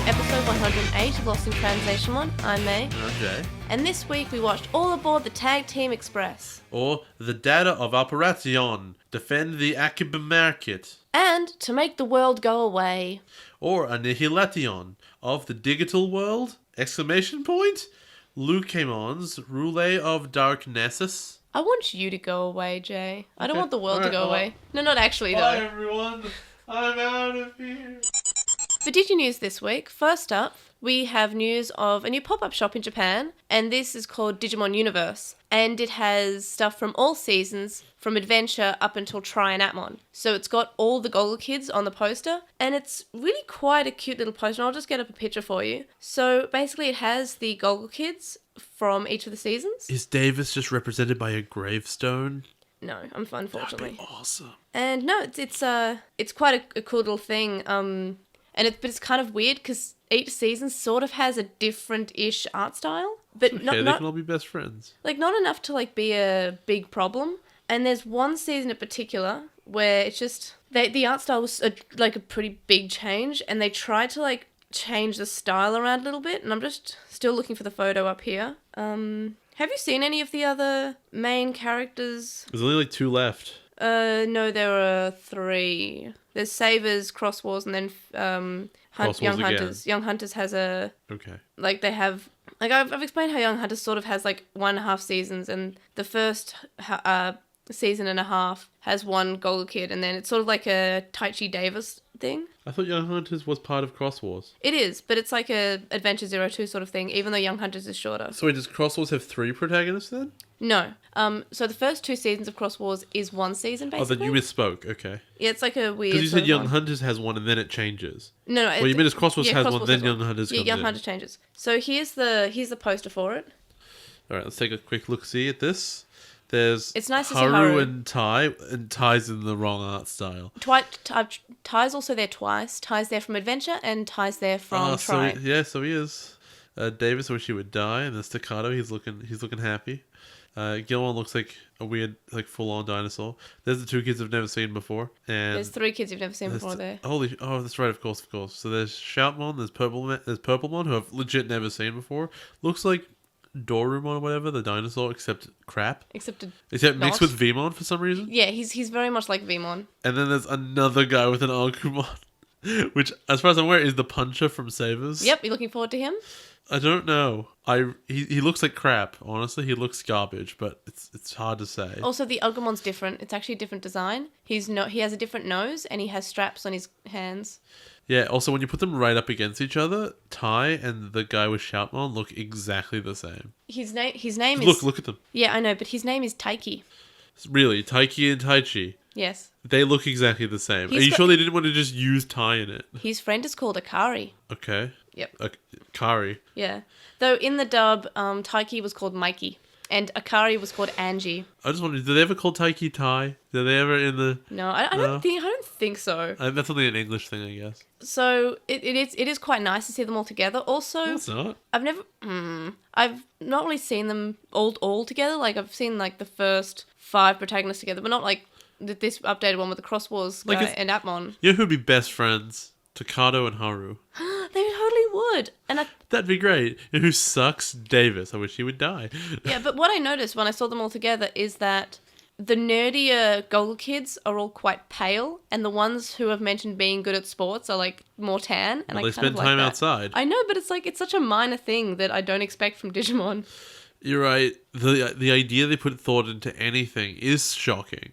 episode 108 of LostinTranslationmon. I'm May. And I'm Jay. And this week we watched All Aboard the Tag Team Express. Or the data of Operation Defend the Akiba Market. And To Make the World Go Away. Or Annihilation of the Digital World? Exclamation point? Lukemon's Roulette of Darknesses. I want you to go away, Jay. I don't Okay. want the world to Alright, go well, away. No, not actually, Bye though. everyone, I'm out of here. For DigiNews this week, first up, we have news of a new pop-up shop in Japan, and this is called Digimon Universe, and it has stuff from all seasons, from Adventure up until Try and Atmon. So it's got all the Goggle Kids on the poster, and it's really quite a cute little poster, and I'll just get up a picture for you. So basically it has the Goggle Kids from each of the seasons. Is Davis just represented by a gravestone? No, unfortunately. That'd be awesome. And no, it's quite a cool little thing. But it's kind of weird because each season sort of has a different-ish art style, but Okay, not they can all be best friends. not enough to be a big problem. And there's one season in particular where it's just the art style was a pretty big change, and they tried to change the style around a little bit. And I'm just still looking for the photo up here. Have you seen any of the other main characters? There's only 2 left. No, there are 3. There's Savers, Cross Wars, and then Young Hunters. Young Hunters has a... Okay. They have... I've explained how Young Hunters sort of has 1.5 seasons, and the first season and a half has one Goggle Kid, and then it's sort of like a Taichi Davis thing. I thought Young Hunters was part of Cross Wars. It is, but it's like a Adventure 02 sort of thing, even though Young Hunters is shorter. So wait, does Cross Wars have 3 protagonists then? No. So the first 2 seasons of Cross Wars is one season, basically. Oh, then you misspoke. Okay. Yeah, it's like a weird... Because you sort said of Young one. Hunters has one and then it changes. No. Well, you mean as Cross Wars has Cross one, Wars then has Young Hunters comes Young in. Hunters changes. So here's the poster for it. All right, let's take a quick look-see at this. There's It's nice to see Haru Haru. and Tai, and Tai's in the wrong art style. Ty's also there twice. Ty's there from Adventure, and Ty's there from Try. So he is. Davis, I wish he would die, and the Staccato, he's looking happy. Gilmon looks like a weird, full-on dinosaur. There's the 2 kids I've never seen before, and There's 3 kids you've never seen before there. oh, that's right, of course. So there's Shoutmon, there's Purplemon, who I've legit never seen before. Looks like Dorumon or whatever, the dinosaur, except crap. Except not. mixed with Vmon for some reason. Yeah, he's very much like Vmon. And then there's another guy with an Agumon, which, as far as I'm aware, is the puncher from Savers. Yep, you looking forward to him? I don't know. He looks like crap. Honestly, he looks garbage, but it's hard to say. Also, the Ugumon's different. It's actually a different design. He has a different nose, and he has straps on his hands. Yeah. Also, when you put them right up against each other, Tai and the guy with Shoutmon look exactly the same. His name is... Look at them. Yeah, I know, but his name is Taiki. Really, Taiki and Taichi. Yes. They look exactly the same. Are you sure they didn't want to just use Tai in it? His friend is called Akari. Okay. Yep. Kari. Yeah. Though in the dub, Taiki was called Mikey, and Akari was called Angie. I just wondered, did they ever call Taiki Tai? Did they ever in the... No, I don't think so. That's only an English thing, I guess. So it is quite nice to see them all together. Also, No, it's not. I've not really seen them all together. I've seen the first 5 protagonists together, but not this updated one with the Cross Wars guy and Atmon. You know who'd be best friends? Takato and Haru. They totally would. And That'd be great. You know who sucks? Davis. I wish he would die. yeah, but what I noticed when I saw them all together is that the nerdier Goggle Kids are all quite pale, and the ones who have mentioned being good at sports are more tan. And Well, I they kind of spend like time that. outside. I know, but it's such a minor thing that I don't expect from Digimon. You're right. The idea they put thought into anything is shocking.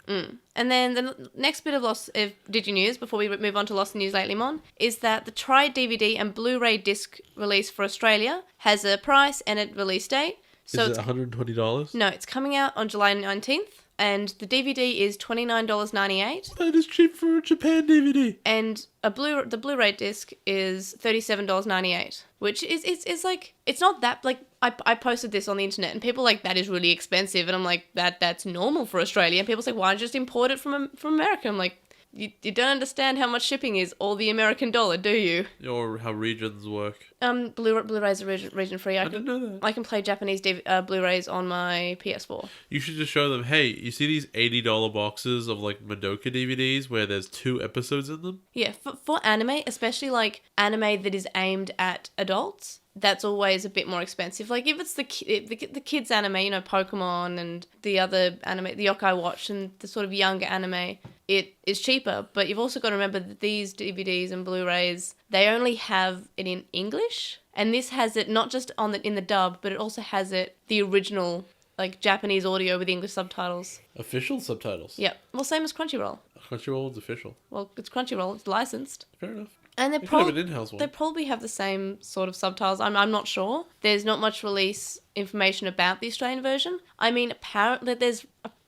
And then the next bit of DigiNews, before we move on to LostinTranslationmon, is that the Try DVD and Blu-ray disc release for Australia has a price and a release date. So Is it $120? No, it's coming out on July 19th, and the DVD is $29.98. That is cheap for a Japan DVD. And the Blu-ray disc is $37.98, which is it's not that I posted this on the internet and people that is really expensive, and I'm like that's normal for Australia, and people say why don't you just import it from America? I'm like, You don't understand how much shipping is, or the American dollar, do you? Or how regions work. Blu-rays are region free. I didn't know that. I can play Japanese Blu-rays on my PS4. You should just show them, hey, you see these $80 boxes of like Madoka DVDs where there's 2 episodes in them? Yeah, for anime, especially like anime that is aimed at adults, that's always a bit more expensive. Like if it's the kids anime, you know, Pokemon and the other anime, the Yokai Watch and the sort of younger anime, it is cheaper. But you've also got to remember that these DVDs and Blu-rays, they only have it in English, and this has it not just in the dub, but it also has it the original like Japanese audio with English subtitles. Official subtitles? Yep. Well, same as Crunchyroll. Crunchyroll is official. Well, it's Crunchyroll. It's licensed. Fair enough. And They could have an in-house one. they probably have the same sort of subtitles. I'm not sure. There's not much release information about the Australian version. I mean, apparently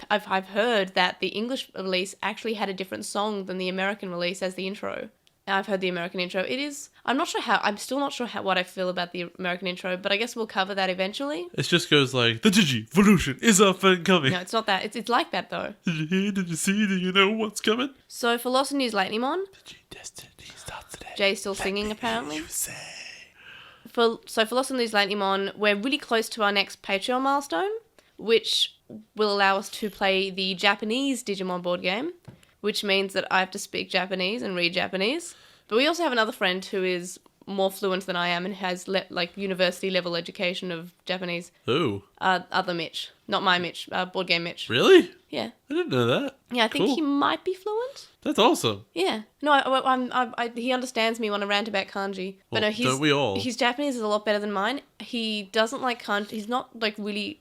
I've heard that the English release actually had a different song than the American release as the intro. And I've heard the American intro. I'm still not sure what I feel about the American intro, but I guess we'll cover that eventually. It just goes like, the Digivolution is up and coming. No, it's not that. It's like that though. Did you hear? Did you see? Do you know what's coming? So for Lost in NewsLatelymon, Destiny starts today. Jay's still singing apparently. You say. For Lost in NewsLatelymon, we're really close to our next Patreon milestone, which will allow us to play the Japanese Digimon board game, which means that I have to speak Japanese and read Japanese. But we also have another friend who is more fluent than I am and has university level education of Japanese. Who? Other Mitch, not my Mitch, board game Mitch. Really? Yeah. I didn't know that. Yeah, I think Cool. he might be fluent. That's awesome. Yeah. No, he understands me when I rant about kanji. But Well, no, don't we all? His Japanese is a lot better than mine. He doesn't like kanji. He's not like really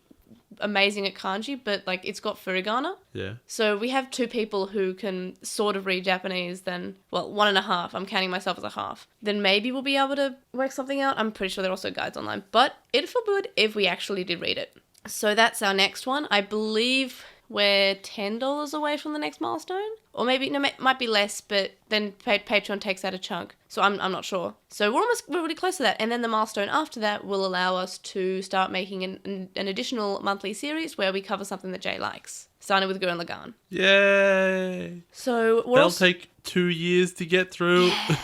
amazing at kanji, but like it's got furigana. Yeah. So we have 2 people who can sort of read Japanese, then, well, 1.5. I'm counting myself as a half. Then maybe we'll be able to work something out. I'm pretty sure there are also guides online, but it'd feel good if we actually did read it. So that's our next one. I believe we're $10 away from the next milestone. Or maybe, no, it might be less, but then Patreon takes out a chunk. So I'm not sure. So we're really close to that. And then the milestone after that will allow us to start making an additional monthly series where we cover something that Jay likes. Starting with Gurren Lagann. Yay! So They'll take 2 years to get through. Yeah.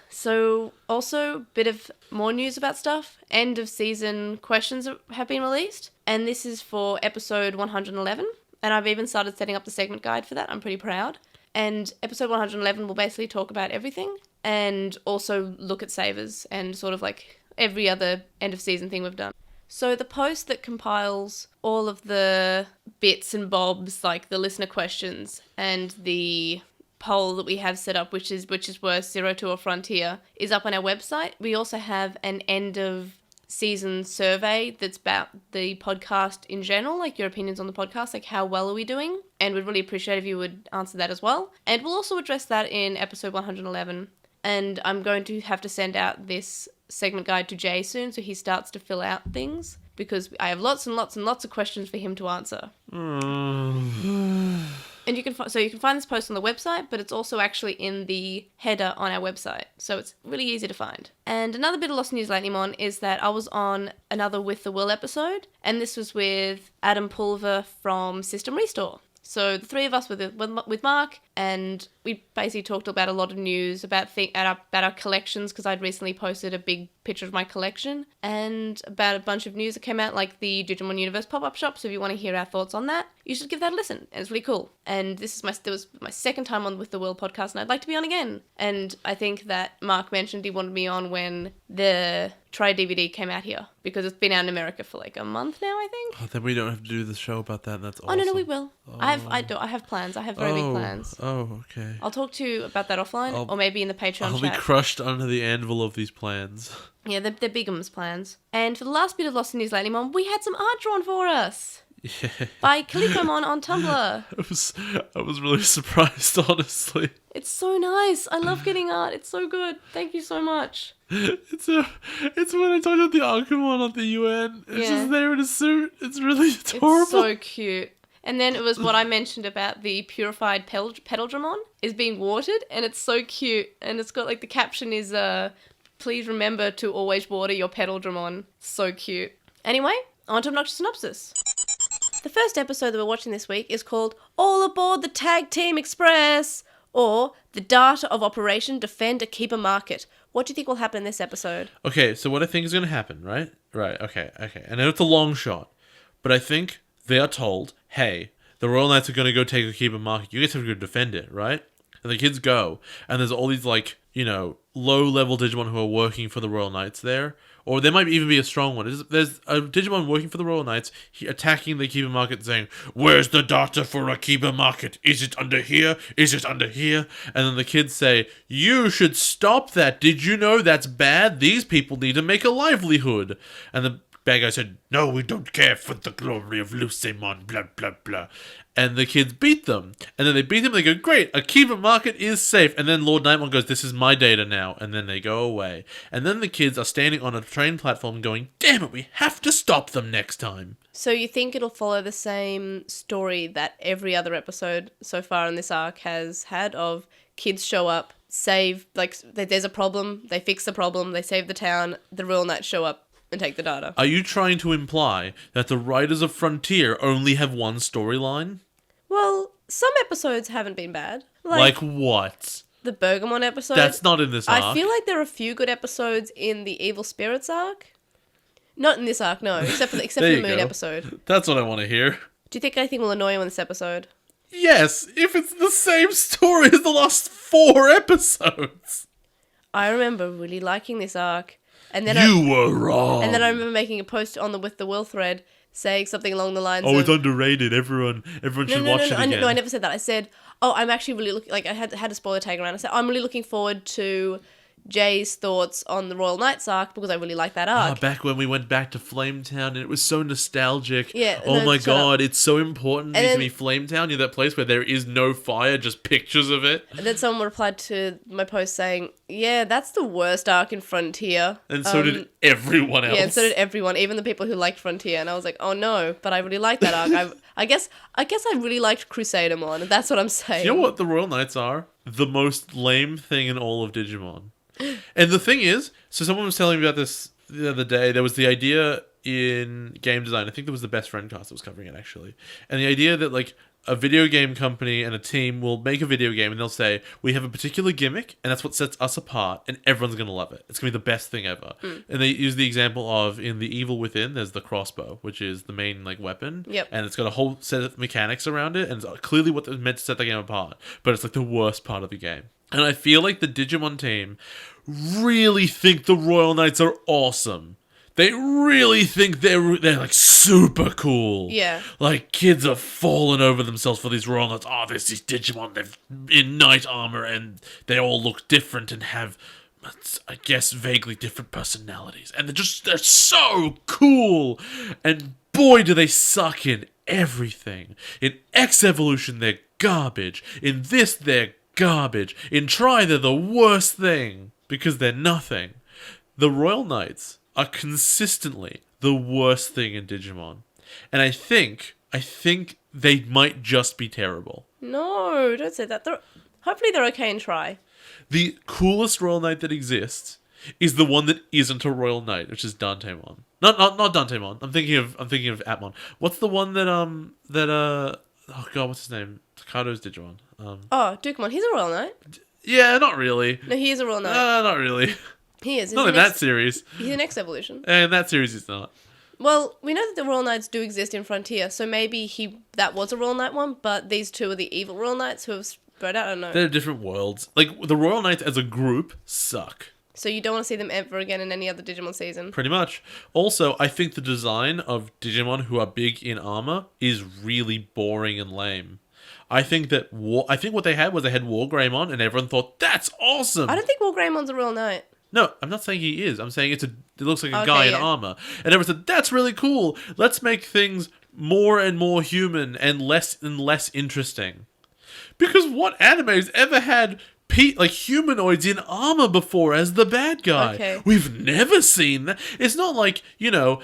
So also bit of more news about stuff. End of season questions have been released. And this is for episode 111. And I've even started setting up the segment guide for that. I'm pretty proud. And episode 111 will basically talk about everything and also look at savers and sort of like every other end of season thing we've done. So the post that compiles all of the bits and bobs, like the listener questions and the poll that we have set up, which is worse, Zero to a Frontier, is up on our website. We also have an end of season survey that's about the podcast in general, like your opinions on the podcast, like how well are we doing, and we'd really appreciate if you would answer that as well. And we'll also address that in episode 111, and I'm going to have to send out this segment guide to Jay soon so he starts to fill out things, because I have lots and lots and lots of questions for him to answer. And you can find this post on the website, but it's also actually in the header on our website, so it's really easy to find. And another bit of Lost News Lately is that I was on another With the Will episode, and this was with Adam Pulver from System Restore. So the 3 of us with Mark, and we basically talked about a lot of news about our collections, because I'd recently posted a big picture of my collection, and about a bunch of news that came out, like the Digimon Universe pop-up shop. So if you want to hear our thoughts on that, you should give that a listen. And it's really cool. And this was my second time on With the Will podcast, and I'd like to be on again. And I think that Mark mentioned he wanted me on when the Try DVD came out here, because it's been out in America for like a month now, I think. Oh, then we don't have to do the show about that. That's awesome. Oh no, we will. Oh. I have plans. I have very big plans. Oh, okay. I'll talk to you about that offline, or maybe in the Patreon I'll chat. be crushed under the anvil of these plans. Yeah, they're Bigum's plans. And for the last bit of Lost in News Lately, we had some art drawn for us. Yeah. By Calikomon on Tumblr. I was really surprised, honestly. It's so nice. I love getting art. It's so good. Thank you so much. It's when I talked about the Agumon at the UN. It's just there in a suit. It's really adorable. It's so cute. And then it was what I mentioned about the purified Petaldragon is being watered, and it's so cute. And it's got like the caption is please remember to always water your Petaldragon. So cute. Anyway, on to Obnoxious Synopsis. The first episode that we're watching this week is called All Aboard the Tag Team Express, or the data of Operation Defend a Keeper Market. What do you think will happen in this episode? Okay, so what I think is going to happen, right? Right, okay. I know it's a long shot, but I think they are told, hey, the Royal Knights are going to go take a keeper market. You guys have to go defend it, right? And the kids go, and there's all these, like, you know, low-level Digimon who are working for the Royal Knights there. Or there might even be a strong one. There's a Digimon working for the Royal Knights, attacking the keeper market, saying, "Where's the data for a keeper market? Is it under here? Is it under here?" And then the kids say, "You should stop that. Did you know that's bad? These people need to make a livelihood." And the bad guy said, "No, we don't care for the glory of Lucemon, blah, blah, blah." And the kids beat them. And then they beat them, they go, "Great, a keeper market is safe." And then Lord Nightmon goes, "This is my data now." And then they go away. And then the kids are standing on a train platform going, "Damn it, we have to stop them next time." So you think it'll follow the same story that every other episode so far in this arc has had, of kids show up, save, like, there's a problem, they fix the problem, they save the town, the Royal Knights show up and take the data. Are you trying to imply that the writers of Frontier only have one storyline? Well, some episodes haven't been bad. Like what? The Bergamon episode. That's not in this arc. I feel like there are a few good episodes in the Evil Spirits arc. Not in this arc, no, except for the Moon episode. That's what I want to hear. Do you think anything will annoy you in this episode? Yes, if it's the same story as the last 4 episodes. I remember really liking this arc. And then you were wrong. And then I remember making a post on the With the Will thread saying something along the lines of... Oh, it's underrated. Everyone should watch it again. No, I never said that. I said, I'm actually really looking... Like, I had a spoiler tag around. I said, I'm really looking forward to Jay's thoughts on the Royal Knights arc because I really like that arc. Back when we went back to Flametown and it was so nostalgic. Yeah. Oh my god, it's so important to me, Flametown. You're that place where there is no fire, just pictures of it. And then someone replied to my post saying, yeah, that's the worst arc in Frontier. And so did everyone else. Yeah, and so did everyone, even the people who liked Frontier. And I was like, oh no, but I really like that arc. I guess I really liked Crusadermon, and that's what I'm saying. You know what the Royal Knights are? The most lame thing in all of Digimon. And the thing is, so someone was telling me about this the other day. There was the idea in game design. I think there was the Best Friend cast that was covering it, actually. And the idea that, like, a video game company and a team will make a video game and they'll say, we have a particular gimmick and that's what sets us apart and everyone's going to love it. It's going to be the best thing ever. And they use the example of, in The Evil Within, there's the crossbow, which is the main, like, weapon. Yep. And it's got a whole set of mechanics around it and it's clearly what was meant to set the game apart. But it's, like, the worst part of the game. And I feel like the Digimon team really think the Royal Knights are awesome. They really think they're like super cool. Yeah. Like, kids are falling over themselves for these Royal Knights. Oh, there's these Digimon, they're in knight armor and they all look different and have, I guess, vaguely different personalities. And they're so cool. And boy, do they suck in everything. In X Evolution, they're garbage. In this, they're garbage. In Try, they're the worst thing because they're nothing. The Royal Knights are consistently the worst thing in Digimon. And I think they might just be terrible. No, don't say that. Hopefully they're okay and Try. The coolest Royal Knight that exists is the one that isn't a Royal Knight, which is Dantemon. Not Dantemon. I'm thinking of Atmon. What's the one that oh god, what's his name? Takado's Digimon. Dukemon. He's a Royal Knight. Yeah, not really. No, he is a Royal Knight. Not really. He is. Not in that series. He's the next evolution. In that series, he's not. Well, we know that the Royal Knights do exist in Frontier, so maybe that was a Royal Knight one, but these two are the evil Royal Knights who have spread out. I don't know. They're different worlds. Like, the Royal Knights as a group suck. So you don't want to see them ever again in any other Digimon season? Pretty much. Also, I think the design of Digimon who are big in armor is really boring and lame. I think what they had was WarGreymon, and everyone thought, that's awesome! I don't think WarGreymon's a Royal Knight. No, I'm not saying he is. I'm saying it looks like a guy in armor. And everyone said, that's really cool. Let's make things more and more human and less interesting. Because what anime's ever had humanoids in armor before as the bad guy? Okay. We've never seen that. It's not like,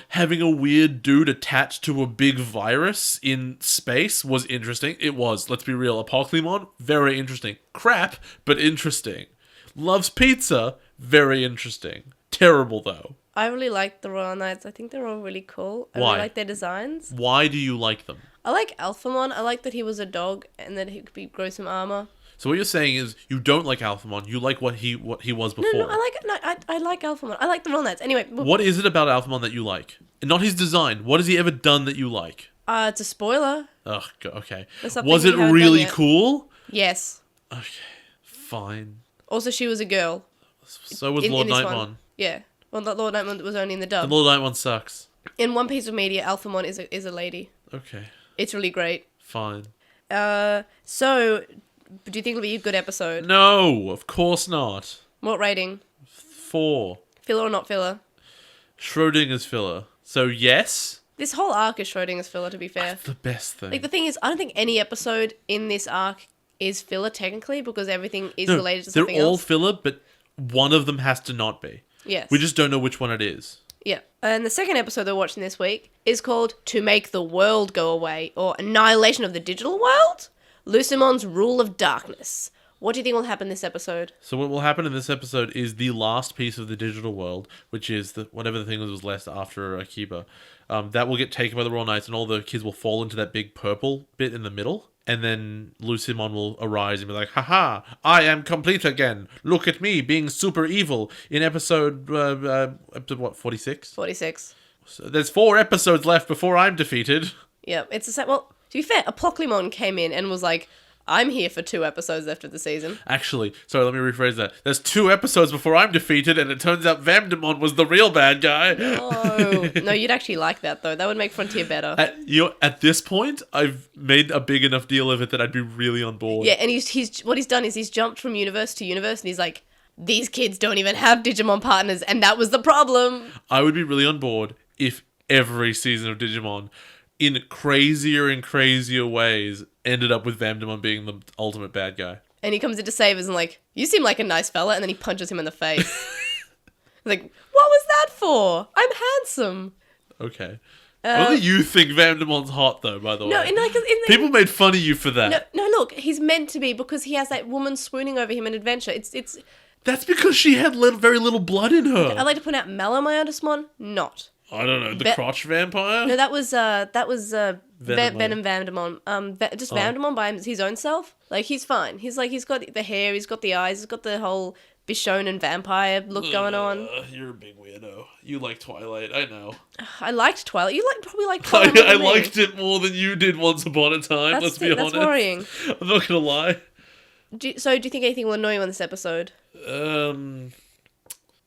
having a weird dude attached to a big virus in space was interesting. It was, let's be real, Apoclymon, very interesting. Crap, but interesting. Loves pizza, very interesting. Terrible, though. I really like the Royal Knights. I think they're all really cool. I Why? really like their designs. Why do you like them? I like Alphamon. I like that he was a dog and that he could grow some armor. So what you're saying is you don't like Alphamon. You like what he was before. No, I like Alphamon. I like the Royal Knights. Anyway, What is it about Alphamon that you like? And not his design. What has he ever done that you like? it's a spoiler. Ugh, okay. There's something Was we it haven't really done yet. cool? Yes. Okay, fine. Also, she was a girl. So was In Lord this Nightmon. one. Yeah. Well, Lord Nightmon was only in the The dub. Lord Nightmon sucks. In one piece of media, Alphamon is a lady. Okay, It's really great. fine. So, do you think it'll be a good episode? No, of course not. What rating? 4. Filler or not filler? Schrodinger's filler. So yes, This whole arc is Schrodinger's filler, to be fair. the best thing. Like, the thing is, I don't think any episode in this arc is filler, technically, because everything is No, related to they're something all else. filler, but one of them has to not be. Yes. We just don't know which one it is. Yeah. And the second episode they're watching this week is called To Make the World Go Away, or Annihilation of the Digital World? Lucimon's Rule of Darkness. What do you think will happen this episode? So what will happen in this episode is the last piece of the digital world, which is whatever the thing was left after Akiba. That will get taken by the Royal Knights, and all the kids will fall into that big purple bit in the middle. And then Lucimon will arise and be like, haha, I am complete again. Look at me being super evil in episode, what, 46? 46. So there's 4 episodes left before I'm defeated. Yeah, it's the same. Well, to be fair, Apoclymon came in and was like, I'm here for 2 episodes left of the season. Actually, sorry, let me rephrase that. There's 2 episodes before I'm defeated, and it turns out Vamdemon was the real bad guy. Oh. No, you'd actually like that, though. That would make Frontier better. At this point, I've made a big enough deal of it that I'd be really on board. Yeah, and he's what he's done is he's jumped from universe to universe, and he's like, these kids don't even have Digimon partners, and that was the problem. I would be really on board if every season of Digimon, in crazier and crazier ways, ended up with Vamdemon being the ultimate bad guy. And he comes in to save us and like, you seem like a nice fella, and then he punches him in the face. Like, what was that for? I'm handsome. Okay. Only you think Vamdemon's hot, though, by the way. No, in the People made fun of you for that. No, look, he's meant to be because he has that woman swooning over him in Adventure. It's. That's because she had very little blood in her. I'd like to point out Malamyodismon, not. I don't know, the crotch vampire? No, that was Venom Vamdemon. Vamdemon by his own self. Like, he's fine. He's got the hair, he's got the eyes, he's got the whole Bishonen vampire look going on. You're a big weirdo. You like Twilight, I know. I liked Twilight. You probably liked Twilight. I liked it more than you did Once Upon a Time, let's be honest. That's worrying. I'm not gonna lie. Do you think anything will annoy you on this episode?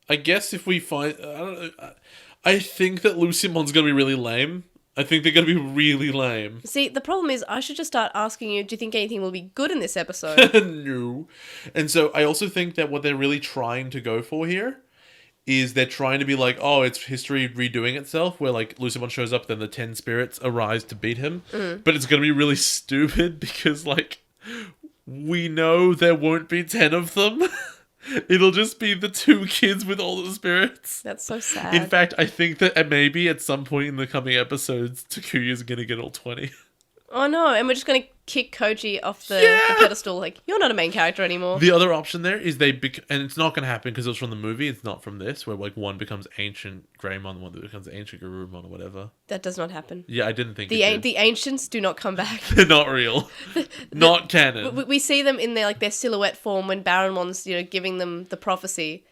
I guess if we find... I don't know. I think that Lucimon's gonna be really lame. I think they're gonna be really lame. See, the problem is I should just start asking you, do you think anything will be good in this episode? No. And so I also think that what they're really trying to go for here is they're trying to be like, oh, it's history redoing itself, where like Lucimon shows up, then the 10 spirits arise to beat him. But it's gonna be really stupid because like we know there won't be 10 of them. It'll just be the 2 kids with all the spirits. That's so sad. In fact, I think that maybe at some point in the coming episodes, Takuya's gonna get all 20. Oh no, and we're just gonna kick Koji off the pedestal, like, you're not a main character anymore. The other option there is and it's not gonna happen because it was from the movie, it's not from this, where like one becomes ancient Greymon, one that becomes ancient Garurumon or whatever. That does not happen. Yeah, I didn't think The ancients do not come back. They're not real. Not canon. We see them in their silhouette form when Baronmon's, giving them the prophecy,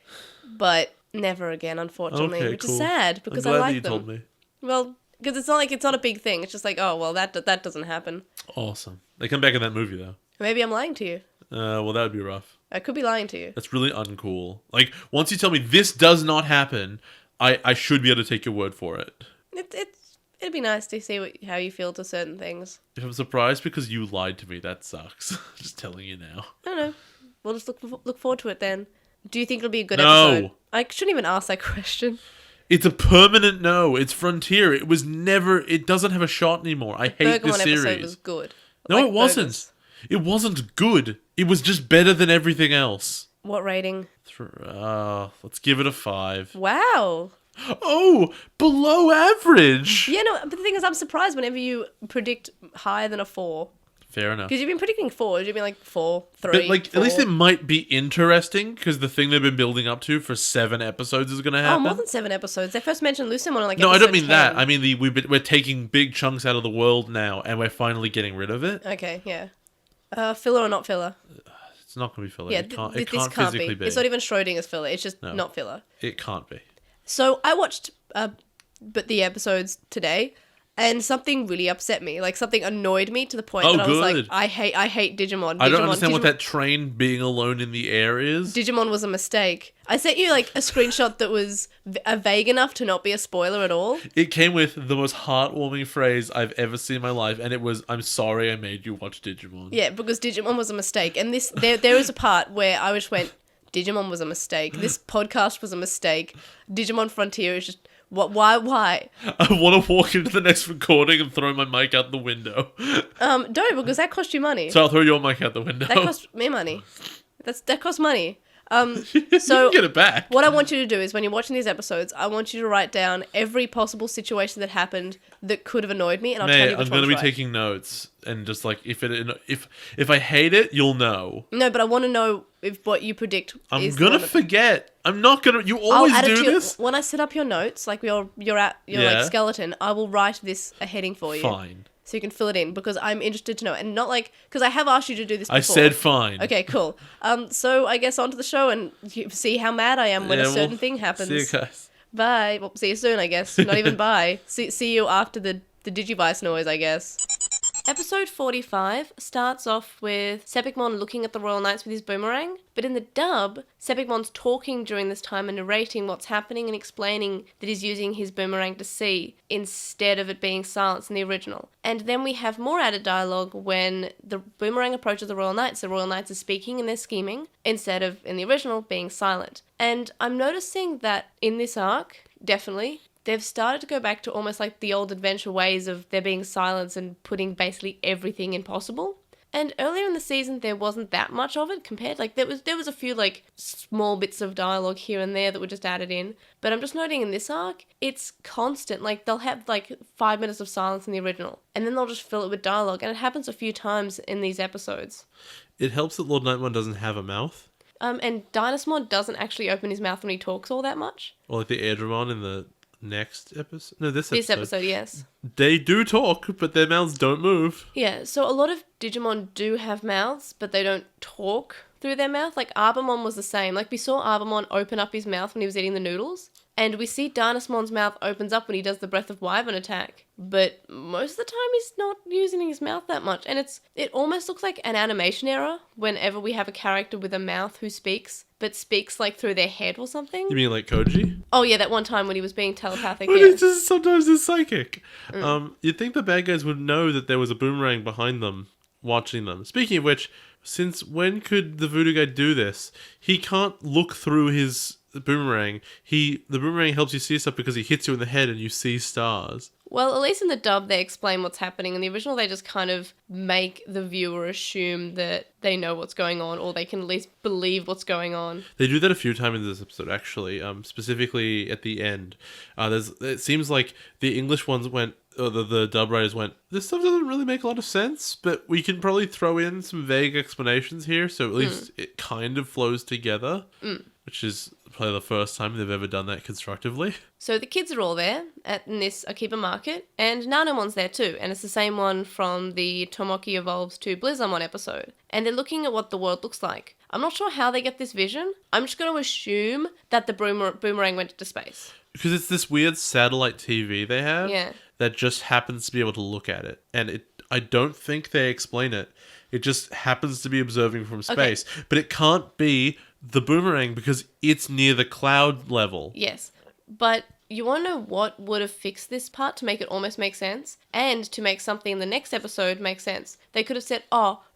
but never again, unfortunately, Okay, which cool. is sad because I'm I glad like that you them. told me. Well, because it's not a big thing. It's just like, oh, well, that doesn't happen. Awesome. They come back in that movie though. Maybe I'm lying to you. Well, that would be rough. I could be lying to you. That's really uncool. Like, once you tell me this does not happen, I should be able to take your word for it. It'd be nice to see how you feel to certain things. If I'm surprised because you lied to me, that sucks. Just telling you now. I don't know. We'll just look forward to it then. Do you think it'll be a good No. episode? I shouldn't even ask that question. It's a permanent no. It's Frontier. It doesn't have a shot anymore. I hate this Bergamot series. episode was good. No, Like it wasn't. burgers. It wasn't good. It was just better than everything else. What rating? Let's give it a 5. Wow. Oh, below average. Yeah, no, but the thing is, I'm surprised whenever you predict higher than a 4. Fair enough. Because you've been predicting 4s. You've been like 4, 3, But like, 4. at least it might be interesting because the thing they've been building up to for 7 episodes is going to Oh, happen. more than 7 episodes. They first mentioned Lucimon on like No, I episode don't mean 10. that. I mean we're taking big chunks out of the world now, and we're finally getting rid of it. Okay, yeah. Filler or not filler? It's not going to be filler. Yeah, it can't this can't physically be. It's not even Schrodinger's filler. It's just No. not filler. It can't be. So I watched but the episodes today, and something really upset me. Like, something annoyed me to the point that I was like, good. I hate Digimon. I don't understand what that train being alone in the air is. Digimon was a mistake. I sent you like a screenshot that was vague enough to not be a spoiler at all. It came with the most heartwarming phrase I've ever seen in my life, and it was, "I'm sorry I made you watch Digimon." Yeah, because Digimon was a mistake. And there is a part where I just went, Digimon was a mistake. This podcast was a mistake. Digimon Frontier is just... Why? I want to walk into the next recording and throw my mic out the window. Don't, because that cost you money. So I'll throw your mic out the window. That cost me money. That cost money. You So can get it back. what I want you to do is, when you're watching these episodes, I want you to write down every possible situation that happened that could have annoyed me, and I'll tell you Mate, which I'm going to one's be right. taking notes, and just like if I hate it, you'll know. No, but I want to know if what you predict I'm is gonna the one that... forget. I'm not gonna. You I'll always add it do to your... this. When I set up your notes, like your like skeleton, I will write this a heading for you. Fine. So you can fill it in, because I'm interested to know, and not like, because I have asked you to do this before. I said fine. Okay, cool. So I guess onto the show, and you see how mad I am when a certain thing happens. See you guys. Bye. Well, see you soon, I guess. Not even bye. See you after the Digivice noise, I guess. Episode 45 starts off with Sepikmon looking at the Royal Knights with his boomerang, but in the dub, Sepikmon's talking during this time and narrating what's happening and explaining that he's using his boomerang to see, instead of it being silenced in the original. And then we have more added dialogue when the boomerang approaches the Royal Knights. The Royal Knights are speaking and they're scheming, instead of, in the original, being silent. And I'm noticing that in this arc, definitely, they've started to go back to almost like the old adventure ways of there being silence and putting basically everything in possible. And earlier in the season, there wasn't that much of it compared. Like, there was a few, like, small bits of dialogue here and there that were just added in. But I'm just noting in this arc, it's constant. Like, they'll have, like, 5 minutes of silence in the original, and then they'll just fill it with dialogue. And it happens a few times in these episodes. It helps that Lord Nightmon doesn't have a mouth. And Dynasmon doesn't actually open his mouth when he talks all that much. Or like the Airdramon in the next episode. No, this episode. This episode, yes. They do talk, but their mouths don't move. Yeah, so a lot of Digimon do have mouths, but they don't talk through their mouth. Like, Arbamon was the same. Like, we saw Arbamon open up his mouth when he was eating the noodles, and we see Dynasmon's mouth opens up when he does the Breath of Wyvern attack. But most of the time he's not using his mouth that much, and it almost looks like an animation error whenever we have a character with a mouth who speaks, but speaks like through their head or something. You mean like Koji? Oh yeah, that one time when he was being telepathic. But Yeah. it's just sometimes it's psychic. You'd think the bad guys would know that there was a boomerang behind them, watching them. Speaking of which, since when could the voodoo guy do this? He can't look through his boomerang. The boomerang helps you see stuff because he hits you in the head and you see stars. Well, at least in the dub, they explain what's happening. In the original, they just kind of make the viewer assume that they know what's going on, or they can at least believe what's going on. They do that a few times in this episode, actually. Specifically at the end. It seems like the English ones went, or the dub writers went, this stuff doesn't really make a lot of sense, but we can probably throw in some vague explanations here, so at least it kind of flows together, which is probably the first time they've ever done that constructively. So the kids are all there at this Akiba market, and Nanomon's there too, and it's the same one from the Tomoki Evolves to Blizzamon episode. And they're looking at what the world looks like. I'm not sure how they get this vision. I'm just going to assume that the boomerang went into space. Because it's this weird satellite TV they have that just happens to be able to look at it. And I don't think they explain it. It just happens to be observing from space. Okay. But it can't be the boomerang because it's near the cloud level. Yes. But you want to know what would have fixed this part to make it almost make sense? And to make something in the next episode make sense? They could have said,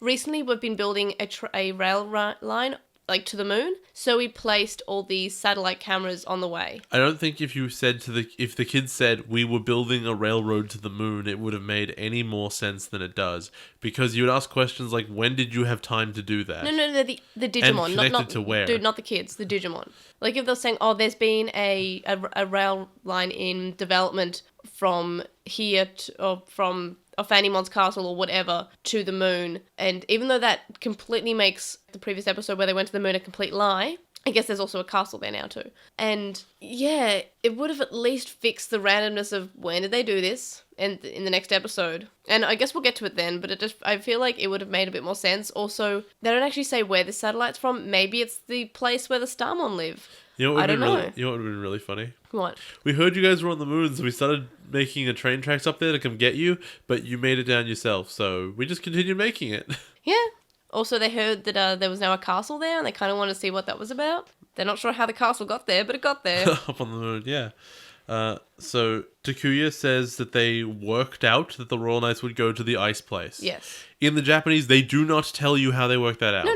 recently we've been building a rail line like to the moon, so we placed all these satellite cameras on the way. I don't think if the kids said we were building a railroad to the moon, it would have made any more sense than it does. Because you would ask questions like, when did you have time to do that? No, the Digimon, and connected to where? Dude, not the kids, the Digimon. Like if they're saying, there's been a rail line in development from here from Animon's castle or whatever to the moon, and even though that completely makes the previous episode where they went to the moon a complete lie, I guess there's also a castle there now too. And yeah, it would have at least fixed the randomness of when did they do this and in the next episode. And I guess we'll get to it then, but I feel like it would have made a bit more sense. Also, they don't actually say where the satellite's from. Maybe it's the place where the Starmon live. You know what I don't know. You know what would have been really funny? What? We heard you guys were on the moon, so we started making a train tracks up there to come get you, but you made it down yourself, so we just continued making it. Yeah. Also, they heard that there was now a castle there, and they kind of wanted to see what that was about. They're not sure how the castle got there, but it got there. Up on the moon, yeah. So Takuya says that they worked out that the Royal Knights would go to the ice place. Yes. In the Japanese, they do not tell you how they work that out.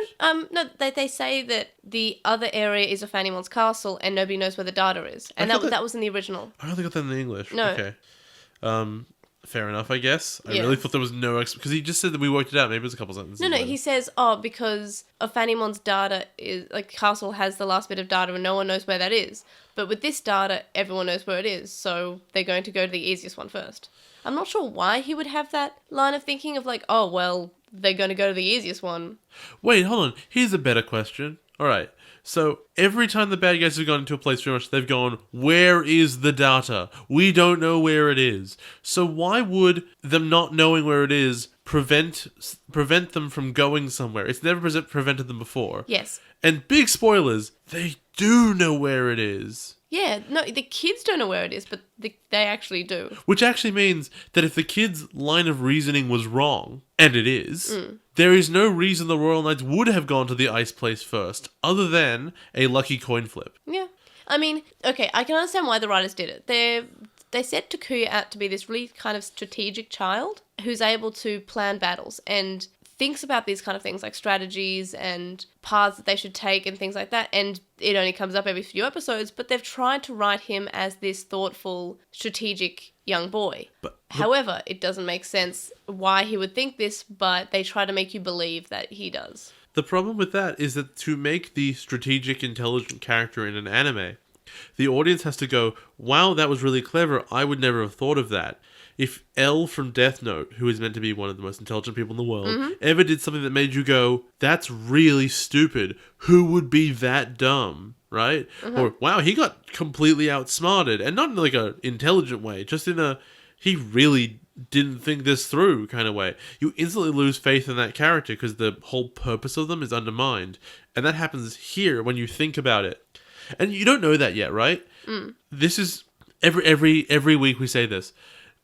No, they say that the other area is Ophanemon's castle, and nobody knows where the data is. And that was in the original. I don't think I got that in the English. No. Okay. Fair enough, I guess. I Yeah. really thought there was no... Because he just said that we worked it out. Maybe it was a couple sentences. No, later. he says, because Ophanemon's data is, like, castle has the last bit of data and no one knows where that is. But with this data, everyone knows where it is, so they're going to go to the easiest one first. I'm not sure why he would have that line of thinking of like, oh, well, they're going to go to the easiest one. Wait, hold on. Here's a better question. All right. So every time the bad guys have gone into a place, pretty much they've gone, where is the data? We don't know where it is. So why would them not knowing where it is prevent them from going somewhere? It's never prevented them before. Yes. And big spoilers, they do know where it is. Yeah, no, the kids don't know where it is, but they actually do. Which actually means that if the kid's line of reasoning was wrong, and it is, there is no reason the Royal Knights would have gone to the ice place first, other than a lucky coin flip. Yeah. I mean, okay, I can understand why the writers did it. They set Takuya out to be this really kind of strategic child who's able to plan battles and thinks about these kind of things like strategies and paths that they should take and things like that. And it only comes up every few episodes, but they've tried to write him as this thoughtful, strategic young boy. However, it doesn't make sense why he would think this, but they try to make you believe that he does. The problem with that is that to make the strategic, intelligent character in an anime, the audience has to go, wow, that was really clever. I would never have thought of that. If L from Death Note, who is meant to be one of the most intelligent people in the world, ever did something that made you go, that's really stupid. Who would be that dumb? Right? Or, wow, he got completely outsmarted. And not in like an intelligent way, just in a, he really didn't think this through kind of way. You instantly lose faith in that character because the whole purpose of them is undermined. And that happens here when you think about it. And you don't know that yet, right? This is, every week we say this.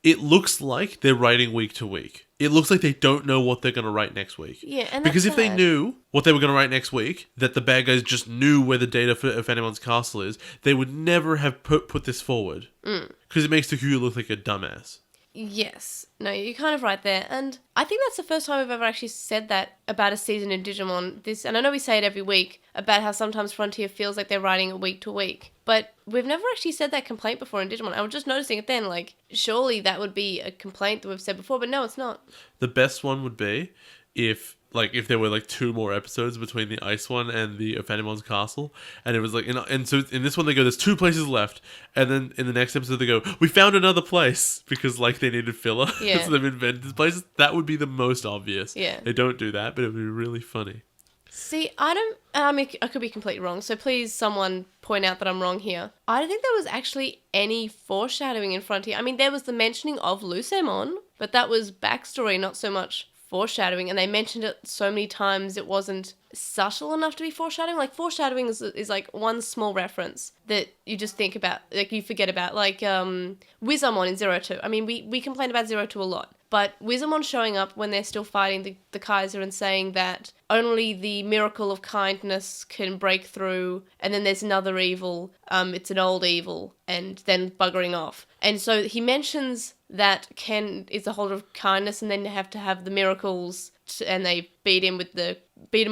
It looks like they're writing week to week. It looks like they don't know what they're going to write next week. Yeah, and because if they sad. knew what they were going to write next week, that the bad guys just knew where the data for Ophanemon's castle is, they would never have put this forward. Because it makes Takuya look like a dumbass. Yes. No, you're kind of right there. And I think that's the first time we've ever actually said that about a season in Digimon. And I know we say it every week, about how sometimes Frontier feels like they're writing it week to week. But we've never actually said that complaint before in Digimon. I was just noticing it then, like, surely that would be a complaint that we've said before, but no, it's not. The best one would be if there were like 2 more episodes between the ice one and the Ophanemon's castle, and it was like, and so in this one they go, there's 2 places left, and then in the next episode they go, we found another place, because like they needed filler. Yeah. So they've invented places. That would be the most obvious. Yeah. They don't do that, but it would be really funny. See, I could be completely wrong, so please someone point out that I'm wrong here. I don't think there was actually any foreshadowing in Frontier. I mean, there was the mentioning of Lucemon, but that was backstory, not so much foreshadowing, and they mentioned it so many times it wasn't subtle enough to be foreshadowing. Like, foreshadowing is like one small reference that you just think about, like you forget about, like Wizamon in 02. I mean, we complain about 02 a lot, but Wizamon showing up when they're still fighting the Kaiser and saying that only the miracle of kindness can break through, and then there's another evil, it's an old evil, and then buggering off. And so he mentions that Ken is a holder of kindness, and then they have to have the miracles, and they beat him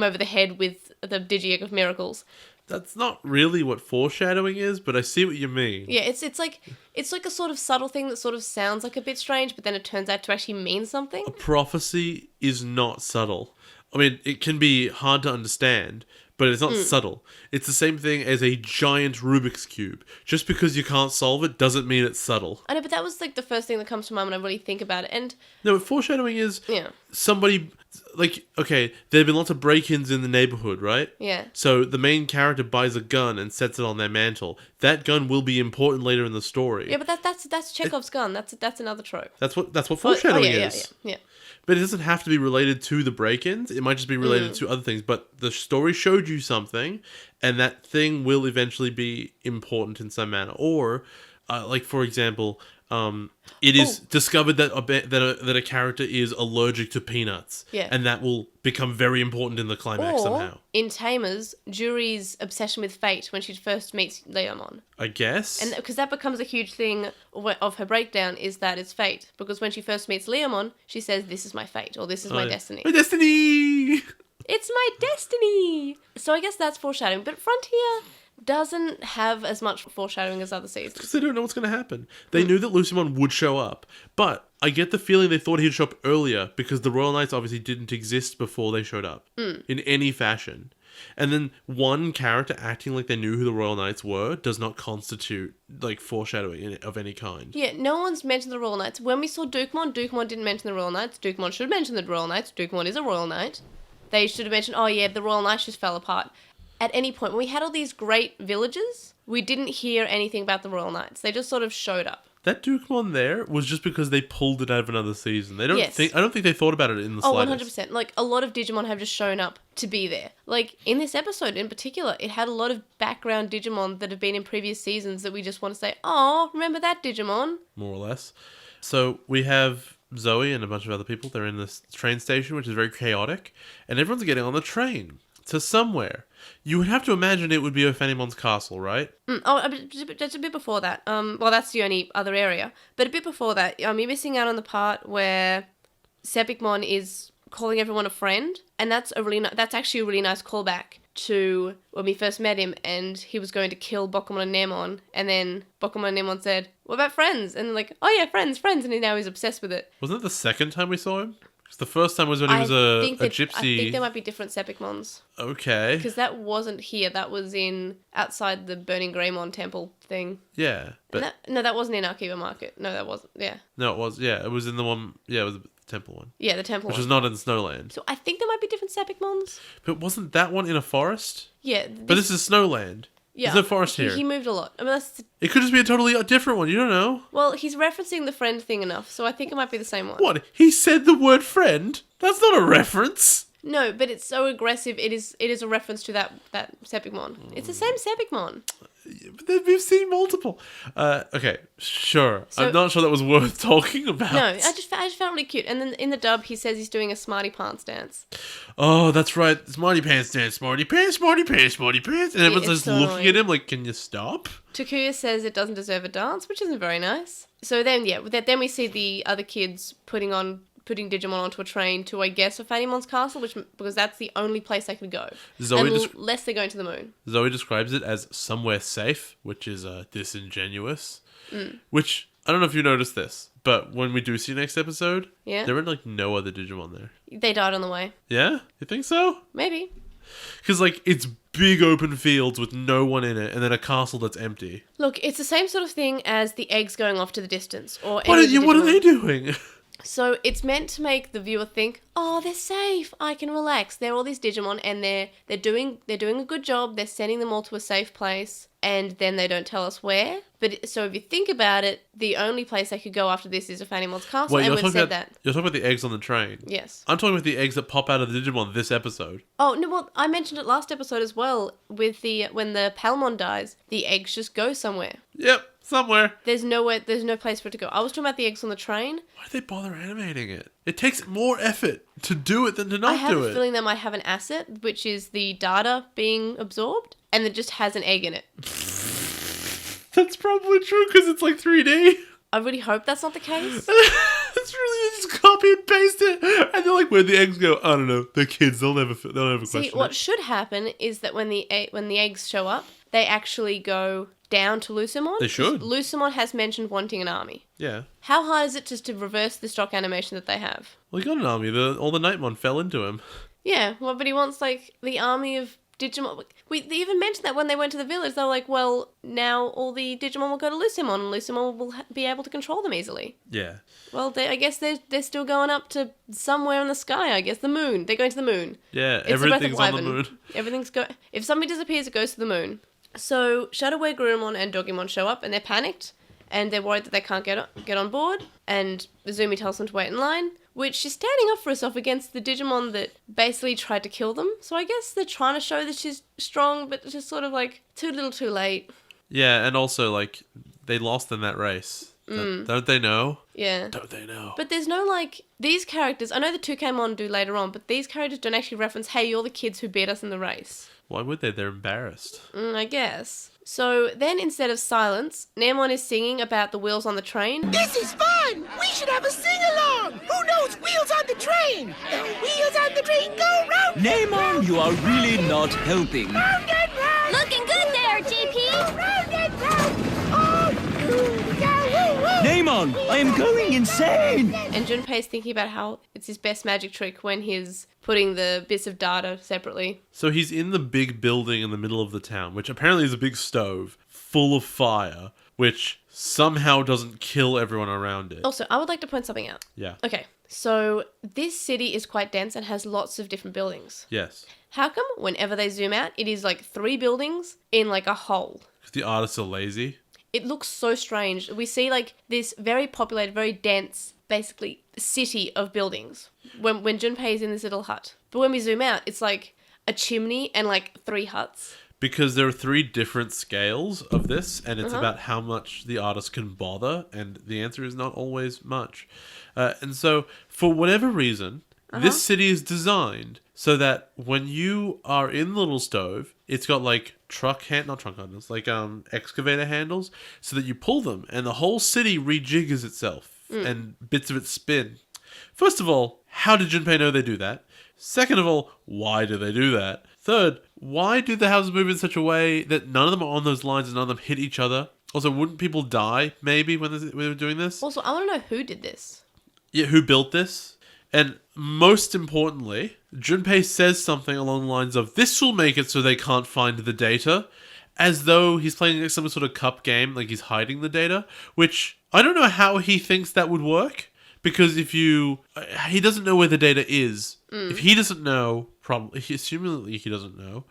over the head with the Digi-Egg of Miracles. That's not really what foreshadowing is, but I see what you mean. Yeah, it's like a sort of subtle thing that sort of sounds like a bit strange, but then it turns out to actually mean something. A prophecy is not subtle. I mean, it can be hard to understand, but it's not subtle. It's the same thing as a giant Rubik's Cube. Just because you can't solve it doesn't mean it's subtle. I know, but that was like the first thing that comes to mind when I really think about it. And No, but foreshadowing is yeah, somebody, like, okay, there have been lots of break-ins in the neighborhood, right? yeah. So the main character buys a gun and sets it on their mantle. That gun will be important later in the story. Yeah, but that's Chekhov's gun. That's another trope. That's what foreshadowing yeah, is. yeah. But it doesn't have to be related to the break-ins. It might just be related to other things. But the story showed you something, and that thing will eventually be important in some manner. Or, like, for example, it is discovered that a character is allergic to peanuts. Yeah. And that will become very important in the climax somehow. In Tamers, Juri's obsession with fate when she first meets Leomon. I guess. And because that becomes a huge thing of her breakdown, is that it's fate. Because when she first meets Leomon, she says, "This is my fate," or "This is my destiny." My destiny! It's my destiny! So I guess that's foreshadowing. But Frontier doesn't have as much foreshadowing as other seasons. Because they don't know what's going to happen. They knew that Lucimon would show up. But I get the feeling they thought he'd show up earlier because the Royal Knights obviously didn't exist before they showed up. In any fashion. And then one character acting like they knew who the Royal Knights were does not constitute, like, foreshadowing of any kind. Yeah, no one's mentioned the Royal Knights. When we saw Dukemon didn't mention the Royal Knights. Dukemon should mention the Royal Knights. Dukemon is a Royal Knight. They should have mentioned, oh yeah, the Royal Knights just fell apart. At any point, when we had all these great villages, we didn't hear anything about the Royal Knights. They just sort of showed up. That Dukemon there was just because they pulled it out of another season. I don't think they thought about it in the slightest. 100%. Like, a lot of Digimon have just shown up to be there. Like, in this episode in particular, it had a lot of background Digimon that have been in previous seasons that we just want to say, oh, remember that Digimon? More or less. So we have Zoe and a bunch of other people. They're in this train station, which is very chaotic. And everyone's getting on the train to somewhere. You would have to imagine it would be Ophanimon's castle, right? Just a bit before that. Well, that's the only other area. But a bit before that, you're missing out on the part where Sepikmon is calling everyone a friend. And that's actually a really nice callback to when we first met him and he was going to kill Bokumon and Nemon. And then Bokumon and Nemon said, what about friends? And like, oh yeah, friends. And now he's obsessed with it. Wasn't it the second time we saw him? Because the first time was when he was a gypsy. I think there might be different Sepikmons. Okay. Because that wasn't here. That was outside the Burning Greymon temple thing. Yeah. But that wasn't in Arkiva Market. No, that wasn't. Yeah. No, it was. Yeah, it was in the one. Yeah, it was the temple one. Yeah, the temple Which one. was not in Snowland. So I think there might be different Sepikmons. But wasn't that one in a forest? Yeah. But this is Snowland. Yeah. There's no forest here. He moved a lot. I mean, It could just be a totally different one. You don't know. Well, he's referencing the friend thing enough, so I think it might be the same one. What? He said the word friend? That's not a reference. No, but it's so aggressive. It is a reference to that Sepikmon. It's the same Sepikmon. But we've seen multiple. Okay, sure. I'm not sure that was worth talking about. No, I just found it really cute. And then in the dub, he says he's doing a Smarty Pants dance. Oh, that's right. Smarty Pants dance. Smarty Pants, Smarty Pants, Smarty Pants. And everyone's just looking annoying. at him like, can you stop? Takuya says it doesn't deserve a dance, which isn't very nice. So then, then we see the other kids putting Digimon onto a train to, I guess, Ophanimon's castle, because that's the only place they could go. Unless they're going to the moon. Zoe describes it as somewhere safe, which is disingenuous. Which, I don't know if you noticed this, but when we do see next episode, there are like no other Digimon there. They died on the way. Yeah? You think so? Maybe. Because, like, it's big open fields with no one in it, and then a castle that's empty. Look, it's the same sort of thing as the eggs going off to the distance. Or What are they doing? So it's meant to make the viewer think, oh, they're safe. I can relax. They're all these Digimon, and they're doing a good job. They're sending them all to a safe place, and then they don't tell us where. But so if you think about it, the only place they could go after this is Ophanimon's castle, and we've said that. You're talking about the eggs on the train. Yes. I'm talking about the eggs that pop out of the Digimon this episode. Oh no! Well, I mentioned it last episode as well. With when the Palmon dies, the eggs just go somewhere. Yep. Somewhere. There's no place for it to go. I was talking about the eggs on the train. Why did they bother animating it? It takes more effort to do it than to not do it. I have a feeling they might have an asset, which is the data being absorbed, and it just has an egg in it. That's probably true, because it's like 3D. I really hope that's not the case. It's really, they just copy and paste it. And they're like, where'd the eggs go? I don't know. They're kids. They'll never question it. See, what should happen is that when the eggs show up, they actually go down to Lucimon. They should. Lucimon has mentioned wanting an army. Yeah. How hard is it just to reverse the stock animation that they have? Well, he got an army. All the Nightmon fell into him. Yeah, well, but he wants, like, the army of Digimon... They even mentioned that when they went to the village. They were like, well, now all the Digimon will go to Lucimon, and Lucimon will be able to control them easily. Yeah. Well, I guess they're still going up to somewhere in the sky, I guess. The moon. They're going to the moon. Yeah, It's the Breath of everything's on the Ivan. moon. Everything's If somebody disappears, it goes to the moon. So BlackWarGreymon and Dogimon show up, and they're panicked, and they're worried that they can't get on board, and Izumi tells them to wait in line, which she's standing up for herself against the Digimon that basically tried to kill them. So I guess they're trying to show that she's strong, but it's just sort of like too little too late. Yeah, and also, like, they lost in that race. Don't they know? Yeah. Don't they know? But there's no, like, these characters, I know the 2Kmon do later on, but these characters don't actually reference, hey, you're the kids who beat us in the race. Why would they? They're embarrassed. I guess. So then instead of silence, Namon is singing about the wheels on the train. This is fun! We should have a sing-along! Who knows wheels on the train? The wheels on the train go round! Namon, you are really not helping. Round and round! Looking good there, JP! Round and round! Namon, I am going insane! And Junpei's thinking about how it's his best magic trick when he's putting the bits of data separately. So he's in the big building in the middle of the town, which apparently is a big stove full of fire, which somehow doesn't kill everyone around it. Also, I would like to point something out. Yeah. Okay, so this city is quite dense and has lots of different buildings. Yes. How come whenever they zoom out, it is like 3 buildings in like a hole? Because the artists are lazy. It looks so strange. We see like this very populated, very dense, basically city of buildings when Junpei is in this little hut. But when we zoom out, it's like a chimney and like 3 huts. Because there are 3 different scales of this, and it's about how much the artist can bother, and the answer is not always much. And so, for whatever reason, this city is designed so that when you are in the little stove, it's got like not trunk handles, like excavator handles, so that you pull them, and the whole city rejiggers itself, and bits of it spin. First of all, how did Junpei know they do that? Second of all, why do they do that? Third, why do the houses move in such a way that none of them are on those lines and none of them hit each other? Also, wouldn't people die, maybe, when they were doing this? Also, I want to know who did this. Yeah, who built this? And most importantly, Junpei says something along the lines of, this will make it so they can't find the data, as though he's playing like some sort of cup game, like he's hiding the data, which I don't know how he thinks that would work, because he doesn't know where the data is. If he doesn't know, assumingly he doesn't know,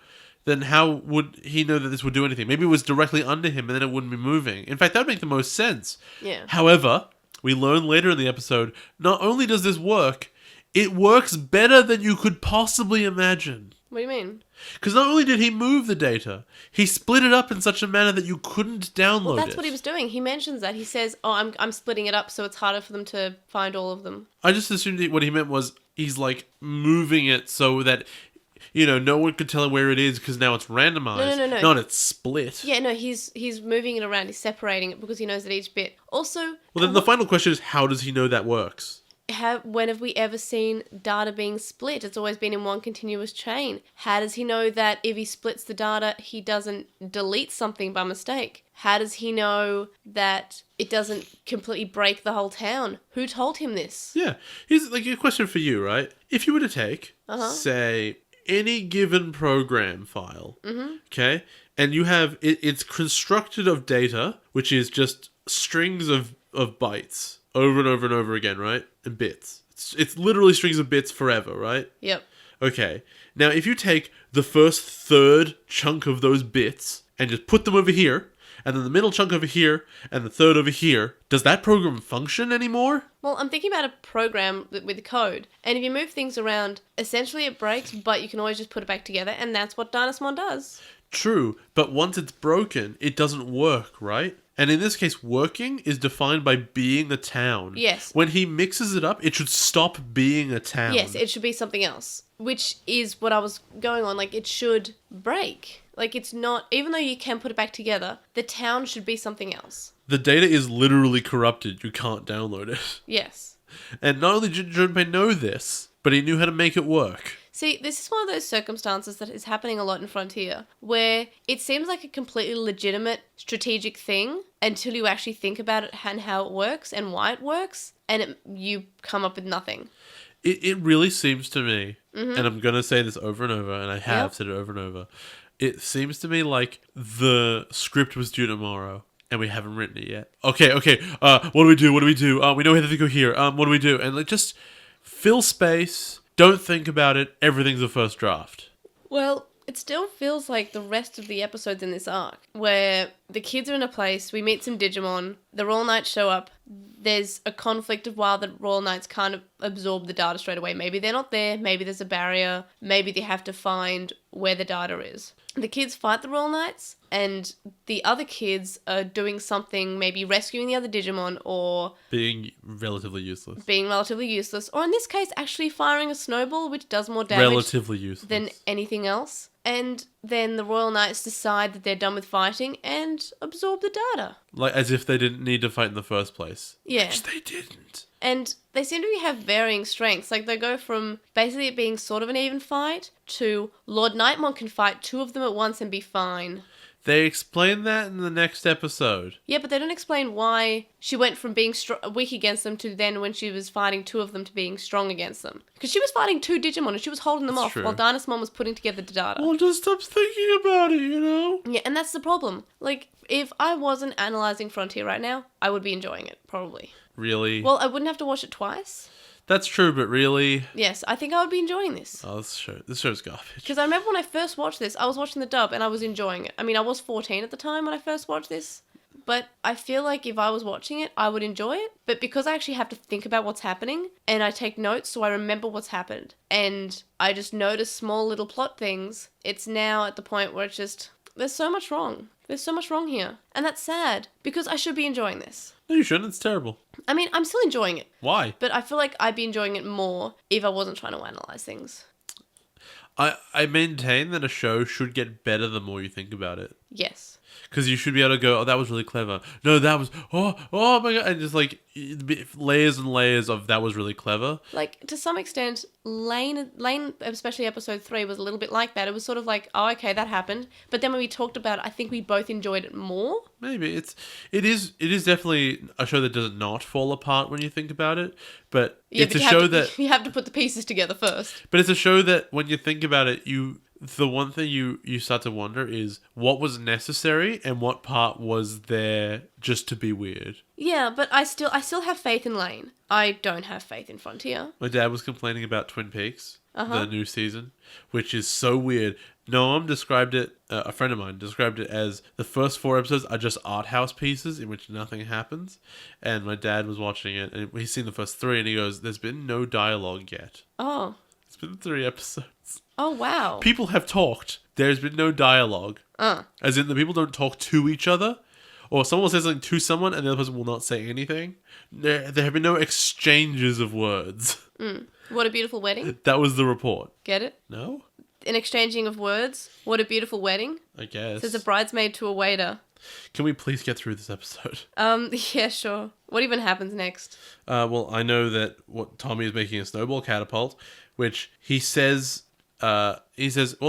then how would he know that this would do anything? Maybe it was directly under him and then it wouldn't be moving. In fact, that would make the most sense. Yeah. However, we learn later in the episode, not only does this work, it works better than you could possibly imagine. What do you mean? Because not only did he move the data, he split it up in such a manner that you couldn't download Well, that's it. what he was doing. He mentions that. He says, oh, I'm splitting it up so it's harder for them to find all of them. I just assumed what he meant was he's like moving it so that, no one could tell where it is because now it's randomized. No. Not it's split. Yeah, no, he's moving it around. He's separating it because he knows that each bit. Also... Well, then the final question is, how does he know that works? When have we ever seen data being split? It's always been in one continuous chain. How does he know that if he splits the data, he doesn't delete something by mistake? How does he know that it doesn't completely break the whole town? Who told him this? Yeah. Here's like a question for you, right? If you were to take, say, any given program file, okay, and you have, it's constructed of data, which is just strings of bytes over and over and over again, right? And bits. It's literally strings of bits forever, right? Yep. Okay. Now, if you take the first third chunk of those bits and just put them over here, and then the middle chunk over here, and the third over here, does that program function anymore? Well, I'm thinking about a program with code, and if you move things around, essentially it breaks, but you can always just put it back together, and that's what Dynasmon does. True, but once it's broken, it doesn't work, right? And in this case, working is defined by being a town. Yes. When he mixes it up, it should stop being a town. Yes, it should be something else, which is what I was going on. Like, it should break. Like, it's not, even though you can put it back together, the town should be something else. The data is literally corrupted. You can't download it. Yes. And not only did Junpei know this, but he knew how to make it work. See, this is one of those circumstances that is happening a lot in Frontier, where it seems like a completely legitimate strategic thing until you actually think about it and how it works and why it works, and you come up with nothing. It really seems to me, and I'm going to say this over and over, and I have said it over and over. It seems to me like the script was due tomorrow, and we haven't written it yet. Okay. What do we do? We know we have to go here. What do we do? And like, just fill space. Don't think about it. Everything's a first draft. Well, it still feels like the rest of the episodes in this arc, where the kids are in a place, we meet some Digimon, the Royal Knights show up, there's a conflict of why the Royal Knights can't absorb the data straight away. Maybe they're not there, maybe there's a barrier, maybe they have to find where the data is. The kids fight the Royal Knights, and the other kids are doing something, maybe rescuing the other Digimon, or being relatively useless. Or in this case, actually firing a snowball, which does more damage than anything else. And then the Royal Knights decide that they're done with fighting and absorb the data. Like, as if they didn't need to fight in the first place. Yeah. Which they didn't. And they seem to have varying strengths. Like, they go from basically it being sort of an even fight to Lord Nightmon can fight two of them at once and be fine. They explain that in the next episode. Yeah, but they don't explain why she went from being weak against them to then when she was fighting two of them to being strong against them. Because she was fighting two Digimon and she was holding them off true. while Dynasmon was putting together the data. Well, just stop thinking about it, you know? Yeah, and that's the problem. Like, if I wasn't analysing Frontier right now, I would be enjoying it, probably. Really? Well, I wouldn't have to watch it twice. That's true, but really? Yes, I think I would be enjoying this. Oh, this show's garbage. Because I remember when I first watched this, I was watching the dub and I was enjoying it. I mean, I was 14 at the time when I first watched this. But I feel like if I was watching it, I would enjoy it. But because I actually have to think about what's happening, and I take notes so I remember what's happened, and I just notice small little plot things, it's now at the point where it's just, there's so much wrong. There's so much wrong here. And that's sad, because I should be enjoying this. No, you shouldn't. It's terrible. I mean, I'm still enjoying it. Why? But I feel like I'd be enjoying it more if I wasn't trying to analyse things. I maintain that a show should get better the more you think about it. Yes. Because you should be able to go, oh, that was really clever. No, that was, oh my God. And just like layers and layers of that was really clever. Like, to some extent, Lane, especially episode 3, was a little bit like that. It was sort of like, oh, okay, that happened. But then when we talked about it, I think we both enjoyed it more. Maybe. It is definitely a show that does not fall apart when you think about it. But it's a show that... You have to put the pieces together first. But it's a show that when you think about it, the one thing you start to wonder is what was necessary and what part was there just to be weird. Yeah, but I still have faith in Lane. I don't have faith in Frontier. My dad was complaining about Twin Peaks, the new season, which is so weird. Noam described it, a friend of mine described it as the first 4 episodes are just art house pieces in which nothing happens. And my dad was watching it and he's seen the first 3 and he goes, there's been no dialogue yet. Oh. It's been 3 episodes. Oh, wow. People have talked. There's been no dialogue. As in, the people don't talk to each other. Or someone will say something to someone and the other person will not say anything. There have been no exchanges of words. What a beautiful wedding. That was the report. Get it? No? An exchanging of words. What a beautiful wedding. I guess. Says a bridesmaid to a waiter. Can we please get through this episode? Yeah, sure. What even happens next? Well, I know that Tommy is making a snowball catapult, which he says, well,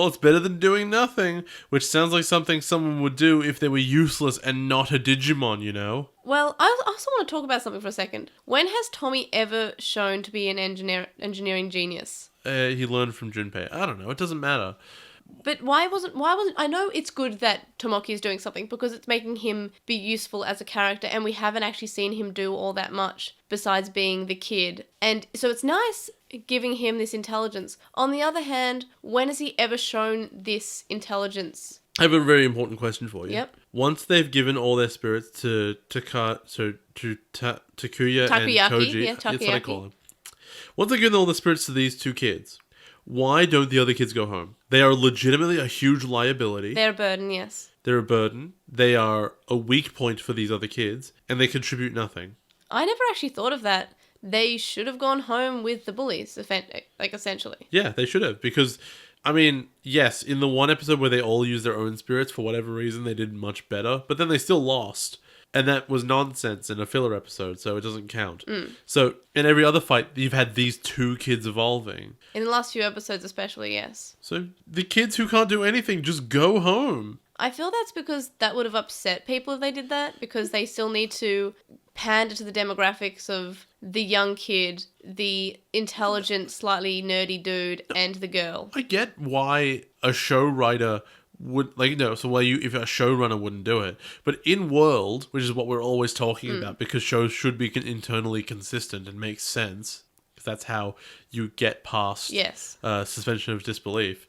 it's better than doing nothing, which sounds like something someone would do if they were useless and not a Digimon, you know? Well, I also want to talk about something for a second. When has Tommy ever shown to be an engineering genius? He learned from Junpei. I don't know. It doesn't matter. But why wasn't I know it's good that Tomoki is doing something because it's making him be useful as a character and we haven't actually seen him do all that much besides being the kid. And so it's nice giving him this intelligence. On the other hand, when has he ever shown this intelligence? I have a very important question for you. Yep. Once they've given all their spirits to Takuya and Koji, yeah, that's what I Takoyaki. call them. Once they've given all the spirits to these 2 kids, why don't the other kids go home? They are legitimately a huge liability. They're a burden, yes. They're a burden. They are a weak point for these other kids, and they contribute nothing. I never actually thought of that. They should have gone home with the bullies, essentially. Yeah, they should have, because, I mean, yes, in the one episode where they all used their own spirits, for whatever reason, they did much better, but then they still lost. And that was nonsense in a filler episode, so it doesn't count. So, in every other fight, you've had these 2 kids evolving. In the last few episodes especially, yes. So, the kids who can't do anything, just go home. I feel that's because that would have upset people if they did that, because they still need to pander to the demographics of the young kid, the intelligent, slightly nerdy dude, and the girl. I get why a show writer would so why if a showrunner wouldn't do it, but in world, which is what we're always talking about, because shows should be internally consistent and make sense, because that's how you get past suspension of disbelief.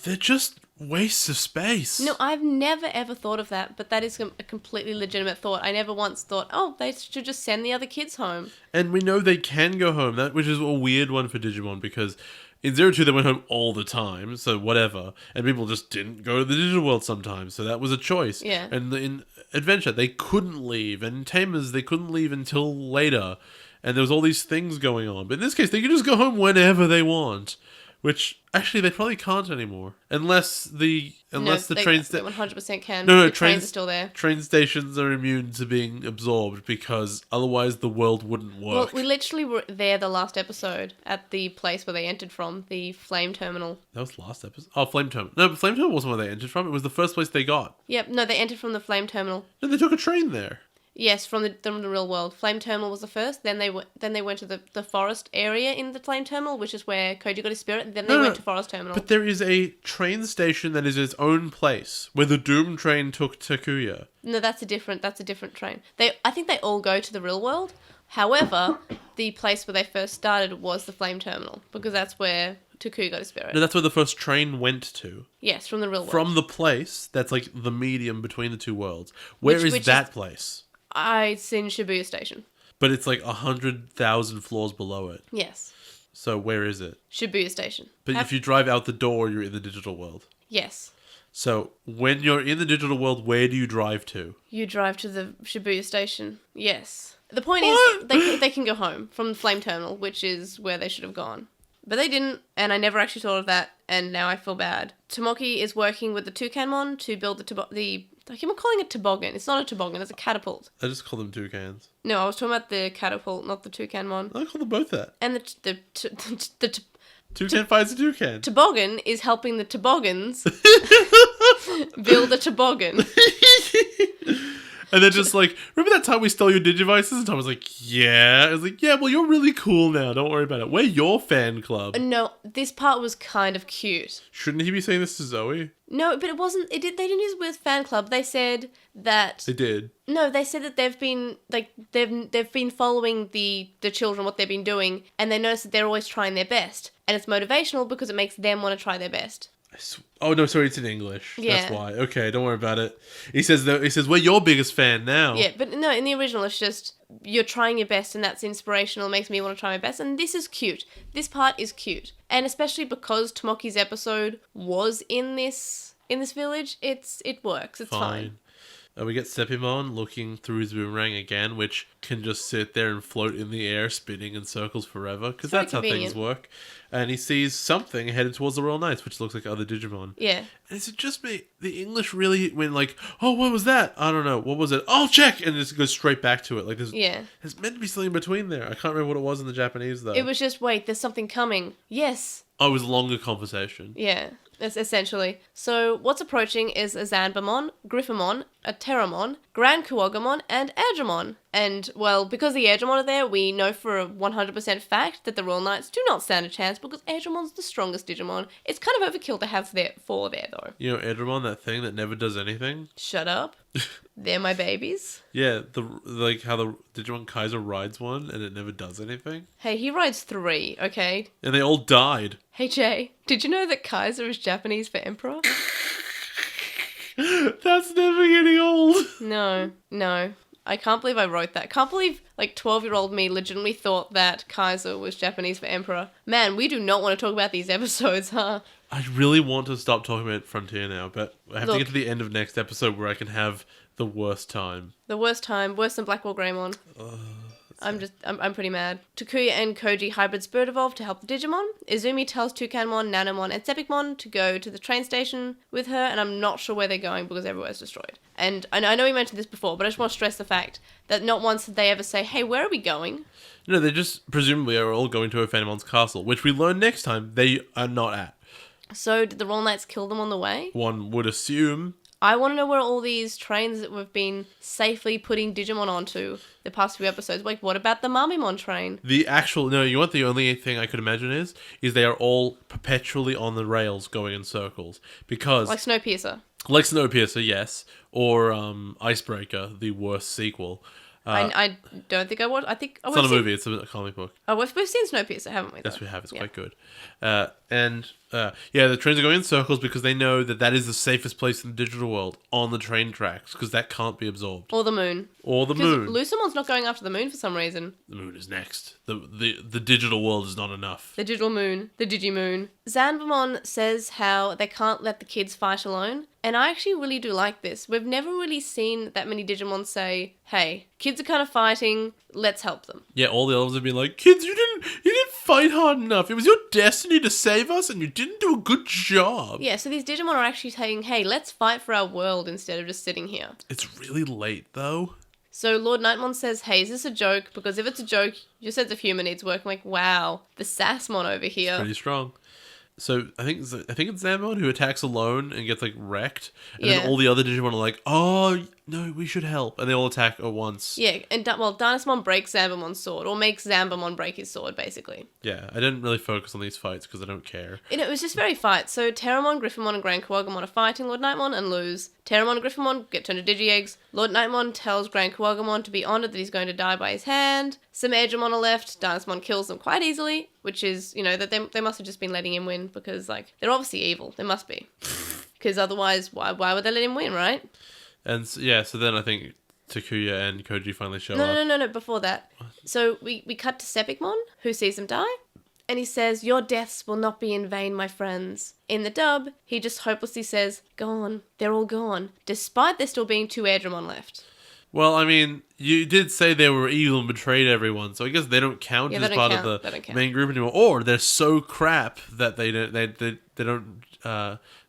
They're just wastes of space. No, I've never ever thought of that, but that is a completely legitimate thought. I never once thought, oh, they should just send the other kids home. And we know they can go home, which is a weird one for Digimon, because in 02 they went home all the time, so whatever, and people just didn't go to the digital world sometimes, so that was a choice. Yeah. And in Adventure, they couldn't leave, and in Tamers, they couldn't leave until later, and there was all these things going on. But in this case, they can just go home whenever they want. Which, actually, they probably can't anymore. Unless the trains... They 100% can. No, the trains are still there. Train stations are immune to being absorbed, because otherwise the world wouldn't work. Well, we literally were there the last episode at the place where they entered from, the Flame Terminal. That was the last episode? Oh, Flame Terminal. No, but Flame Terminal wasn't where they entered from. It was the first place they got. Yep, no, they entered from the Flame Terminal. No, they took a train there. Yes, from the real world. Flame Terminal was the first. Then they went to the forest area in the Flame Terminal, which is where Koji got his spirit. Then they went to Forest Terminal. But there is a train station that is its own place where the Doom train took Takuya. No, that's a different train. I think they all go to the real world. However, the place where they first started was the Flame Terminal, because that's where Takuya got his spirit. No, that's where the first train went to. Yes, from the real world. From the place that's like the medium between the two worlds. Where is that place? It's in Shibuya Station. But it's like 100,000 floors below it. Yes. So where is it? Shibuya Station. But if you drive out the door, you're in the digital world. Yes. So when you're in the digital world, where do you drive to? You drive to the Shibuya Station. Yes. The point is, they can go home from the Flame Terminal, which is where they should have gone. But they didn't, and I never actually thought of that, and now I feel bad. Tomoki is working with the Toucanemon to build I keep on calling it toboggan. It's not a toboggan, it's a catapult. I just call them toucans. No, I was talking about the catapult, not the Toucanemon. I call them both that. And Toucan fights a toucan. Toboggan is helping the toboggans build a toboggan. And then just like, remember that time we stole your Digivices? And Tom was like, yeah. I was like, yeah, well, you're really cool now. Don't worry about it. We're your fan club. No, this part was kind of cute. Shouldn't he be saying this to Zoe? No, but it wasn't. They didn't use it with fan club. They said that They did. No, they said that they've been following the children, what they've been doing, and they notice that they're always trying their best, and it's motivational because it makes them want to try their best. Oh no, sorry, it's in English. Yeah. That's why. Okay, don't worry about it. He says we're your biggest fan now. Yeah, but no, in the original it's just you're trying your best and that's inspirational, it makes me want to try my best, and this is cute. This part is cute. And especially because Tomoki's episode was in this village, it works. It's fine. We get Sepimon looking through his boomerang again, which can just sit there and float in the air, spinning in circles forever, because that's how things work. And he sees something headed towards the Royal Knights, which looks like other Digimon. Yeah. And is it just me? The English really went like, oh, what was that? I don't know. What was it? I'll check! And just goes straight back to it. Like there's meant to be something in between there. I can't remember what it was in the Japanese, though. It was just, wait, there's something coming. Yes. Oh, it was a longer conversation. Yeah. Essentially. So what's approaching is a Zanbamon, Griffamon, a Terramon, Grand Kuogamon, and Airjamon. And, well, because the Airjamon are there, we know for a 100% fact that the Royal Knights do not stand a chance because Airjamon's the strongest Digimon. It's kind of overkill to have four there, though. You know Airjamon, that thing that never does anything? Shut up. They're my babies. Yeah, like how the Digimon Kaiser rides one and it never does anything. Hey, he rides 3, okay? And they all died. Hey, Jay, did you know that Kaiser is Japanese for Emperor? That's never getting old. No. I can't believe I wrote that. Can't believe, 12-year-old me legitimately thought that Kaiser was Japanese for Emperor. Man, we do not want to talk about these episodes, huh? I really want to stop talking about Frontier now, but I have to get to the end of next episode where I can have the worst time. The worst time, worse than BlackWarGreymon. I'm pretty mad. Takuya and Koji hybrid spirit evolve to help the Digimon. Izumi tells Toucanemon, Nanomon, and Sepicmon to go to the train station with her, and I'm not sure where they're going because everywhere's destroyed. And I know we mentioned this before, but I just want to stress the fact that not once did they ever say, hey, where are we going? No, they just presumably are all going to Ophanemon's castle, which we learn next time they are not at. So did the Royal Knights kill them on the way? One would assume. I want to know where all these trains that we've been safely putting Digimon onto the past few episodes. Like, what about the Mamimon train? The actual no, you know what the only thing I could imagine is they are all perpetually on the rails going in circles because Like Snowpiercer. like Snowpiercer, yes, or Icebreaker, the worst sequel. I don't think I watched. I think It's not a movie; it's a comic book. Oh, we've seen Snowpiercer, haven't we? Yes, though? we have. It's Yeah. quite good. The trains are going in circles because they know that is the safest place in the digital world on the train tracks because that can't be absorbed. Or the moon. Or the Because moon. Lucimon's not going after the moon for some reason. The moon is next. The digital world is not enough. The digital moon. The Digimoon. Zanbamon says how they can't let the kids fight alone. And I actually really do like this. We've never really seen that many Digimon say, hey, kids are kind of fighting, let's help them. Yeah, all the others would be like, kids, you didn't fight hard enough. It was your destiny to save us, and you didn't do a good job. Yeah, so these Digimon are actually saying, hey, let's fight for our world instead of just sitting here. It's really late, though. So Lord Nightmon says, hey, is this a joke? Because if it's a joke, your sense of humor needs work. I'm like, wow, the Sassmon over here. Pretty strong. So I think it's Zamon who attacks alone and gets like wrecked, and Yeah. then all the other Digimon are like, "Oh no, we should help," and they all attack at once. Yeah, and Dynasmon breaks Zambamon's sword, or makes Zambamon break his sword, basically. Yeah, I didn't really focus on these fights because I don't care. It was just very fight. So Terramon, Griffamon, and Grand Kuwagamon are fighting Lord Nightmon and lose. Terramon and Griffamon get turned to Digi-Eggs. Lord Nightmon tells Grand Kuwagamon to be honoured that he's going to die by his hand. Some Edgemon are left. Dynasmon kills them quite easily, which is, that they must have just been letting him win because, they're obviously evil. They must be. Because otherwise, why would they let him win, right? And so then I think Takuya and Koji finally show up. No, before that. So we cut to Sepikmon, who sees them die, and he says, your deaths will not be in vain, my friends. In the dub, he just hopelessly says, gone, they're all gone, despite there still being 2 Airdramon left. Well, I mean, you did say they were evil and betrayed everyone, so I guess they don't count Yeah, as they part don't of count. the main group anymore. Or they're so crap that they don't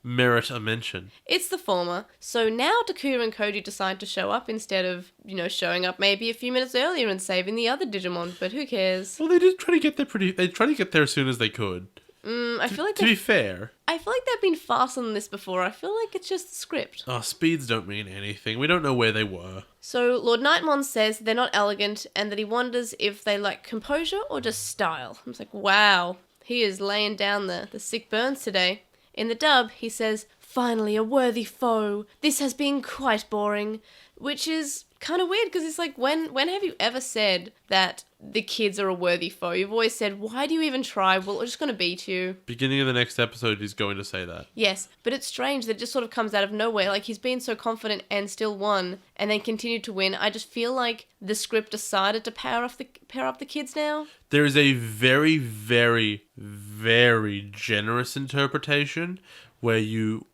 merit a mention. It's the former. So now Takuya and Koji decide to show up instead of, showing up maybe a few minutes earlier and saving the other Digimon, but who cares? Well, they did try to get there they tried to get there as soon as they could. I feel like To be fair, they've been faster than this before. I feel like it's just the script. speeds don't mean anything. We don't know where they were. So Lord Nightmon says they're not elegant and that he wonders if they like composure or just style. I was like, wow, he is laying down the sick burns today. In the dub, he says, finally a worthy foe. This has been quite boring. Which is kind of weird because it's like, when have you ever said that the kids are a worthy foe? You've always said, why do you even try? Well, we're just going to beat you. Beginning of the next episode, he's going to say that. Yes, but it's strange that it just sort of comes out of nowhere. Like, he's been so confident and still won, and then continued to win. I just feel like the script decided to pair up the kids now. There is a very, very, very generous interpretation where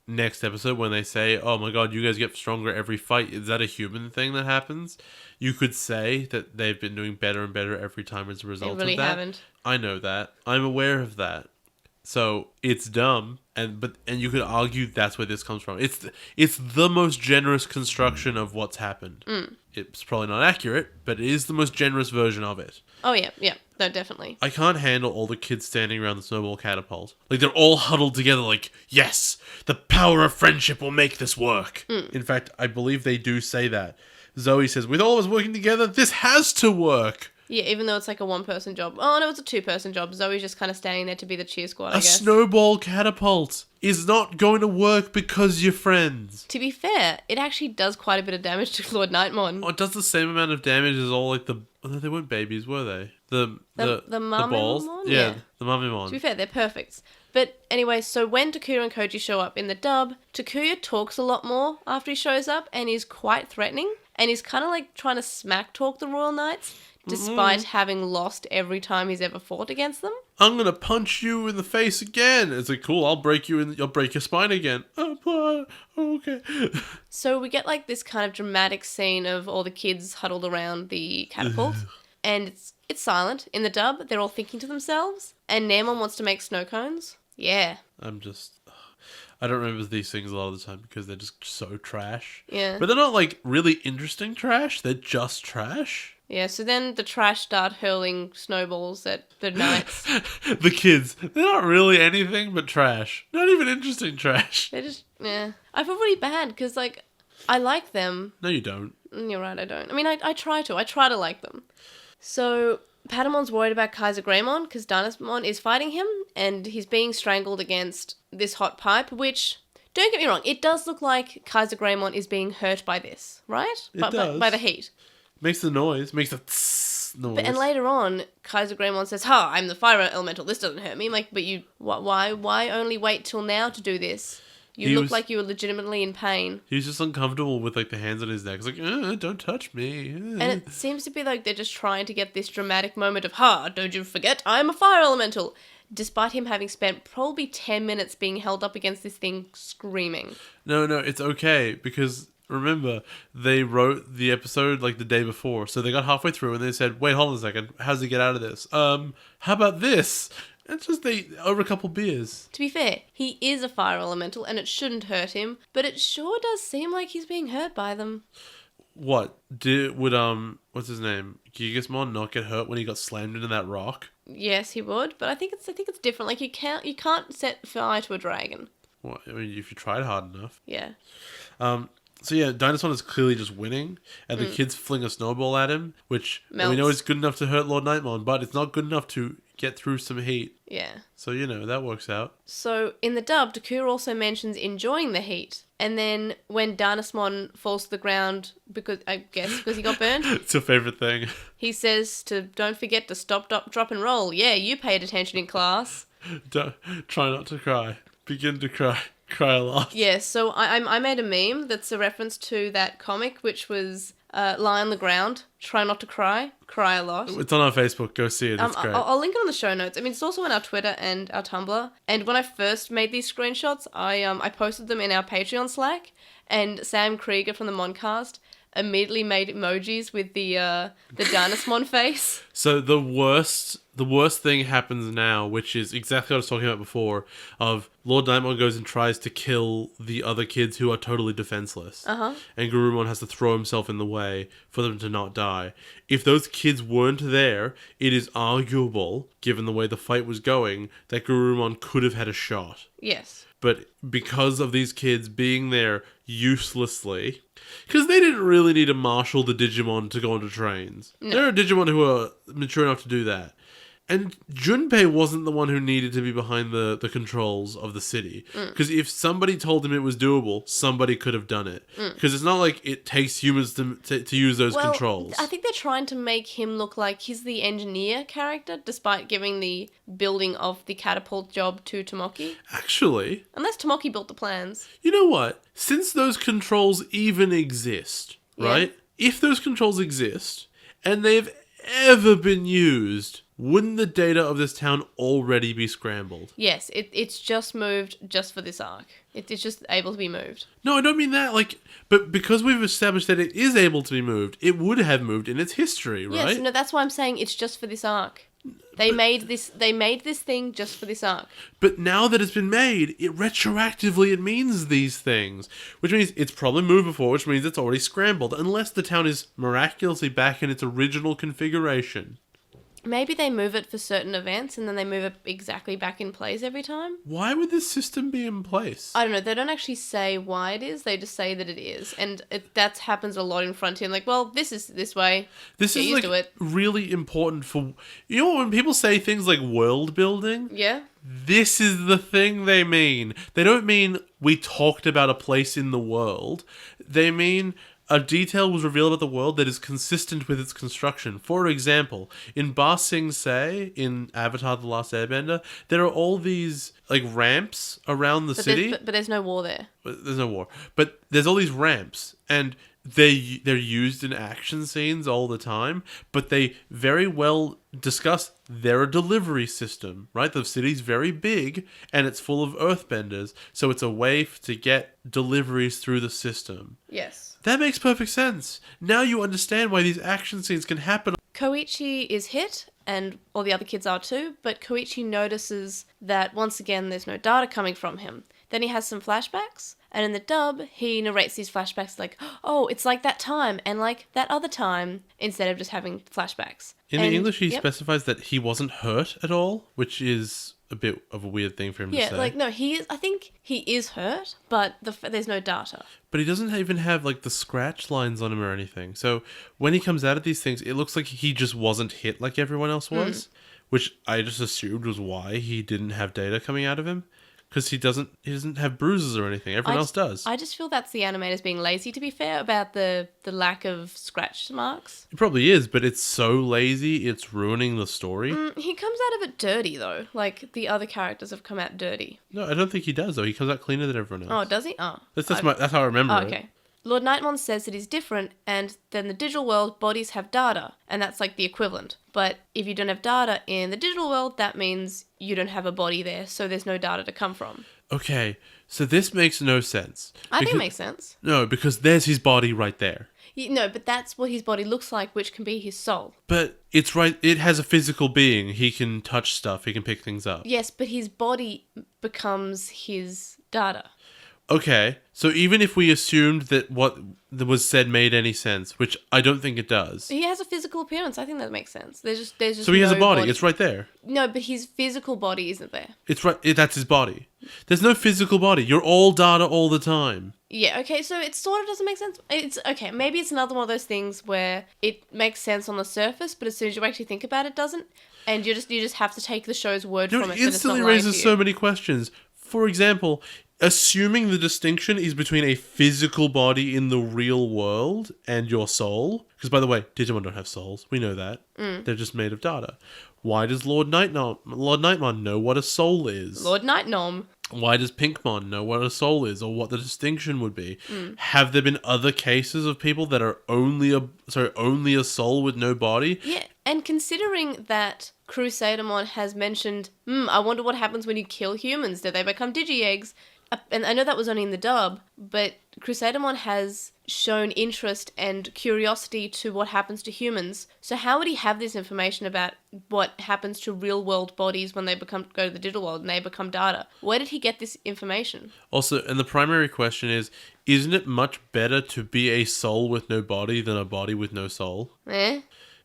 next episode, when they say, oh my god, you guys get stronger every fight, is that a human thing that happens? You could say that they've been doing better and better every time as a result of that. They really haven't. I know that. I'm aware of that. So it's dumb, and you could argue that's where this comes from. It's the most generous construction of what's happened. It's probably not accurate, but it is the most generous version of it. Oh, yeah, no, definitely. I can't handle all the kids standing around the snowball catapult. Like, they're all huddled together like, yes, the power of friendship will make this work. In fact, I believe they do say that. Zoe says, with all of us working together, this has to work. Yeah, even though it's like a 1-person job. Oh, no, it's a 2-person job. Zoe's just kind of standing there to be the cheer squad, I A guess. snowball catapult is not going to work because you're friends. To be fair, it actually does quite a bit of damage to Lord Nightmon. Oh, it does the same amount of damage as all, like, the... Oh, no, they weren't babies, were they? The balls? Mamimon? Yeah, Yeah. the Mamimon. To be fair, they're perfect. But anyway, so when Takuya and Koji show up in the dub, Takuya talks a lot more after he shows up and is quite threatening. And he's kind of like trying to smack talk the Royal Knights, despite having lost every time he's ever fought against them. I'm gonna punch you in the face again. It's like, cool, I'll break your spine again. Oh, okay. So we get like this kind of dramatic scene of all the kids huddled around the catapult. And it's silent. In the dub, they're all thinking to themselves. And Naemon wants to make snow cones. Yeah. I don't remember these things a lot of the time because they're just so trash. Yeah. But they're not like really interesting trash. They're just trash. Yeah, so then the trash start hurling snowballs at the knights. The kids, they're not really anything but trash. Not even interesting trash. They're just, I feel really bad because, like, I like them. No, you don't. You're right, I don't. I mean, I try to. I try to like them. So, Patamon's worried about KaiserGreymon because Dynasmon is fighting him and he's being strangled against this hot pipe, which, don't get me wrong, it does look like KaiserGreymon is being hurt by this, right? It does. By the heat. Makes the noise. Makes the tss noise. And later on, KaiserGreymon says, I'm the fire elemental, this doesn't hurt me. I'm like, but you, why only wait till now to do this? You look like you were legitimately in pain. He was just uncomfortable with, like, the hands on his neck. It's like, don't touch me. And it seems to be like they're just trying to get this dramatic moment of, don't you forget, I'm a fire elemental. Despite him having spent probably 10 minutes being held up against this thing screaming. No, it's okay, because remember, they wrote the episode, like, the day before. So they got halfway through and they said, wait, hold on a second. How does he get out of this? How about this? It's just over a couple beers. To be fair, he is a fire elemental and it shouldn't hurt him, but it sure does seem like he's being hurt by them. What? Would what's his name? Gigasmon not get hurt when he got slammed into that rock? Yes, he would, but I think it's different. Like you can't set fire to a dragon. Well, I mean, if you tried hard enough. Yeah. So yeah, Dynasmon is clearly just winning, and the kids fling a snowball at him, which we know is good enough to hurt Lord Nightmon, but it's not good enough to get through some heat. Yeah. So, that works out. So, in the dub, Deku also mentions enjoying the heat. And then when Dynasmon falls to the ground, because he got burned. It's your favourite thing. He says don't forget to stop, drop, and roll. Yeah, you paid attention in class. Try not to cry. Begin to cry. Cry a lot. Yeah, so I made a meme that's a reference to that comic, which was lie on the ground, try not to cry a lot. It's on our Facebook. Go see it. It's great. I'll link it on the show notes. I mean, it's also on our Twitter and our Tumblr. And when I first made these screenshots, I posted them in our Patreon Slack, and Sam Krieger from the Moncast immediately made emojis with the Dynasmon face. So the worst thing happens now, which is exactly what I was talking about before, of Lord Nightmon goes and tries to kill the other kids who are totally defenseless. Uh-huh. And Garurumon has to throw himself in the way for them to not die. If those kids weren't there, it is arguable, given the way the fight was going, that Garurumon could have had a shot. Yes. But because of these kids being there uselessly, because they didn't really need to marshal the Digimon to go onto trains. No. There are Digimon who are mature enough to do that. And Junpei wasn't the one who needed to be behind the controls of the city. Because if somebody told him it was doable, somebody could have done it. Because it's not like it takes humans to use those controls. I think they're trying to make him look like he's the engineer character, despite giving the building of the catapult job to Tomoki. Actually... Unless Tomoki built the plans. You know what? Since those controls even exist, right? If those controls exist, and they've ever been used... Wouldn't the data of this town already be scrambled? Yes, it's just moved just for this arc. It's just able to be moved. No, I don't mean that. But because we've established that it is able to be moved, it would have moved in its history, right? Yes, no, that's why I'm saying it's just for this arc. They made this thing just for this arc. But now that it's been made, it means these things. Which means it's probably moved before, which means it's already scrambled. Unless the town is miraculously back in its original configuration. Maybe they move it for certain events and then they move it exactly back in place every time. Why would this system be in place? I don't know. They don't actually say why it is. They just say that it is. And that happens a lot in Frontier. Like, well, this is this way. This is like really important for... You know when people say things like world building? Yeah. This is the thing they mean. They don't mean we talked about a place in the world. They mean... A detail was revealed about the world that is consistent with its construction. For example, in Ba Sing Se, in Avatar The Last Airbender, there are all these ramps around the city. But there's no war there. There's no war. But there's all these ramps, and they're used in action scenes all the time, but they very well discuss they're a delivery system, right? The city's very big, and it's full of earthbenders, so it's a way to get deliveries through the system. Yes. That makes perfect sense. Now you understand why these action scenes can happen. Koichi is hit, and all the other kids are too, but Koichi notices that once again there's no data coming from him. Then he has some flashbacks, and in the dub, he narrates these flashbacks like, oh, it's like that time, and like that other time, instead of just having flashbacks. In And- English, he yep. specifies that he wasn't hurt at all, which is a bit of a weird thing for him to Yeah, say. like, no, he is, I think he is hurt, but there's no data. But he doesn't even have like the scratch lines on him or anything. So when he comes out of these things, it looks like he just wasn't hit like everyone else was, which I just assumed was why he didn't have data coming out of him, because he doesn't have bruises or anything. Everyone else does. I just feel that's the animators being lazy, to be fair, about the lack of scratch marks. It probably is, but it's so lazy, it's ruining the story. He comes out of it dirty, though. Like, the other characters have come out dirty. No, I don't think he does though. He comes out cleaner than everyone Oh, else. does he? Oh. That's how I remember Oh, it. okay. Lord Nightmon says that he's different, and then the digital world, bodies have data, and that's like the equivalent. But if you don't have data in the digital world, that means you don't have a body there, so there's no data to come from. Okay, so this makes no sense. I think it Because- makes sense. No, because there's his body right there. No, but that's what his body looks like, which can be his soul. But it's right, it has a physical being. He can touch stuff, he can pick things up. Yes, but his body becomes his data. Okay, so even if we assumed that what was said made any sense, which I don't think it does. He has a physical appearance. I think that makes sense. There's just So he has a no body, it's right there. No, but his physical body isn't there. It's right, that's his body. There's no physical body. You're all data all the time. Yeah, okay, so it sort of doesn't make sense. It's okay, maybe it's another one of those things where it makes sense on the surface, but as soon as you actually think about it, it doesn't. And you just have to take the show's word You know, from it it. and it's not instantly lying raises to so you. many questions. For example, assuming the distinction is between a physical body in the real world and your soul, because by the way, Digimon don't have souls. We know that. They're just made of data. Why does Lord Nightmon know what a soul is? Lord Nightnom. Why does Pinkmon know what a soul is or what the distinction would be? Have there been other cases of people that are only a soul with no body? Yeah, and considering that Crusadermon has mentioned, I wonder what happens when you kill humans. Do they become digi-eggs? And I know that was only in the dub, but Crusadermon has shown interest and curiosity to what happens to humans. So how would he have this information about what happens to real-world bodies when they go to the digital world and they become data? Where did he get this information? Also, and the primary question is, isn't it much better to be a soul with no body than a body with no soul?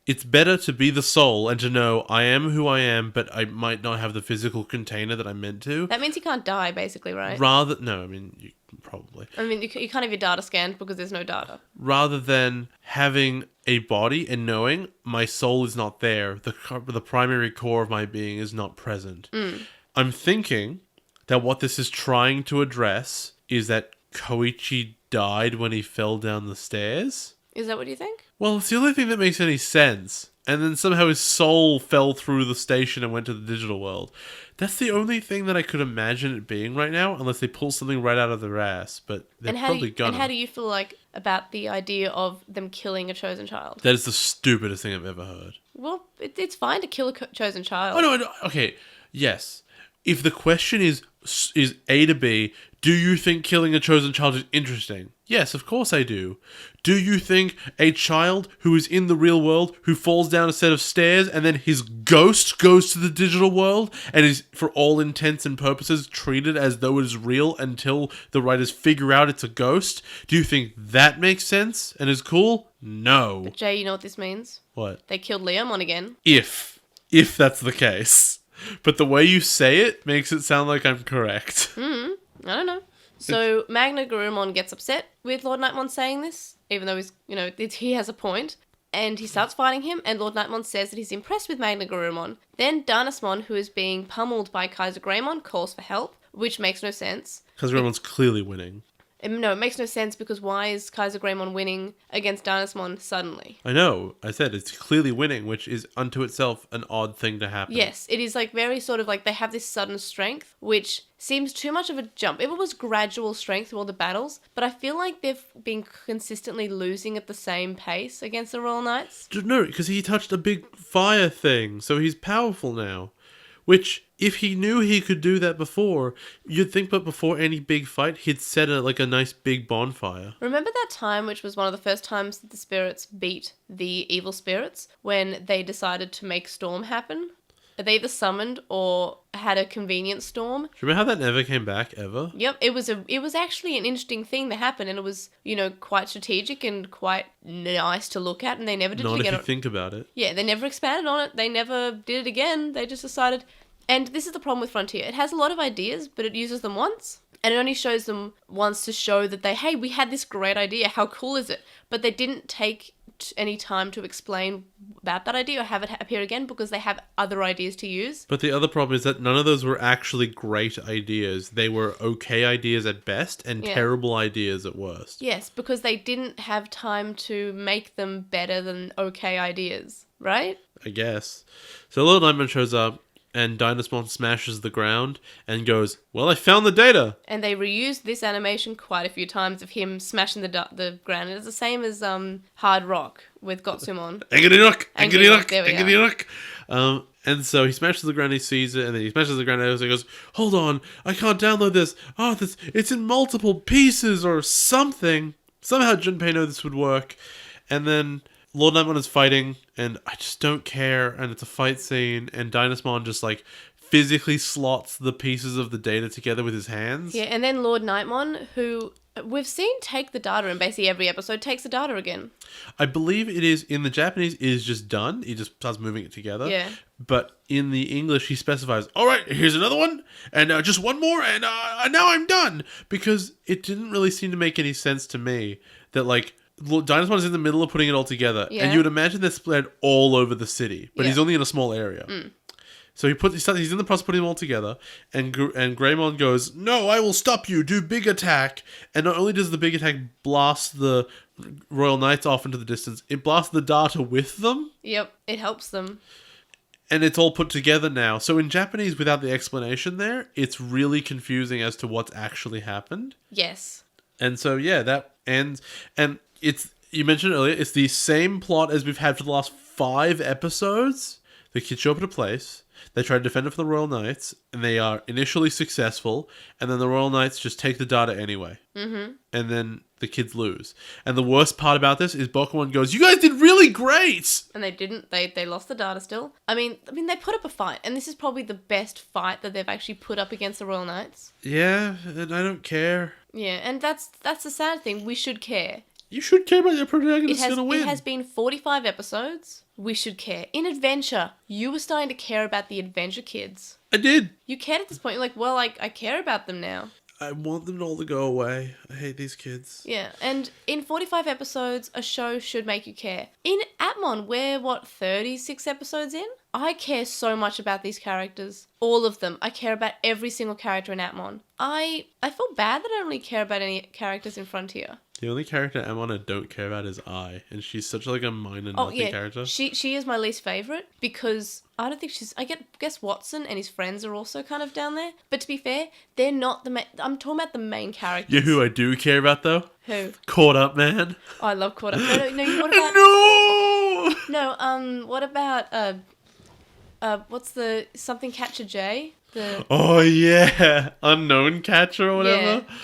It's better to be the soul and to know I am who I am, but I might not have the physical container that I'm meant to. That means he can't die, basically, right? You probably. I mean, you can't have your data scanned because there's no data. Rather than having a body and knowing my soul is not there, the primary core of my being is not present. I'm thinking that what this is trying to address is that Koichi died when he fell down the stairs. Is that what you think? Well, it's the only thing that makes any sense. And then somehow his soul fell through the station and went to the digital world. That's the only thing that I could imagine it being right now, unless they pull something right out of their ass. But they're probably gonna. And how do you feel like about the idea of them killing a chosen child? That is the stupidest thing I've ever heard. Well, it's fine to kill a chosen child. Oh, no. Okay, yes. If the question is A to B, do you think killing a chosen child is interesting? Yes, of course I do. Do you think a child who is in the real world, who falls down a set of stairs, and then his ghost goes to the digital world, and is, for all intents and purposes, treated as though it is real until the writers figure out it's a ghost? Do you think that makes sense and is cool? No. Jay, you know what this means? What? They killed Leomon again. If that's the case. But the way you say it makes it sound like I'm correct. I don't know. So Magna Garurumon gets upset with Lord Nightmon saying this, even though he has a point, and he starts fighting him, and Lord Nightmon says that he's impressed with Magna Garurumon. Then Darnasmon, who is being pummeled by Kaiser Greymon, calls for help, which makes no sense. Because everyone's clearly winning. No, it makes no sense because why is Kaiser Greymon winning against Darnasmon suddenly? I know. I said it's clearly winning, which is unto itself an odd thing to happen. Yes, it is like very sort of like they have this sudden strength, which seems too much of a jump. If it was gradual strength through all the battles, but I feel like they've been consistently losing at the same pace against the Royal Knights. No, because he touched a big fire thing, so he's powerful now. Which, if he knew he could do that before, you'd think but before any big fight, he'd set a nice big bonfire. Remember that time, which was one of the first times that the spirits beat the evil spirits, when they decided to make Storm happen? they either summoned or had a convenience storm. Do you remember how that never came back ever? Yep, it was actually an interesting thing that happened, and it was, quite strategic and quite nice to look at, and they never did Not it if again. you think about it. Yeah, they never expanded on it. They never did it again. They just decided. And this is the problem with Frontier. It has a lot of ideas, but it uses them once. And it only shows them once to show that hey, we had this great idea. How cool is it? But they didn't take any time to explain about that idea or have it appear again because they have other ideas to use. But the other problem is that none of those were actually great ideas. They were okay ideas at best and terrible ideas at worst. Yes, because they didn't have time to make them better than okay ideas, right? I guess. So LostinTranslationmon shows up and Dynasmon smashes the ground and goes, well, I found the data. And they reused this animation quite a few times of him smashing the ground. It's the same as Hard Rock with Gotsumon. Angry rock. There we are. And so he smashes the ground, he sees it, and then he smashes the ground, and he goes, hold on, I can't download this. Oh, it's in multiple pieces or something. Somehow Junpei knew this would work. And then LostinTranslationmon is fighting, and I just don't care, and it's a fight scene, and Dynasmon just, physically slots the pieces of the data together with his hands. Yeah, and then Lord Nightmon, who we've seen take the data, and basically every episode takes the data again. I believe it is, in the Japanese, it is just done. He just starts moving it together. Yeah. But in the English, he specifies, all right, here's another one, and just one more, and now I'm done. Because it didn't really seem to make any sense to me that, Dynasmon is in the middle of putting it all together, and you would imagine they're spread all over the city, but he's only in a small area. So he's in the process of putting them all together, and Greymon goes, no, I will stop you, do big attack. And not only does the big attack blast the Royal Knights off into the distance, it blasts the data with them. Yep, it helps them. And it's all put together now. So in Japanese, without the explanation there, it's really confusing as to what's actually happened. Yes. And so, that ends, and you mentioned earlier, it's the same plot as we've had for the last 5 episodes. The kids show up at a place, they try to defend it for the Royal Knights, and they are initially successful, and then the Royal Knights just take the data anyway. Mm-hmm. And then the kids lose. And the worst part about this is Pokemon goes, you guys did really great! And they didn't. They lost the data still. I mean, they put up a fight, and this is probably the best fight that they've actually put up against the Royal Knights. Yeah, and I don't care. Yeah, and that's the sad thing. We should care. You should care about your protagonist going to win. It has been 45 episodes. We should care. In Adventure, you were starting to care about the Adventure kids. I did. You cared at this point. You're like, well, I care about them now. I want them all to go away. I hate these kids. Yeah, and in 45 episodes, a show should make you care. In Atmon, we're, 36 episodes in? I care so much about these characters. All of them. I care about every single character in Atmon. I feel bad that I don't really care about any characters in Frontier. The only character I don't care about is I, and she's such a minor nothing character. She is my least favourite because I don't think guess Watson and his friends are also kind of down there. But to be fair, they're not the main. I'm talking about the main characters. You know who I do care about though? Who? Caught Up Man. Oh, I love Caught Up. No. What about? No. No. What about what's the something Catcher J? Oh yeah, Unknown Catcher or whatever. Yeah.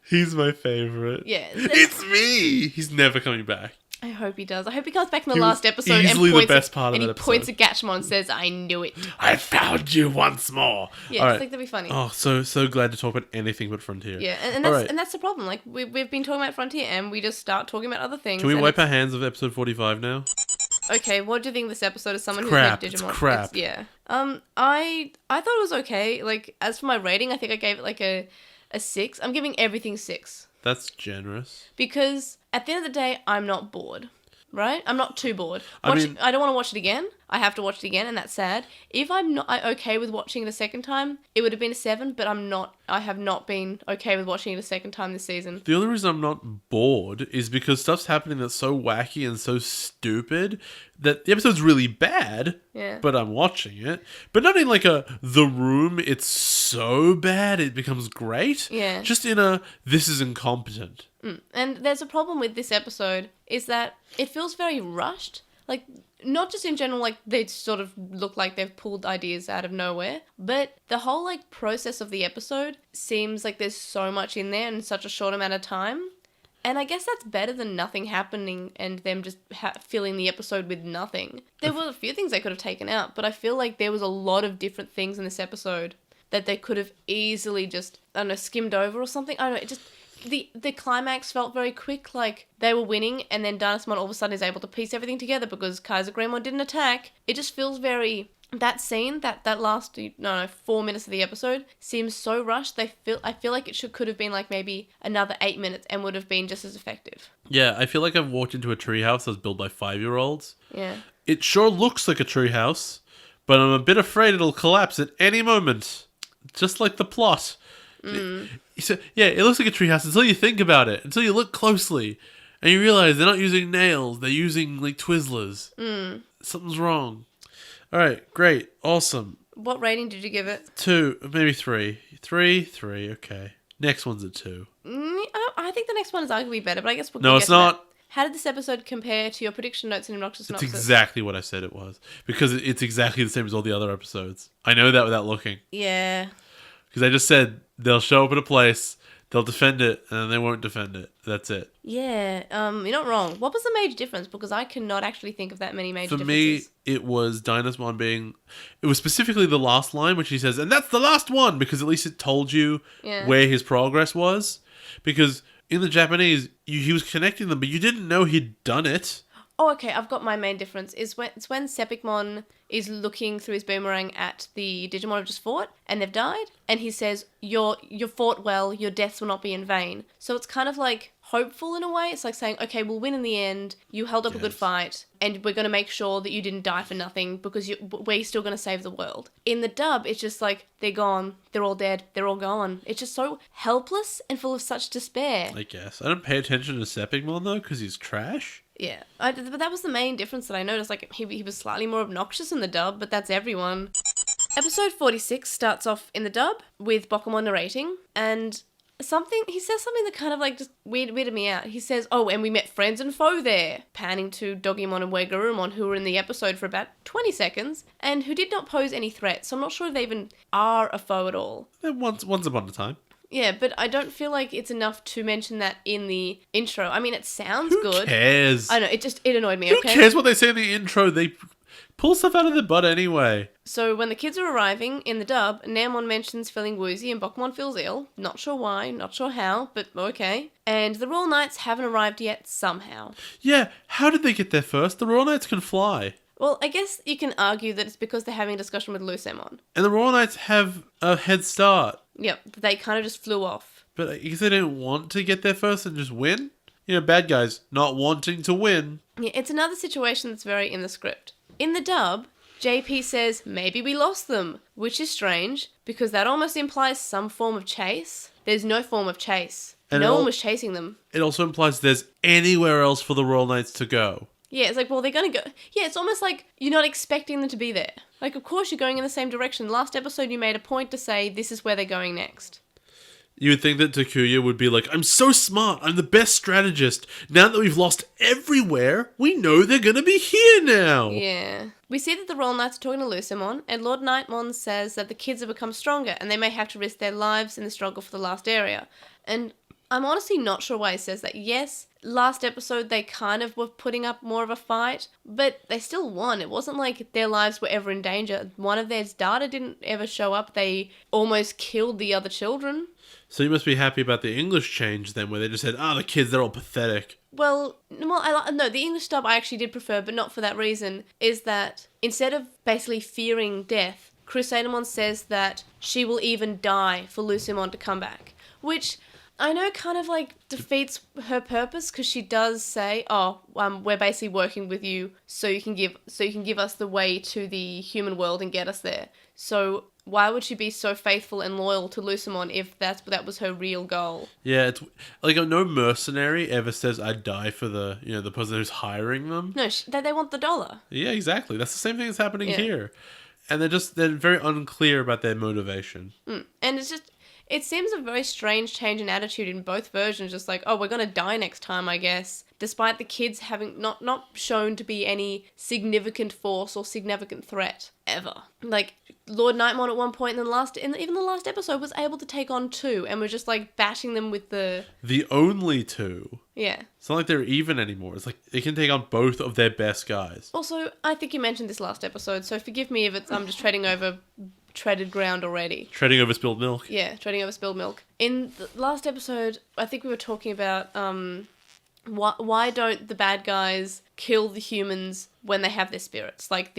He's my favorite. Yeah. It's me! He's never coming back. I hope he does. I hope he comes back in the last episode easily and points the best part of that episode. Points at Gatchmon and says, I knew it. I found you once more. Yeah, I think that'd be funny. Oh, so glad to talk about anything but Frontier. Yeah, and that's the problem. Like, we've been talking about Frontier and we just start talking about other things. Can we wipe our hands of episode 45 now? Okay, what do you think of this episode as someone who's crap. like Digimon? It's crap. Yeah. I thought it was okay. Like, as for my rating, I think I gave it a 6. I'm giving everything 6. That's generous. Because at the end of the day, I'm not bored. Right? I'm not too bored. I don't want to watch it again. I have to watch it again, and that's sad. If I'm not okay with watching it a second time, it would have been a 7, but I'm not. I have not been okay with watching it a second time this season. The only reason I'm not bored is because stuff's happening that's so wacky and so stupid that the episode's really bad, but I'm watching it. But not in The Room, it's so bad it becomes great. Yeah. Just in this is incompetent. And there's a problem with this episode, is that it feels very rushed. Like, not just in general, they sort of look like they've pulled ideas out of nowhere, but the whole, process of the episode seems like there's so much in there in such a short amount of time. And I guess that's better than nothing happening and them just filling the episode with nothing. There were a few things they could have taken out, but I feel like there was a lot of different things in this episode that they could have easily just, I don't know, skimmed over or something. I don't know, it just... The climax felt very quick, like they were winning and then Dynasmon all of a sudden is able to piece everything together because BlackWarGreymon didn't attack. It just feels very... That scene, that last 4 minutes of the episode seems so rushed. I feel like it could have been like maybe another 8 minutes and would have been just as effective. Yeah, I feel like I've walked into a treehouse that's built by 5-year-olds. Yeah. It sure looks like a treehouse, but I'm a bit afraid it'll collapse at any moment. Just like the plot. It looks like a treehouse until you think about it, until you look closely, and you realize they're not using nails, they're using like Twizzlers. Something's wrong. All right, great, awesome. What rating did you give it? 2, maybe 3. 3, okay. Next one's a 2. I think the next one is arguably better, but I guess we'll No, get it's to that. not. How did this episode compare to your prediction notes in Obnoxious It's Synopsis? exactly what I said it was. Because it's exactly the same as all the other episodes. I know that without looking. Yeah. Because I just said they'll show up at a place, they'll defend it, and then they won't defend it. That's it. Yeah, you're not wrong. What was the major difference? Because I cannot actually think of that many major For me, differences. it was Dynasmon being... It was specifically the last line, which he says, and that's the last one! Because at least it told you where his progress was. Because in the Japanese, he was connecting them, but you didn't know he'd done it. Oh, okay, I've got my main difference. It's when Sepicmon is looking through his boomerang at the Digimon have just fought, and they've died, and he says, you fought well, your deaths will not be in vain. So it's kind of like hopeful in a way. It's like saying, okay, we'll win in the end, you held up a good fight, and we're going to make sure that you didn't die for nothing, because we're still going to save the world. In the dub, it's just like, they're gone, they're all dead, they're all gone. It's just so helpless and full of such despair. I guess. I don't pay attention to Sepigmon, though, because he's trash. Yeah, but that was the main difference that I noticed. Like, he was slightly more obnoxious in the dub, but that's everyone. Episode 46 starts off in the dub with Bokumon narrating, and he says something that kind of like just weirded me out. He says, oh, and we met friends and foe there, panning to Dogimon and WeGarurumon, who were in the episode for about 20 seconds, and who did not pose any threat, so I'm not sure if they even are a foe at all. Once upon a time. Yeah, but I don't feel like it's enough to mention that in the intro. I mean, it sounds good. Who cares? I know, it annoyed me, Who okay? cares what they say in the intro? They pull stuff out of their butt anyway. So when the kids are arriving in the dub, Naomon mentions feeling woozy and Bokumon feels ill. Not sure why, not sure how, but okay. And the Royal Knights haven't arrived yet somehow. Yeah, how did they get there first? The Royal Knights can fly. Well, I guess you can argue that it's because they're having a discussion with LostinTranslationmon. And the Royal Knights have a head start. Yep, they kind of just flew off. But I guess they didn't want to get there first and just win? You know, bad guys not wanting to win. Yeah, it's another situation that's very in the script. In the dub, JP says, maybe we lost them, which is strange, because that almost implies some form of chase. There's no form of chase. And no one was chasing them. It also implies there's anywhere else for the Royal Knights to go. Yeah, it's like, well, they're going to go... Yeah, it's almost like you're not expecting them to be there. Like, of course you're going in the same direction. Last episode you made a point to say this is where they're going next. You would think that Takuya would be like, I'm so smart, I'm the best strategist. Now that we've lost everywhere, we know they're gonna be here now. Yeah. We see that the Royal Knights are talking to Lucimon, and Lord Nightmon says that the kids have become stronger, and they may have to risk their lives in the struggle for the last area. And I'm honestly not sure why he says that. Yes, last episode they kind of were putting up more of a fight, but they still won. It wasn't like their lives were ever in danger. One of their data didn't ever show up. They almost killed the other children. So you must be happy about the English change then, where they just said, the kids, they're all pathetic. No, the English dub I actually did prefer, but not for that reason, is that instead of basically fearing death, Crusadermon says that she will even die for Lucimon to come back, which I know kind of like defeats her purpose, because she does say, we're basically working with you so you can give us the way to the human world and get us there. So why would she be so faithful and loyal to Lucimon if that was her real goal? Yeah, it's like no mercenary ever says I'd die for the the person who's hiring them. No, they want the dollar. Yeah, exactly. That's the same thing that's happening here, and they're very unclear about their motivation. And It seems a very strange change in attitude in both versions, just like, oh, we're gonna die next time, I guess. Despite the kids having not shown to be any significant force or significant threat ever. Like, Lord Nightmon at one point even the last episode was able to take on 2 and was just like bashing them with the only 2. Yeah. It's not like they're even anymore. It's like they can take on both of their best guys. Also, I think you mentioned this last episode, so forgive me if I'm just treading over treaded ground already. Treading over spilled milk. Yeah, treading over spilled milk. In the last episode, I think we were talking about why don't the bad guys kill the humans when they have their spirits? Like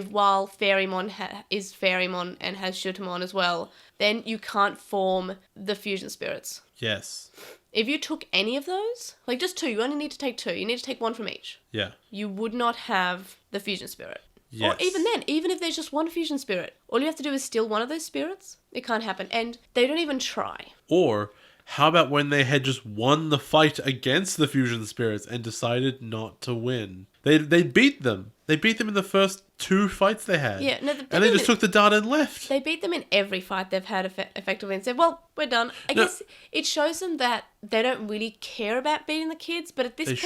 while Fairymon is Fairymon and has Shutamon as well, then you can't form the fusion spirits. Yes. If you took any of those, like just 2, you only need to take 2. You need to take 1 from each. Yeah. You would not have the fusion spirit. Yes. Or even then, even if there's just 1 fusion spirit, all you have to do is steal one of those spirits. It can't happen. And they don't even try. Or how about when they had just won the fight against the fusion spirits and decided not to win? They beat them. They beat them in the first 2 fights they had. Yeah, no, and they just took the data and left. They beat them in every fight they've had effectively and said, well, we're done. I guess it shows them that they don't really care about beating the kids, but at this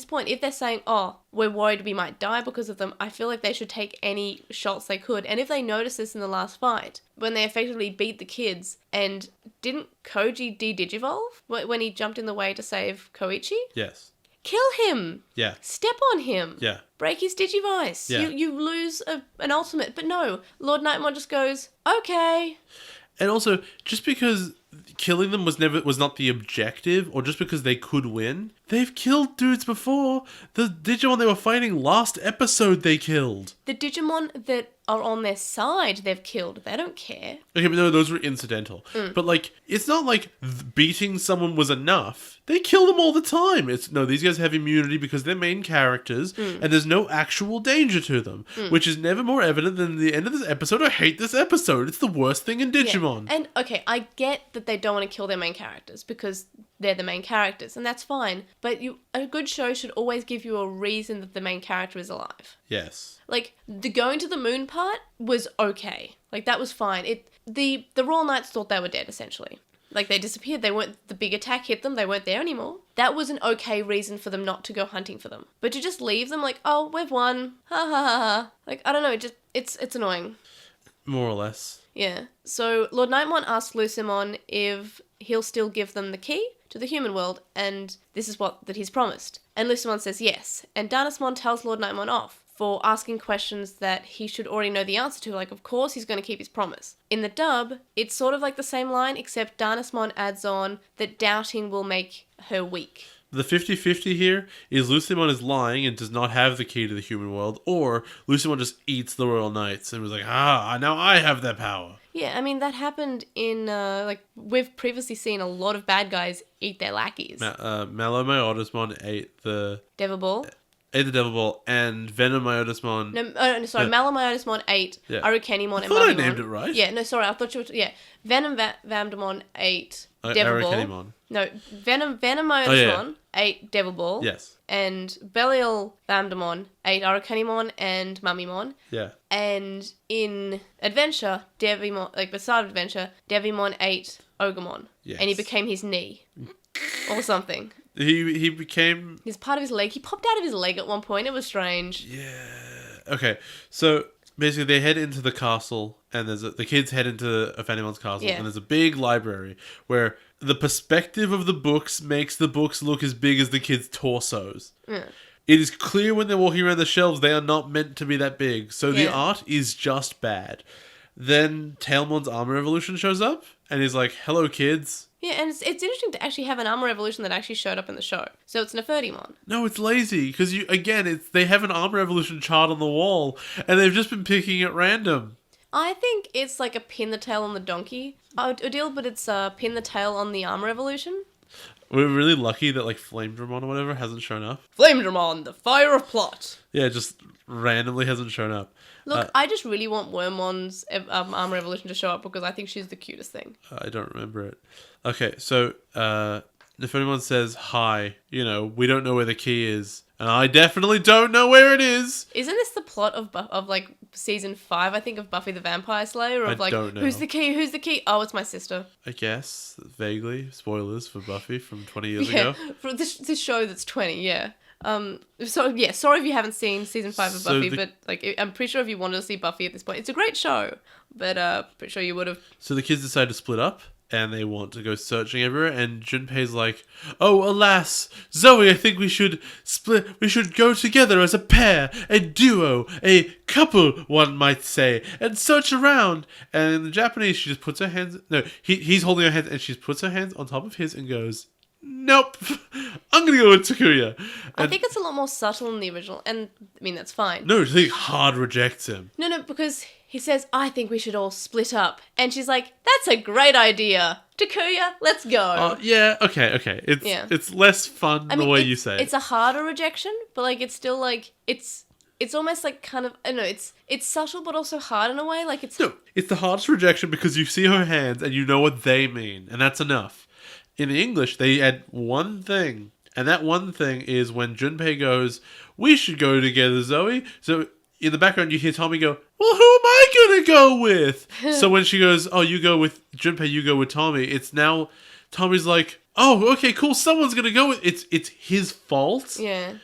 point, if they're saying, oh, we're worried we might die because of them, I feel like they should take any shots they could. And if they notice this in the last fight, when they effectively beat the kids, and didn't Koji de-digivolve when he jumped in the way to save Koichi? Yes. Kill him. Yeah. Step on him. Yeah. Break his Digivice. Yeah. You lose an ultimate. But no, Lord Nightmon just goes, okay. And also, just because killing them was not the objective, or just because they could win, they've killed dudes before. The Digimon they were fighting last episode they killed. The Digimon that are on their side they've killed. They don't care. Okay, but no, those were incidental. But like, it's not like beating someone was enough. They kill them all the time. These guys have immunity because they're main characters, and there's no actual danger to them, which is never more evident than the end of this episode. I hate this episode. It's the worst thing in Digimon. Yeah. And okay, I get that they don't want to kill their main characters because they're the main characters, and that's fine. But a good show should always give you a reason that the main character is alive. Yes. Like, the going to the moon part was okay. Like, that was fine. The Royal Knights thought they were dead, essentially. Like, they disappeared. The big attack hit them. They weren't there anymore. That was an okay reason for them not to go hunting for them. But to just leave them like, oh, we've won. Ha ha ha ha. Like, I don't know. It's annoying. More or less. Yeah. So, Lord Nightmon asks Lucimon if he'll still give them the key to the human world, and this is that he's promised. And Lucimon says yes. And Danasmon tells Lord Nightmon off for asking questions that he should already know the answer to. Like, of course he's going to keep his promise. In the dub, it's sort of like the same line, except Danasmon adds on that doubting will make her weak. The 50-50 here is Lucimon is lying and does not have the key to the human world, or Lucimon just eats the Royal Knights and was like, now I have that power. Yeah, I mean, that happened in, we've previously seen a lot of bad guys eat their lackeys. Malomyotismon ate the... Devil Ball. Ate the Devil Ball, and Venomyotismon... Malomyotismon ate Arukenimon and Mummymon. I thought I named it right. Yeah, no, sorry, I thought you were... Vamdemon ate Devil Ball. No, Venomyotismon ate Devil Ball. Yes. And Belial Vamdemon ate Arukenimon and Mummymon. Yeah. And in Adventure, the start of Adventure, Devimon ate Ogamon. Yes. And he became his knee. Or something. He became... He's part of his leg. He popped out of his leg at one point. It was strange. Yeah. Okay, so basically they head into the castle, and the kids head into Fanimon's castle, and there's a big library where the perspective of the books makes the books look as big as the kids' torsos. Yeah. It is clear when they're walking around the shelves they are not meant to be that big, so the art is just bad. Then Tailmon's Armor Evolution shows up, and he's like, hello kids. Yeah, and it's interesting to actually have an Armor Evolution that actually showed up in the show. So it's Nefertimon. No, it's lazy, because they have an Armor Evolution chart on the wall, and they've just been picking at random. I think it's like a pin the tail on the donkey deal, but it's pin the tail on the Armor Evolution. We're really lucky that Flame Dramon or whatever hasn't shown up. Flame Dramon, the fire of plot. Yeah, just randomly hasn't shown up. Look, I just really want Wormmon's Armor Evolution to show up because I think she's the cutest thing. I don't remember it. Okay, so Nefertimon says, hi, we don't know where the key is. And I definitely don't know where it is. Isn't this the plot of like season 5, I think, of Buffy the Vampire Slayer? Of I like, don't know. who's the key? Who's the key? Oh, it's my sister. I guess, vaguely. Spoilers for Buffy from 20 years Yeah, ago. for this show that's 20, yeah. So yeah, sorry if you haven't seen season 5 of So Buffy, but like I'm pretty sure if you wanted to see Buffy at this point, it's a great show. But pretty sure you would have. So the kids decide to split up. And they want to go searching everywhere. And Junpei's like, "Oh, alas, Zoe, I think we should split. We should go together as a pair, a duo, a couple, one might say, and search around." And in the Japanese, she just puts her hands. No, he's holding her hands, and she puts her hands on top of his and goes, "Nope, I'm gonna go with Takuya." I And think it's a lot more subtle in the original, and I mean that's fine. no, she hard rejects him. No, because he says, "I think we should all split up," and she's like, "That's a great idea, Takuya. Let's go." Oh yeah, okay. It's less fun I mean, the way it's, you say it. it's a harder rejection, but like it's still like it's almost like kind of I don't know. It's subtle, but also hard in a way. Like it's No, it's the hardest rejection because you see her hands and you know what they mean, and that's enough. In the English, they add one thing, and that one thing is when Junpei goes, "We should go together, Zoe." So in the background, you hear Tommy go, "Well, who am I gonna go with?" So when she goes, "Oh, you go with Junpei, you go with Tommy," it's now Tommy's like, "Oh, okay, cool. Someone's gonna go with." It's his fault. yeah.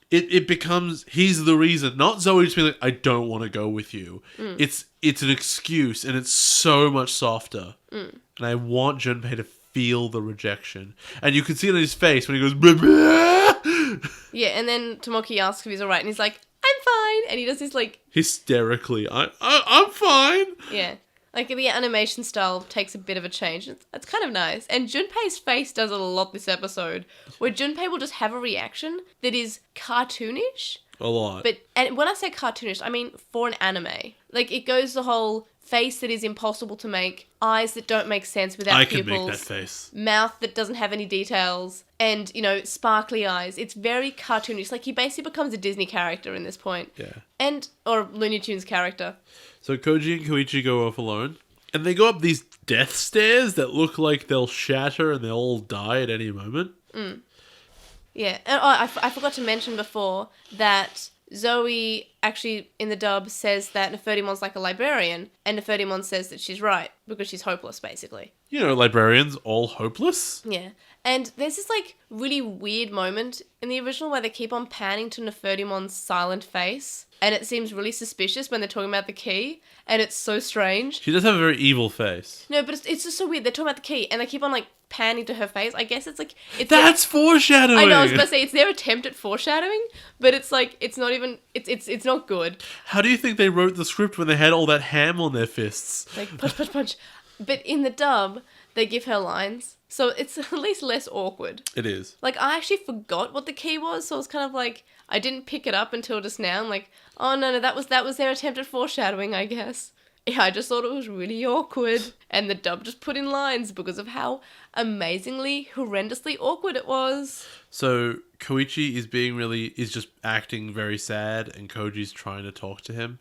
It becomes he's the reason, not Zoe just being like, "I don't want to go with you." It's an excuse, and it's so much softer. And I want Junpei to feel the rejection, and you can see it on his face when he goes, "Blah, blah." Yeah, and then Tomoki asks if he's alright, and he's like, "I'm fine," and he does this like hysterically, I'm fine. yeah. Like, the animation style takes a bit of a change. It's kind of nice. And Junpei's face does it a lot this episode, where Junpei will just have a reaction that is cartoonish. A lot. And when I say cartoonish, I mean for an anime. Like, it goes the whole face that is impossible to make, eyes that don't make sense without I pupils. can make that face. Mouth that doesn't have any details, and, sparkly eyes. It's very cartoonish. Like, he basically becomes a Disney character in this point. Yeah. Or Looney Tunes character. So Koji and Koichi go off alone, and they go up these death stairs that look like they'll shatter and they'll all die at any moment. Yeah. And I forgot to mention before that Zoe actually, in the dub, says that Nefertimon's like a librarian, and Nefertimon says that she's right, because she's hopeless, basically. You know, librarians all hopeless. Yeah. And there's this, like, really weird moment in the original where they keep on panning to Nefertimon's silent face, and it seems really suspicious when they're talking about the key, and it's so strange. She does have a very evil face. No, but it's just so weird. They're talking about the key, and they keep on, like, panning to her face. I guess it's, like... That's foreshadowing! I know, I was about to say, it's their attempt at foreshadowing, but it's, like, it's not even... It's not good. How do you think they wrote the script when they had all that ham on their fists? Like, punch, punch, punch. But in the dub, they give her lines, so it's at least less awkward. It is. Like, I actually forgot what the key was, so I was kind of like, I didn't pick it up until just now. I'm like, oh no, that was their attempt at foreshadowing, I guess. Yeah, I just thought it was really awkward. And the dub just put in lines because of how amazingly, horrendously awkward it was. So Koichi is just acting very sad, and Koji's trying to talk to him.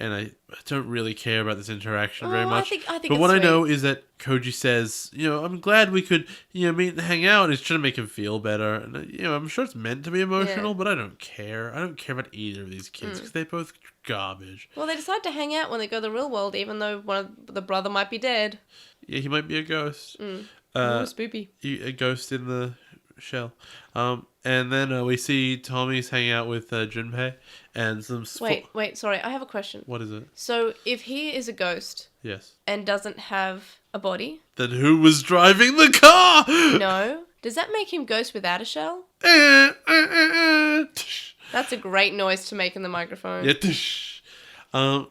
And I don't really care about this interaction very much. I think but it's what sweet. I know is that Koji says, I'm glad we could, meet and hang out. And it's trying to make him feel better. And, I'm sure it's meant to be emotional, but I don't care. I don't care about either of these kids because they're both garbage. Well, they decide to hang out when they go to the real world, even though the brother might be dead. Yeah, he might be a ghost. Ooh, spoopy. A ghost in the shell. And then we see Tommy's hanging out with Junpei and some... Wait, sorry, I have a question. What is it? So, if he is a ghost Yes. and doesn't have a body, Then who was driving the car? no, does that make him ghost without a shell? That's a great noise to make in the microphone. Yeah.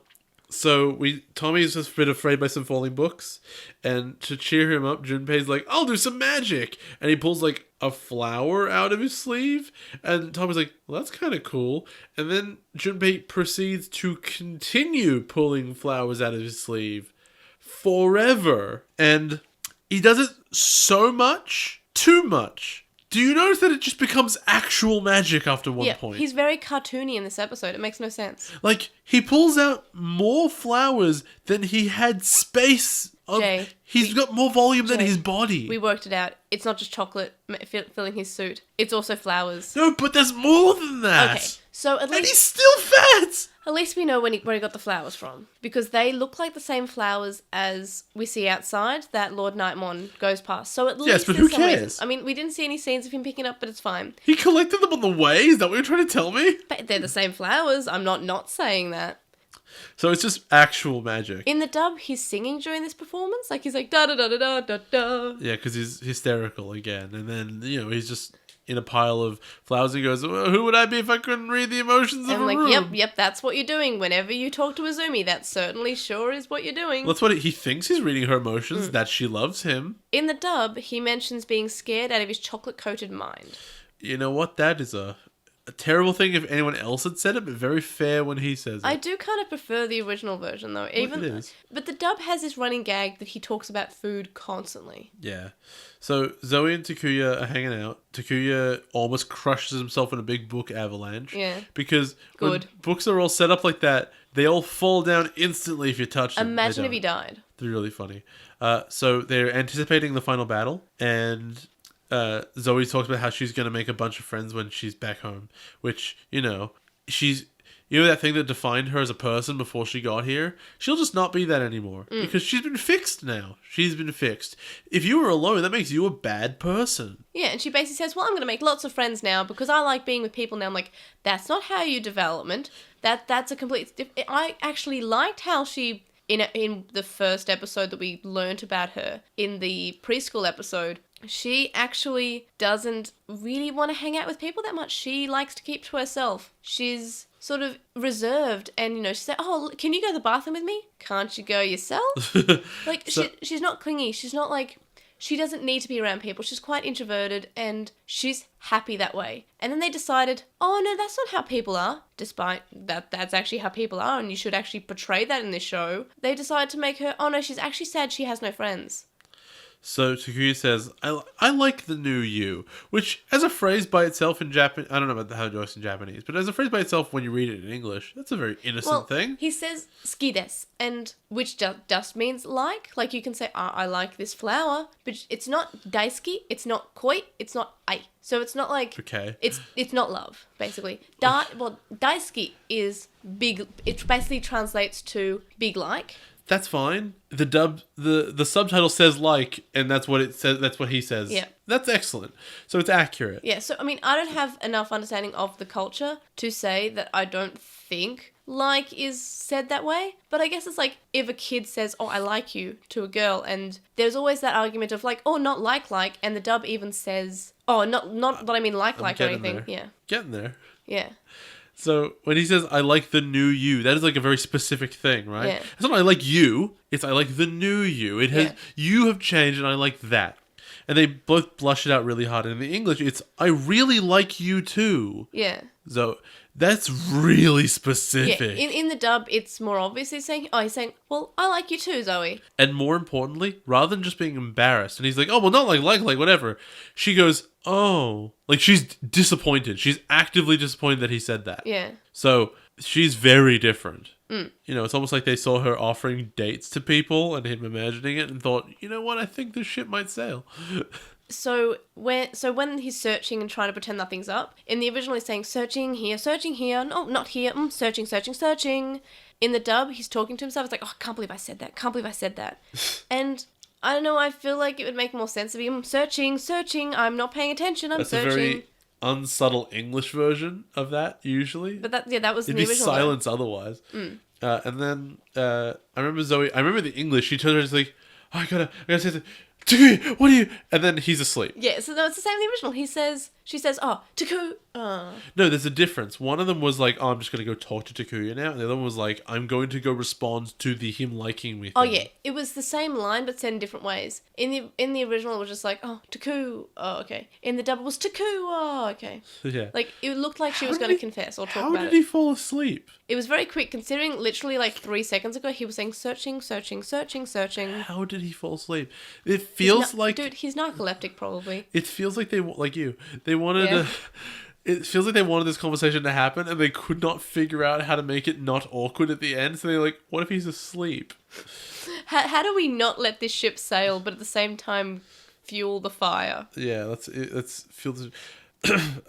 So Tommy's just a bit afraid by some falling books, and to cheer him up, Junpei's like, "I'll do some magic," and he pulls like a flower out of his sleeve, and Tommy's like, "Well, that's kind of cool." And then Junpei proceeds to continue pulling flowers out of his sleeve forever, and he does it so much, too much. Do you notice that it just becomes actual magic after one point? He's very cartoony in this episode. It makes no sense. Like, he pulls out more flowers than he had space Jay, He's got more volume than Jay, his body. we worked it out. It's not just chocolate filling his suit. It's also flowers. No, but there's more than that. Okay, so And he's still fat. at least we know where he got the flowers from, because they look like the same flowers as we see outside that Lord Nightmon goes past. So at least but there's who some reason. cares? I mean, we didn't see any scenes of him picking up, but it's fine. He collected them on the way? Is that what you're trying to tell me? But they're the same flowers. I'm not saying that. So it's just actual magic. In the dub, he's singing during this performance. Like, he's like, da da da da da da da. Yeah, because he's hysterical again. And then, he's just in a pile of flowers and he goes, well, who would I be if I couldn't read the emotions of And a like, room? yep, that's what you're doing. Whenever you talk to Azumi, that certainly sure is what you're doing. That's what he thinks he's reading her emotions, that she loves him. In the dub, he mentions being scared out of his chocolate-coated mind. You know what? That is a terrible thing if anyone else had said it, but very fair when he says it. I do kind of prefer the original version, though. Even it is. But the dub has this running gag that he talks about food constantly. Yeah. So Zoe and Takuya are hanging out. Takuya almost crushes himself in a big book avalanche. Yeah. Because when Good. books are all set up like that, they all fall down instantly if you touch them. Imagine They if he don't. died. They're really funny. So they're anticipating the final battle, and Zoe talks about how she's going to make a bunch of friends when she's back home, which, she's... You know that thing that defined her as a person before she got here? She'll just not be that anymore. Because she's been fixed now. She's been fixed. If you were alone, that makes you a bad person. Yeah, and she basically says, well, I'm going to make lots of friends now because I like being with people now. I'm like, that's not how you development. That's a complete... I actually liked how she... In the first episode that we learnt about her, in the preschool episode, she actually doesn't really want to hang out with people that much. She likes to keep to herself. She's sort of reserved, and she said, oh, can you go to the bathroom with me? Can't you go yourself? Like, she's not clingy. She's not like... She doesn't need to be around people. She's quite introverted, and she's happy that way. And then they decided, oh no, that's not how people are. Despite that's actually how people are, and you should actually portray that in this show. They decided to make her, oh no, she's actually sad she has no friends. So Takuya says, I like the new you, which as a phrase by itself in Japan, I don't know about how it works in Japanese, but as a phrase by itself when you read it in English, that's a very innocent thing. He says ski des, and which just means like you can say, I like this flower, but it's not daisuki, it's not koi, it's not ai. So it's not like, Okay. It's not love, basically. Daisuki is big, it basically translates to big like. That's fine. The subtitle says like, and that's what it says. That's what he says. Yeah. That's excellent. So it's accurate. Yeah, so I mean, I don't have enough understanding of the culture to say that I don't think like is said that way. But I guess it's like if a kid says, oh, I like you to a girl, and there's always that argument of like, oh, not like, and the dub even says, oh, not what I mean like or getting anything. there. Yeah. Getting there. Yeah. So when he says, I like the new you, that is like a very specific thing, right? Yeah. It's not I like you, it's I like the new you. It has, Yeah. you have changed and I like that. And they both blush it out really hard. And in the English, it's, I really like you too. Yeah. So that's really Yeah. specific. In the dub, it's more obvious. He's saying, well, I like you too, Zoe. And more importantly, rather than just being embarrassed, and he's like, oh, well, not like, whatever. She goes, oh. Like, she's disappointed. She's actively disappointed that he said that. Yeah. So, she's very different. It's almost like they saw her offering dates to people and him imagining it and thought, you know what, I think this ship might sail. So when he's searching and trying to pretend nothing's up, in the original he's saying searching here, no, not here, searching. In the dub, he's talking to himself. It's like, oh, I can't believe I said that. And I don't know, I feel like it would make more sense if I'm searching, I'm not paying attention, I'm That's searching. a very unsubtle English version of that, usually. But that was It'd the be original. silence otherwise. And then I remember the English, she turns around and she's like, oh, I gotta say something. Takuya, what are you? And then he's asleep. Yeah, so no, it's the same in the original. She says, oh, Taku. No, there's a difference. One of them was like, oh, I'm just going to go talk to Takuya now. And the other one was like, I'm going to go respond to him liking me. Oh, yeah. It was the same line, but said in different ways. In the original, it was just like, oh, Taku. Oh, okay. In the dub, it was Taku. Oh, okay. Yeah. Like, it looked like she was going to confess or talk How about did it. he fall asleep? It was very quick, considering literally like 3 seconds ago, he was saying searching. How did he fall asleep? It feels like... Dude, he's narcoleptic, probably. It feels like they, like you, they wanted Yeah. to... it feels like they wanted this conversation to happen and they could not figure out how to make it not awkward at the end. So they're like, what if he's asleep? How do we not let this ship sail, but at the same time fuel the fire? Yeah, let's feel this.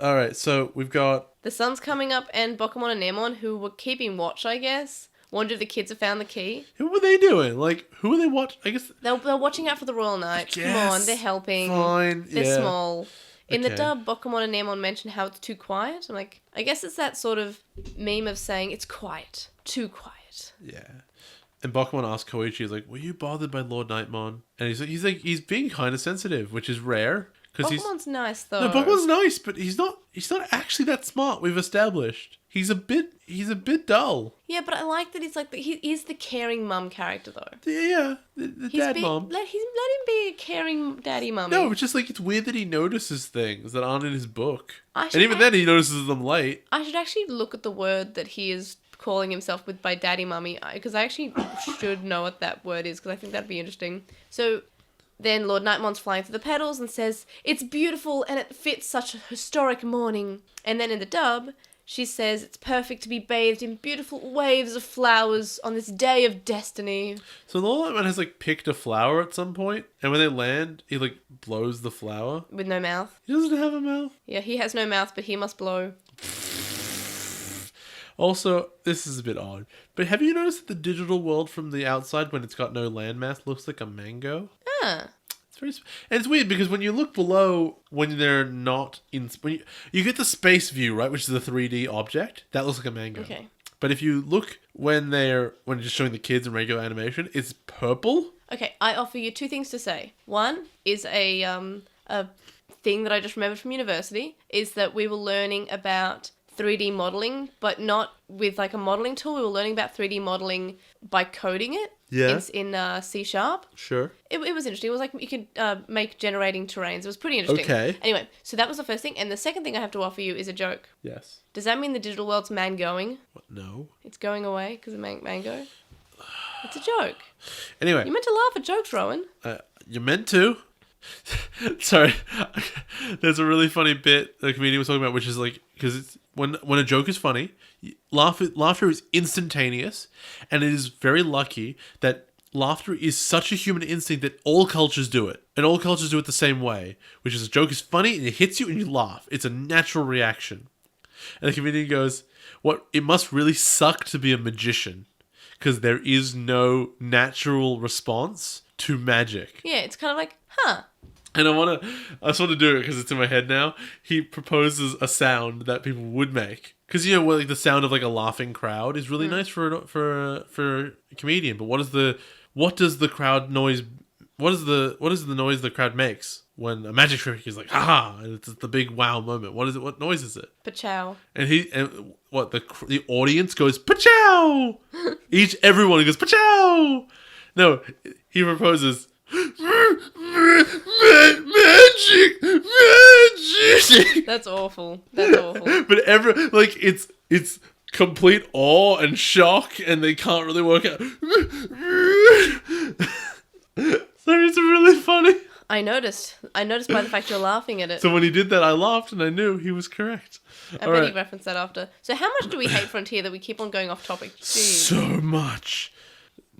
All right, so we've got... The sun's coming up, and Pokemon and Nemon, who were keeping watch, I guess, wonder if the kids have found the key. What were they doing? Like, who are they watching? I guess... They're watching out for the Royal Knight. Come on, they're helping. Fine, They're yeah. small. In the Okay. dub, Pokemon and Nemon mention how it's too quiet. I'm like, I guess it's that sort of meme of saying it's quiet. Too quiet. Yeah. And Bachman asks Koichi, he's like, were you bothered by Lord Nightmon? And he's being kind of sensitive, which is rare. Pokemon's nice, though. No, Pokemon's nice, but he's not actually that smart, we've established. He's a bit dull. Yeah, but I like that he is the caring mum character, though. Yeah, the dad mom. Let him be a caring daddy mummy. No, it's just like, it's weird that he notices things that aren't in his book. I should And even then he notices them late. I should actually look at the word that he is calling himself with by daddy mummy, because I actually should know what that word is, because I think that'd be interesting. So then Lord Nightmon's flying through the petals and says, it's beautiful and it fits such a historic morning. And then in the dub, she says it's perfect to be bathed in beautiful waves of flowers on this day of destiny. So Lord Nightmon has like picked a flower at some point, and when they land, he like blows the flower. With no mouth. He doesn't have a mouth. Yeah, he has no mouth, but he must blow. Also, this is a bit odd, but have you noticed that the digital world from the outside, when it's got no landmass, looks like a mango? Ah. It's very, and it's weird because when you look below, when they're not in, when you get the space view, right, which is the 3D object, that looks like a mango. Okay. But if you look when just showing the kids in regular animation, it's purple. Okay, I offer you two things to say. One is a thing that I just remembered from university, is that we were learning about 3D modeling, but not with like a modeling tool. We were learning about 3D modeling by coding it. Yeah. In C#. Sure. It was interesting. It was like you could make generating terrains. It was pretty interesting. Okay. Anyway, so that was the first thing. And the second thing I have to offer you is a joke. Yes. Does that mean the digital world's man-going? What? No. It's going away because of mango? It's a joke. Anyway. You meant to laugh at jokes, Rowan. You're meant to. Sorry. There's a really funny bit the comedian was talking about, which is like, because it's when a joke is funny, laughter is instantaneous, and it is very lucky that laughter is such a human instinct that all cultures do it, and all cultures do it the same way, which is a joke is funny and it hits you and you laugh. It's a natural reaction. And the comedian goes, it must really suck to be a magician, because there is no natural response to magic. Yeah, it's kind of like, huh. And I just want to do it because it's in my head now. He proposes a sound that people would make, because like the sound of like a laughing crowd is really nice for a comedian. But what is the crowd noise? What is the noise the crowd makes when a magic trick is like, haha, and it's the big wow moment? What is it? What noise is it? Pachow. And the audience goes pachow. Everyone goes pachow. No, he proposes. Magic. That's awful. But But it's complete awe and shock, and they can't really work out. So it's really funny. I noticed by the fact you're laughing at it. So when he did that, I laughed, and I knew he was correct. I bet he referenced that after. So how much do we hate Frontier that we keep on going off topic? Jeez. So much.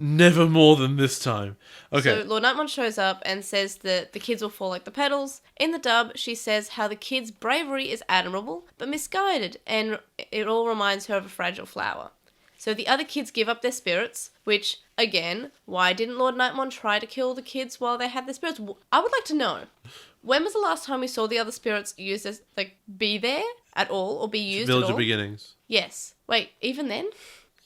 Never more than this time. Okay. So Lord Nightmon shows up and says that the kids will fall like the petals. In the dub, she says how the kids' bravery is admirable, but misguided, and it all reminds her of a fragile flower. So the other kids give up their spirits, which, again, why didn't Lord Nightmon try to kill the kids while they had their spirits? I would like to know. When was the last time we saw the other spirits used as, be there at all, or be used Village at all? of Beginnings. Yes. Wait, even then?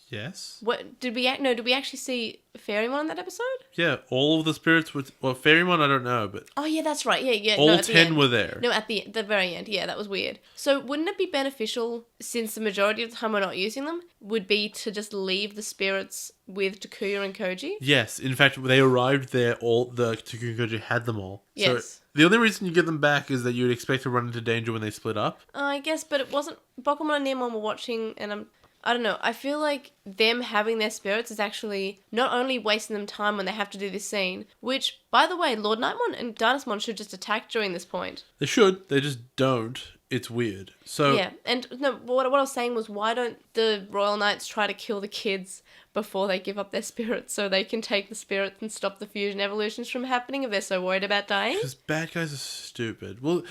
Yes. What did we actually see Fairymon in that episode? Yeah, all of the spirits were... Well, Fairymon, I don't know, but... Oh, yeah, that's right. Yeah. All no, at the 10 end. were there. No, at the very end. Yeah, that was weird. So wouldn't it be beneficial, since the majority of the time we're not using them, would be to just leave the spirits with Takuya and Koji? Yes. In fact, they arrived there, the Takuya and Koji had them all. Yes. So the only reason you get them back is that you'd expect to run into danger when they split up. I guess, but it wasn't... Pokemon and Nemon were watching, and I don't know. I feel like them having their spirits is actually not only wasting them time when they have to do this scene, which, by the way, Lord Nightmon and Dynasmon should just attack during this point. They should. They just don't. it's weird. So Yeah, and no, what I was saying was, why don't the Royal Knights try to kill the kids before they give up their spirits so they can take the spirits and stop the fusion evolutions from happening if they're so worried about dying? because bad guys are stupid. Well,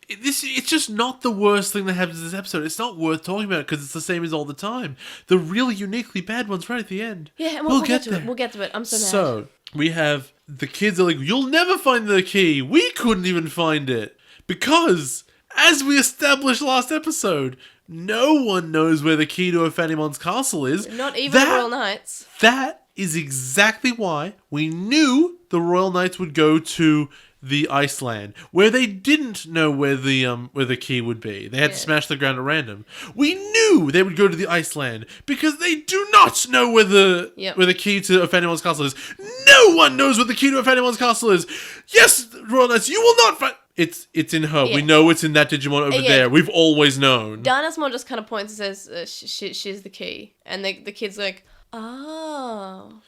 it's just not the worst thing that happens in this episode. It's not worth talking about because it's the same as all the time. The really uniquely bad one's right at the end. Yeah, and we'll get to it. We'll get to it. I'm so mad. So we have the kids are like, you'll never find the key. We couldn't even find it because, as we established last episode, no one knows where the key to Ophanimon's castle is. Not even the Royal Knights. That is exactly why we knew the Royal Knights would go to the Iceland, where they didn't know where the key would be. They had to smash the ground at random. We knew they would go to the Iceland because they do not know where the key to Ophanimon's castle is. No one knows where the key to Ophanimon's castle is. Yes, Royal Knights, you will not find. It's in her. Yeah. We know it's in that Digimon over there. We've always known. Darnasmon just kind of points and says, she's the key. And the kid's like, oh.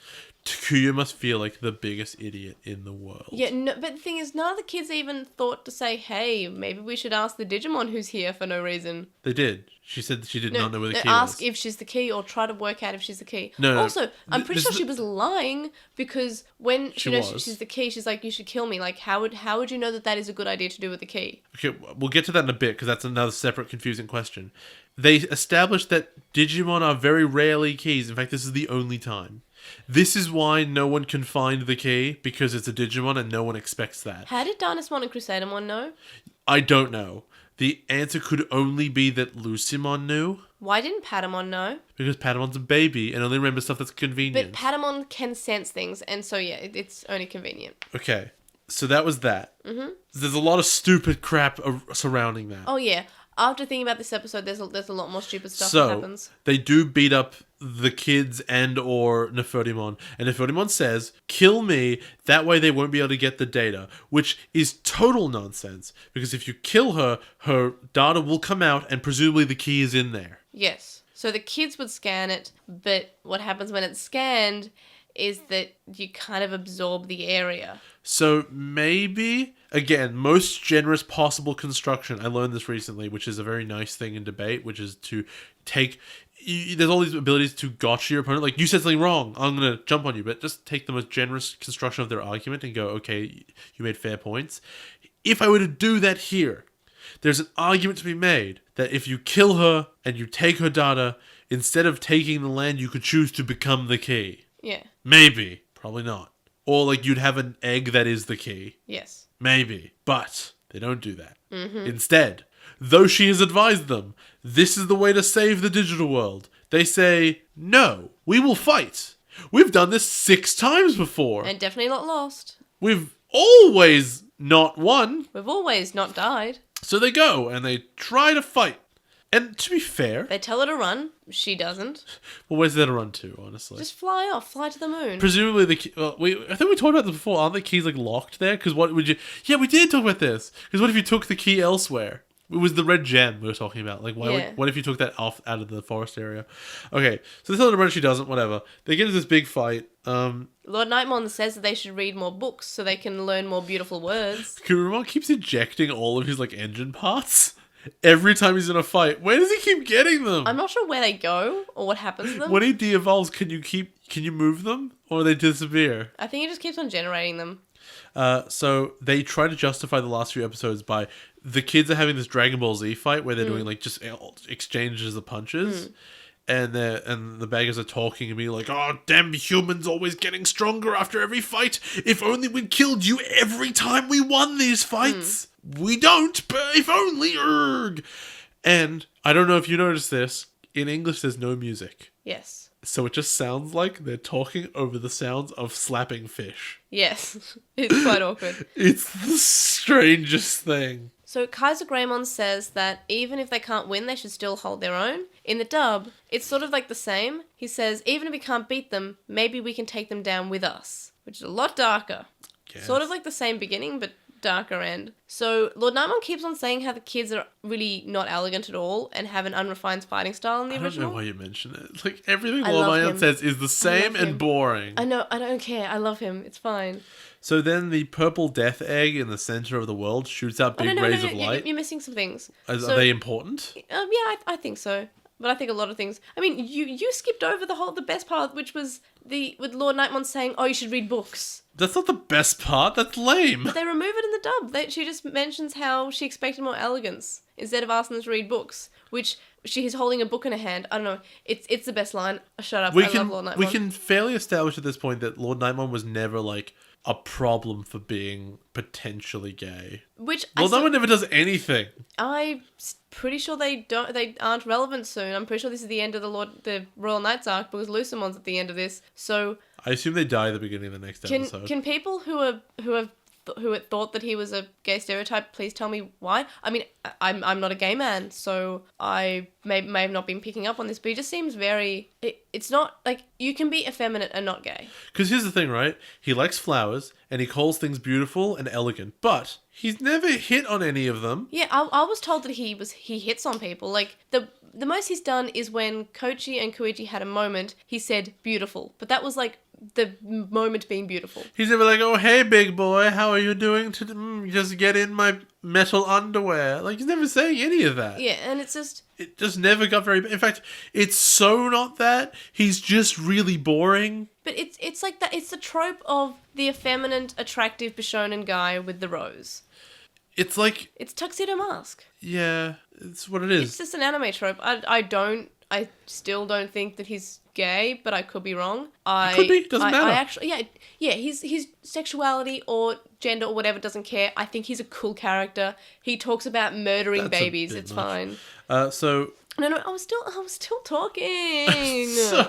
Takuya must feel like the biggest idiot in the world. Yeah, no, but the thing is, none of the kids even thought to say, hey, maybe we should ask the Digimon who's here for no reason. They did. She said she did not know where the key ask was. if she's the key or try to work out if she's the key. No. Also, I'm pretty sure she was lying because when she knows was. she's the key, she's like, you should kill me. Like, how would you know that is a good idea to do with the key? Okay, we'll get to that in a bit because that's another separate confusing question. They established that Digimon are very rarely keys. In fact, this is the only time. This is why no one can find the key, because it's a Digimon and no one expects that. How did Darnasmon and Crusadermon know? I don't know. The answer could only be that Lucimon knew. Why didn't Patamon know? Because Patamon's a baby and only remembers stuff that's convenient. But Patamon can sense things, and so yeah, it's only convenient. Okay, so that was that. Mm-hmm. There's a lot of stupid crap surrounding that. Oh yeah. After thinking about this episode, there's a lot more stupid stuff that happens. They do beat up the kids and or Nefertimon. And Nefertimon says, kill me, that way they won't be able to get the data. Which is total nonsense. Because if you kill her, her data will come out and presumably the key is in there. Yes. So the kids would scan it, but what happens when it's scanned is that you kind of absorb the area. So maybe, again, most generous possible construction. I learned this recently, which is a very nice thing in debate, which is to take... There's all these abilities to gotcha your opponent. Like, you said something wrong, I'm going to jump on you. But just take the most generous construction of their argument and go, okay, you made fair points. If I were to do that here, there's an argument to be made that if you kill her and you take her data, instead of taking the land, you could choose to become the key. Yeah. Maybe. Probably not. Or, like, you'd have an egg that is the key. Yes. Maybe. But they don't do that. Mm-hmm. Instead, though she has advised them, this is the way to save the digital world, they say, no, we will fight. We've done this 6 times before. And definitely not lost. We've always not won. We've always not died. So they go and they try to fight. And to be fair... They tell her to run. She doesn't. Well, where's there to run to, honestly? Just fly off. Fly to the moon. Presumably I think we talked about this before. Aren't the keys, like, locked there? Because what would you... Yeah, we did talk about this. Because what if you took the key elsewhere? It was the red gem we were talking about. Like, what if you took that off out of the forest area? Okay, so they tell her to run, she doesn't, whatever. They get into this big fight. Lord Nightmon says that they should read more books so they can learn more beautiful words. Kurumon keeps ejecting all of his, like, engine parts every time he's in a fight. Where does he keep getting them? I'm not sure where they go or what happens to them. When he de-evolves, can you move them? Or they disappear? I think he just keeps on generating them. So they try to justify the last few episodes by the kids are having this Dragon Ball Z fight where they're doing like just exchanges of punches, and the bad guys are talking and being like, "Oh, damn humans always getting stronger after every fight. If only we'd killed you every time we won these fights. We don't, but if only." Erg. And I don't know if you noticed this. In English, there's no music. Yes. So it just sounds like they're talking over the sounds of slapping fish. Yes. It's quite awkward. It's the strangest thing. So Kaiser Greymon says that even if they can't win, they should still hold their own. In the dub, it's sort of like the same. He says, even if we can't beat them, maybe we can take them down with us. Which is a lot darker. Yes. Sort of like the same beginning, but darker end. So Lord Nightmon keeps on saying how the kids are really not elegant at all and have an unrefined fighting style in the I don't original. know why you mention it. Like, everything I Lord love Nightmon him. says is the same him. and boring. I know, I don't care. I love him. It's fine. So then the purple death egg in the center of the world shoots out big rays of light. You're missing some things. Are they important? Yeah, I think so. But I think a lot of things. I mean, you skipped over the best part, which was with Lord Nightmon saying, "Oh, you should read books." That's not the best part. That's lame. But they remove it in the dub. She just mentions how she expected more elegance instead of asking them to read books, which she's holding a book in her hand. I don't know. It's the best line. Shut up. I love Lord Nightmon. We can fairly establish at this point that Lord Nightmon was never like a problem for being potentially gay. Which Lord Nightmon never does anything. I'm pretty sure they aren't relevant soon. I'm pretty sure this is the end of the Royal Knights arc because Lucimon's at the end of this. So I assume they die at the beginning of the next episode. can people who had thought that he was a gay stereotype please tell me why? I mean, I'm not a gay man, so I may have not been picking up on this, but he just seems very. It's not like you can be effeminate and not gay. Because here's the thing, right? He likes flowers and he calls things beautiful and elegant, but he's never hit on any of them. Yeah, I was told that he hits on people. Like the most he's done is when Koichi and Koichi had a moment. He said beautiful, but that was like the moment being beautiful. He's never like, "Oh, hey, big boy, how are you doing? Just get in my metal underwear." Like, he's never saying any of that. Yeah, and it's just. It just never got very. In fact, it's so not that. He's just really boring. But it's like that. It's the trope of the effeminate, attractive Bishonen guy with the rose. It's like, It's Tuxedo Mask. yeah, it's what it is. It's just an anime trope. I still don't think that he's gay, but I could be wrong. Could be, doesn't matter. I actually, yeah, his sexuality or gender or whatever doesn't care. I think he's a cool character. He talks about murdering That's a babies. bit It's much. fine. So No, I was still talking. so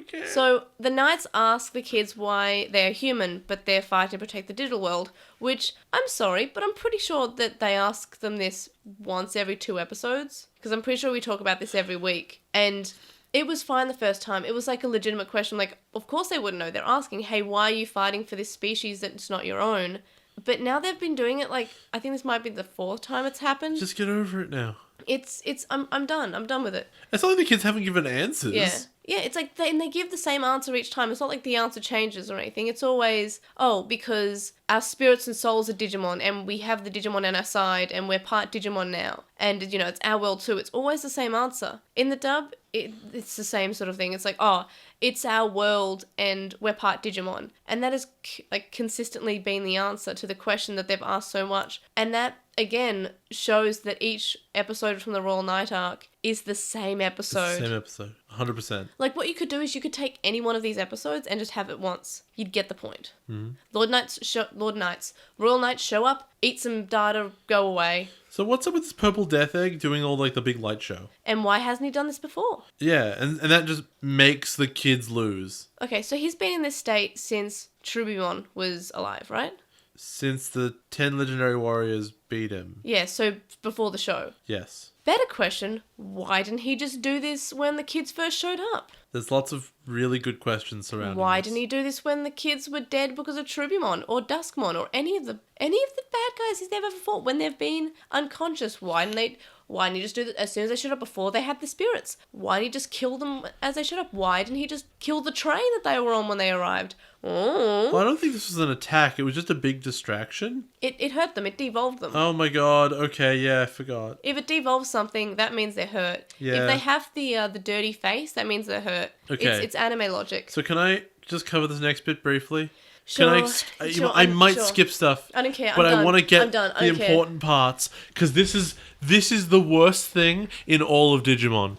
okay. So the knights ask the kids why they're human, but they're fighting to protect the digital world, which, I'm sorry, but I'm pretty sure that they ask them this once every 2 episodes, because I'm pretty sure we talk about this every week. And it was fine the first time. It was like a legitimate question. Like, of course they wouldn't know. They're asking, hey, why are you fighting for this species that's not your own? But now they've been doing it, like, I think this might be the 4th time it's happened. just get over it now. I'm done. I'm done with it. It's not like the kids haven't given answers. Yeah, it's like they give the same answer each time. It's not like the answer changes or anything. It's always, oh, because our spirits and souls are Digimon and we have the Digimon on our side and we're part Digimon now. And, it's our world too. It's always the same answer. In the dub, it's the same sort of thing. It's like, oh, it's our world and we're part Digimon. And that has consistently been the answer to the question that they've asked so much. And that, again, shows that each episode from the Royal Knight arc is the same episode. Same episode. 100%. Like, what you could do is you could take any one of these episodes and just have it once. You'd get the point. Mm-hmm. Royal Knights show up, eat some data, go away. So what's up with this purple death egg doing all like the big light show? And why hasn't he done this before? Yeah, and that just makes the kids lose. Okay, so he's been in this state since Trubimon was alive, right? Since the 10 legendary warriors beat him. Yeah, so before the show. Yes. Better question, why didn't he just do this when the kids first showed up? There's lots of really good questions surrounding Why this. didn't he do this when the kids were dead because of Trubimon or Duskmon or any of the bad guys he's ever fought when they've been unconscious? Why didn't he just do that as soon as they showed up before they had the spirits? Why didn't he just kill them as they showed up? Why didn't he just kill the train that they were on when they arrived? Oh. Well, I don't think this was an attack. It was just a big distraction. It hurt them. It devolved them. Oh my god. Okay, yeah, I forgot. If it devolves something, that means they're hurt. Yeah. If they have the dirty face, that means they're hurt. Okay. It's anime logic. So can I just cover this next bit briefly? Sure, I might skip stuff. I don't care. But I want to get I'm done. I the don't care. important parts because this is the worst thing in all of Digimon.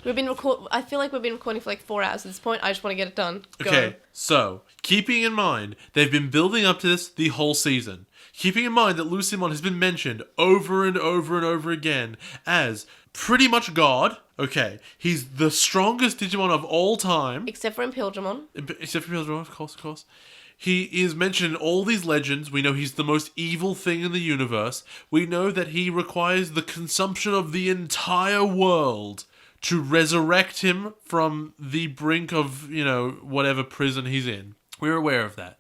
I feel like we've been recording for like 4 hours at this point. I just want to get it done. Go. Okay, so keeping in mind they've been building up to this the whole season. Keeping in mind that Lucimon has been mentioned over and over and over again as pretty much God. Okay, he's the strongest Digimon of all time. Except for Impildramon. Except for Pilsdorf, of course. He is mentioned in all these legends. We know he's the most evil thing in the universe. We know that he requires the consumption of the entire world to resurrect him from the brink of, whatever prison he's in. We're aware of that.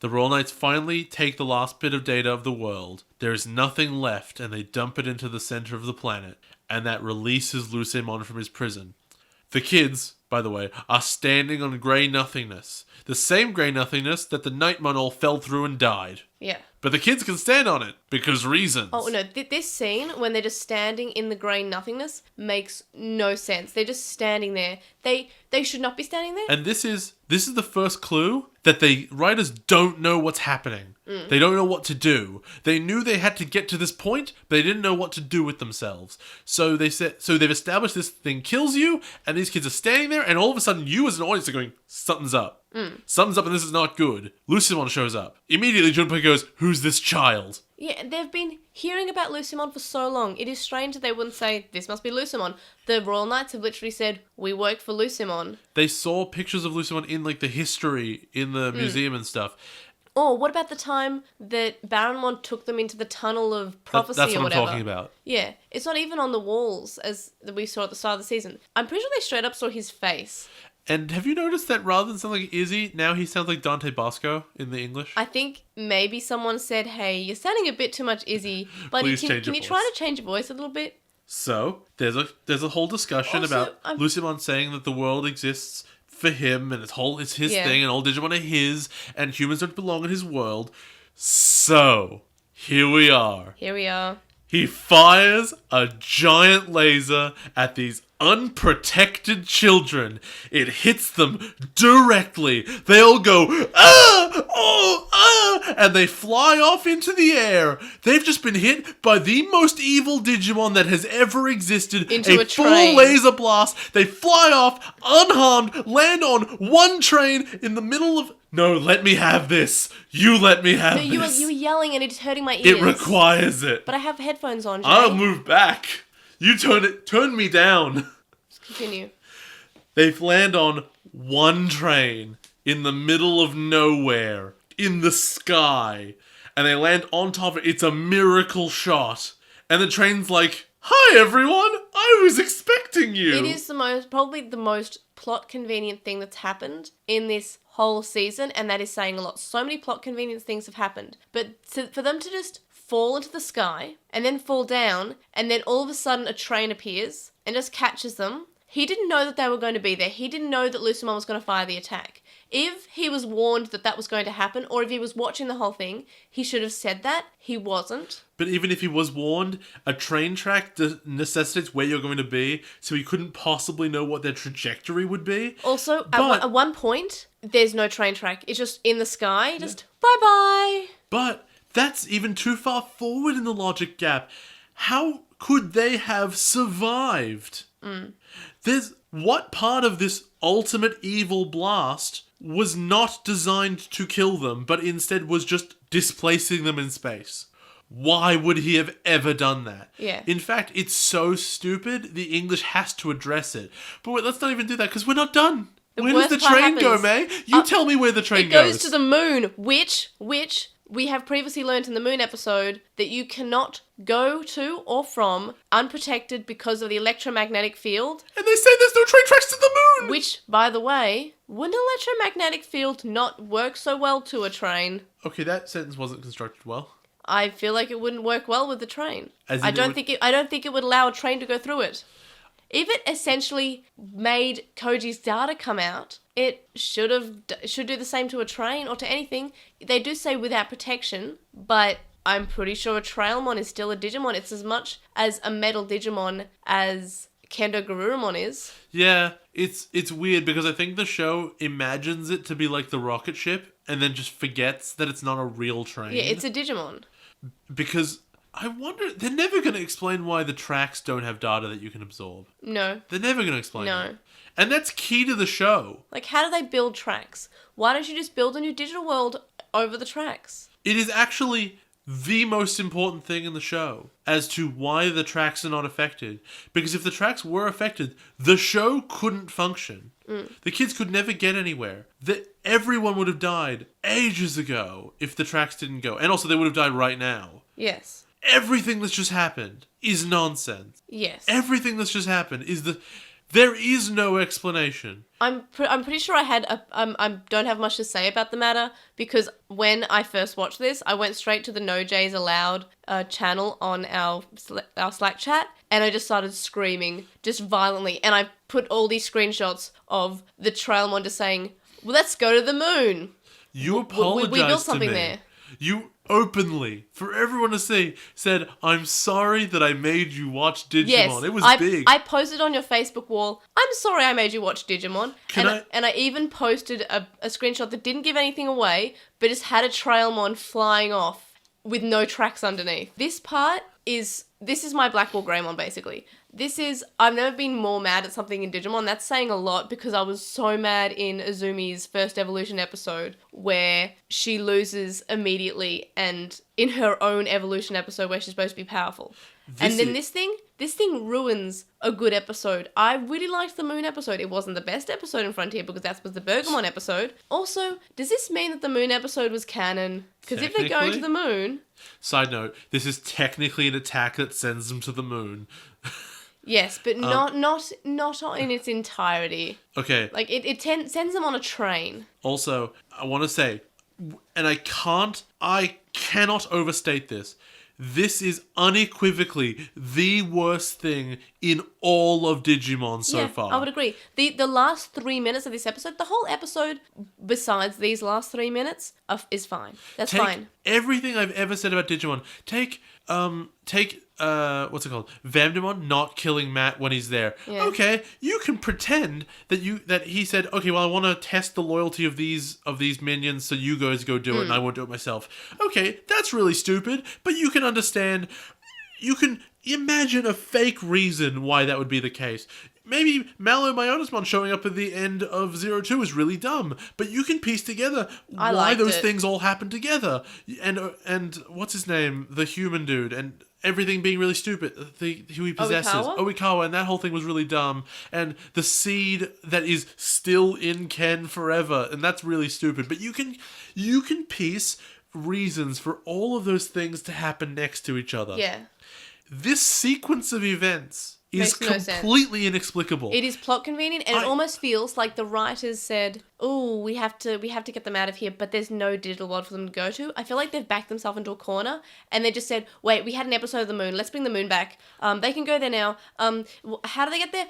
The Royal Knights finally take the last bit of data of the world. There is nothing left, and they dump it into the center of the planet, and that releases Lucemon from his prison. The kids, by the way, are standing on grey nothingness. The same grey nothingness that the Nightmon all fell through and died. Yeah. But the kids can stand on it, because reasons. Oh, no, this scene, when they're just standing in the grey nothingness, makes no sense. They're just standing there. They should not be standing there. And this is the first clue that the writers don't know what's happening. They don't know what to do. They knew they had to get to this point, but they didn't know what to do with themselves. So they've established this thing kills you, and these kids are standing there, and all of a sudden you as an audience are going, something's up. Something's up and this is not good. Lucemon shows up. Immediately Junpei goes, who's this child? Yeah, they've been hearing about Lucemon for so long. It is strange that they wouldn't say, this must be Lucemon. The Royal Knights have literally said, we work for Lucemon. They saw pictures of Lucemon in like the history in the museum and stuff. Or what about the time that Baronmon took them into the tunnel of prophecy That's or what whatever? I'm talking about. Yeah, it's not even on the walls as we saw at the start of the season. I'm pretty sure they straight up saw his face. And have you noticed that rather than sound like Izzy, now he sounds like Dante Bosco in the English? I think maybe someone said, hey, you're sounding a bit too much Izzy, but Please can change your you voice. try to change your voice a little bit? So, there's a whole discussion Also, about Lucemon saying that the world exists for him and it's his Yeah. thing and all Digimon are his and humans don't belong in his world. So, here we are. Here we are. He fires a giant laser at these unprotected children. It hits them directly. They all go, ah, oh, ah, and they fly off into the air. They've just been hit by the most evil Digimon that has ever existed. Into a full train. laser blast. They fly off unharmed, land on one train in the middle of... No, let me have this. You let me have No, you were this. yelling and it's hurting my ears. It requires it. But I have headphones on, Jay. I'll move back. You turn me down. Continue. They land on one train in the middle of nowhere, in the sky, and they land on top of it. It's a miracle shot. And the train's like, hi everyone, I was expecting you. It is probably the most plot convenient thing that's happened in this whole season, and that is saying a lot. So many plot convenient things have happened, but for them to just fall into the sky and then fall down, and then all of a sudden a train appears and just catches them. He didn't know that they were going to be there. He didn't know that Lucemon was going to fire the attack. If he was warned that that was going to happen, or if he was watching the whole thing, he should have said that. He wasn't. But even if he was warned, a train track necessitates where you're going to be, so he couldn't possibly know what their trajectory would be. Also, But- at one point, there's no train track. It's just in the sky. Just bye-bye. But that's even too far forward in the logic gap. How could they have survived? What part of this ultimate evil blast was not designed to kill them, but instead was just displacing them in space? Why would he have ever done that? Yeah. In fact, it's so stupid, the English has to address it. But wait, let's not even do that, because we're not done. Where does worst the part train go, happens. May? You tell me where the train It goes to the moon, which we have previously learned in the moon episode that you cannot go to or from unprotected because of the electromagnetic field, And they say there's no train tracks to the moon! which, by the way, would an electromagnetic field not work so well to a train? Okay, that sentence wasn't constructed well. I feel like it wouldn't work well with the train. As in I it don't would- think it would allow a train to go through it. If it essentially made Koji's data come out, it should do the same to a train or to anything. They do say without protection, but I'm pretty sure a Trailmon is still a Digimon. It's as much as a metal Digimon as Kendo Garurumon is. Yeah, it's weird because I think the show imagines it to be like the rocket ship and then just forgets that it's not a real train. Yeah, it's a Digimon. Because I wonder, they're never going to explain why the tracks don't have data that you can absorb. No. They're never going to explain No. that. And that's key to the show. Like, how do they build tracks? Why don't you just build a new digital world over the tracks? It is actually the most important thing in the show as to why the tracks are not affected. Because if the tracks were affected, the show couldn't function. The kids could never get anywhere. Everyone would have died ages ago if the tracks didn't go. And also they would have died right now. Yes. Everything that's just happened is nonsense. Yes. Everything that's just happened is There is no explanation. I'm pretty sure I don't have much to say about the matter because when I first watched this, I went straight to the No Jays Allowed channel on our Slack chat, and I just started screaming just violently, and I put all these screenshots of the Trailmon just saying, "Well, let's go to the moon." You apologized we built to something me. there. You openly, for everyone to see, said, "I'm sorry that I made you watch Digimon." Yes, It was big. I posted on your Facebook wall, "I'm sorry I made you watch Digimon." And I even posted a screenshot that didn't give anything away, but just had a Trailmon flying off with no tracks underneath. This is my BlackWarGreymon, basically. I've never been more mad at something in Digimon. That's saying a lot because I was so mad in Azumi's first evolution episode where she loses immediately, and in her own evolution episode where she's supposed to be powerful. This thing ruins a good episode. I really liked the Moon episode. It wasn't the best episode in Frontier because that was the Bergamon episode. Also, does this mean that the Moon episode was canon? Because if they're going to the moon... Side note, this is technically an attack that sends them to the moon. Yes, but not in its entirety. Okay. Like, it sends them on a train. Also, I want to say, and I cannot overstate this, this is unequivocally the worst thing in all of Digimon so far. I would agree. The last 3 minutes of this episode, the whole episode, besides these last 3 minutes, is fine. That's fine. Everything I've ever said about Digimon. Take what's it called? Vamdemon not killing Matt when he's there. Yeah. Okay, you can pretend that he said, okay, well, I want to test the loyalty of these minions, so you guys go do it, and I won't do it myself. Okay, that's really stupid, but you can understand. You can imagine a fake reason why that would be the case. Maybe Malomyonismon showing up at the end of 02 is really dumb, but you can piece together why those things all happen together. And what's his name? The human dude, and everything being really stupid. Who he possesses. Oikawa, and that whole thing was really dumb. And the seed that is still in Ken forever, and that's really stupid. But you can piece reasons for all of those things to happen next to each other. Yeah. This sequence of events is completely inexplicable. It is plot convenient, and it almost feels like the writers said, "Oh, we have to get them out of here," but there's no digital world for them to go to. I feel like they've backed themselves into a corner, and they just said, "Wait, we had an episode of the moon. Let's bring the moon back. They can go there now. How do they get there?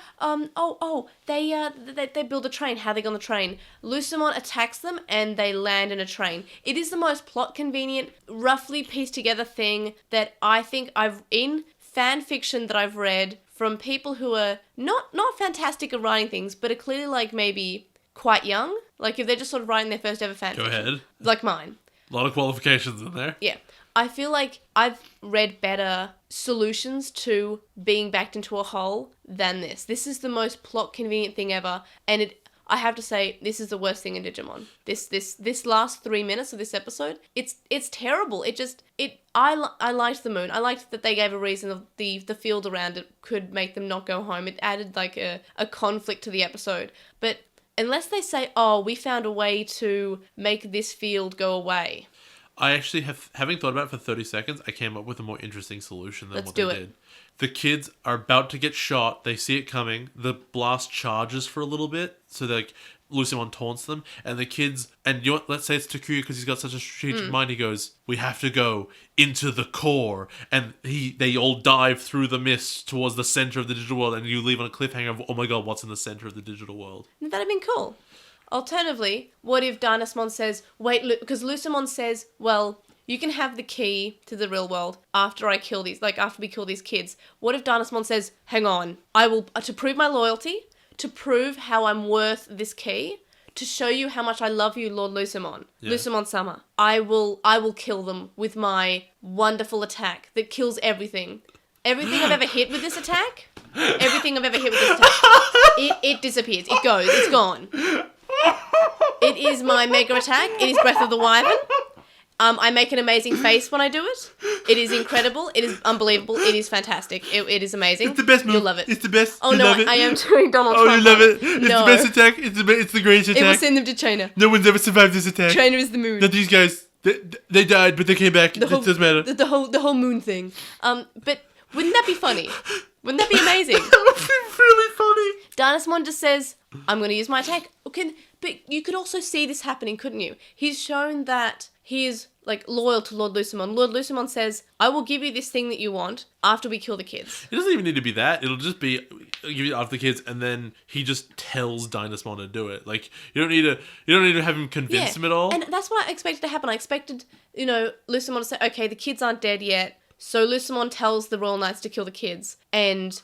They build a train. How they get on the train? Lucemon attacks them, and they land in a train. It is the most plot convenient, roughly pieced together thing that I think in fan fiction that I've read from people who are not fantastic at writing things, but are clearly like maybe quite young. Like if they're just sort of writing their first ever fan fiction. Go ahead. Like mine. A lot of qualifications in there. Yeah. I feel like I've read better solutions to being backed into a hole than this. This is the most plot convenient thing ever, and I have to say, this is the worst thing in Digimon. This last 3 minutes of this episode, it's terrible. I liked the moon. I liked that they gave a reason of the field around it could make them not go home. It added like a conflict to the episode. But unless they say, "Oh, we found a way to make this field go away." I actually having thought about it for 30 seconds, I came up with a more interesting solution than what they did. The kids are about to get shot. They see it coming. The blast charges for a little bit. So like Lucemon taunts them. And the kids, and let's say it's Takuya because he's got such a strategic mind. He goes, "We have to go into the core." And they all dive through the mist towards the center of the digital world. And you leave on a cliffhanger of, oh my god, what's in the center of the digital world? That'd have been cool. Alternatively, what if Dynasmon says, wait, because Lucemon says, well, you can have the key to the real world after we kill these kids. What if Dynasmon says, hang on, I will, to prove my loyalty, to prove how I'm worth this key, to show you how much I love you, Lord Lucemon, Lucemon-sama, I will kill them with my wonderful attack that kills everything. Everything I've ever hit with this attack, it disappears. It goes. It's gone. It is my mega attack. It is Breath of the Wyvern. I make an amazing face when I do it. It is incredible. It is unbelievable. It is fantastic. It is amazing. It's the best move. You'll love it. It's the best. Oh, you no, love it. I am doing Donald Trump. Oh, you love it. It's the best attack. It's the greatest attack. It will send them to China. No one's ever survived this attack. China is the moon. Not these guys. They died, but they came back. It doesn't matter. The whole moon thing. But wouldn't that be funny? Wouldn't that be amazing? That would be really funny. Dynasmon just says, I'm going to use my attack. But you could also see this happening, couldn't you? He's shown that he is, like, loyal to Lord Lucimon. Lord Lucimon says, I will give you this thing that you want after we kill the kids. It doesn't even need to be that. It'll just be, I'll give you after the kids, and then he just tells Dynasmon to do it. Like, you don't need to have him convince him at all. And that's what I expected to happen. I expected, Lucimon to say, okay, the kids aren't dead yet. So Lucimon tells the Royal Knights to kill the kids. And,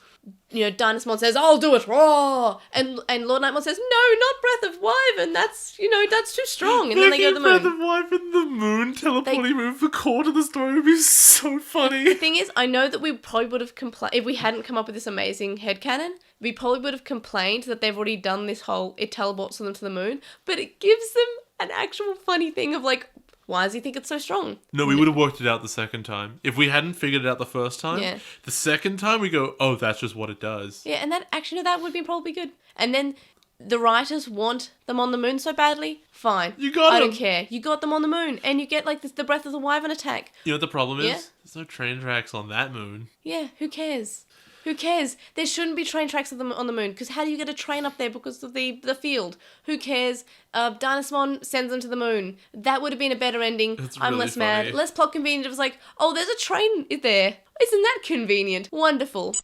Dynasmon says, I'll do it, raw! And Lord Nightmon says, no, not Breath of Wyvern, that's too strong. And then they go to the moon. Breath of Wyvern, the moon, teleporting moon for core to the story would be so funny. The thing is, I know that we probably would have complained, if we hadn't come up with this amazing headcanon, we probably would have complained that they've already done this whole, it teleports them to the moon, but it gives them an actual funny thing of like, why does he think it's so strong? No, we would have worked it out the second time. If we hadn't figured it out the first time, the second time we go, oh, that's just what it does. Yeah, and that would be probably good. And then the writers want them on the moon so badly, fine. You got I them. don't care. You got them on the moon, and you get like the Breath of the Wyvern attack. You know what the problem is? Yeah? There's no train tracks on that moon. Yeah, who cares? Who cares? There shouldn't be train tracks on the moon, because how do you get a train up there because of the field? Who cares? Dynasmon sends them to the moon. That would have been a better ending. That's I'm really less funny. mad. Less plot convenient. It was like, oh, there's a train there. Isn't that convenient? Wonderful.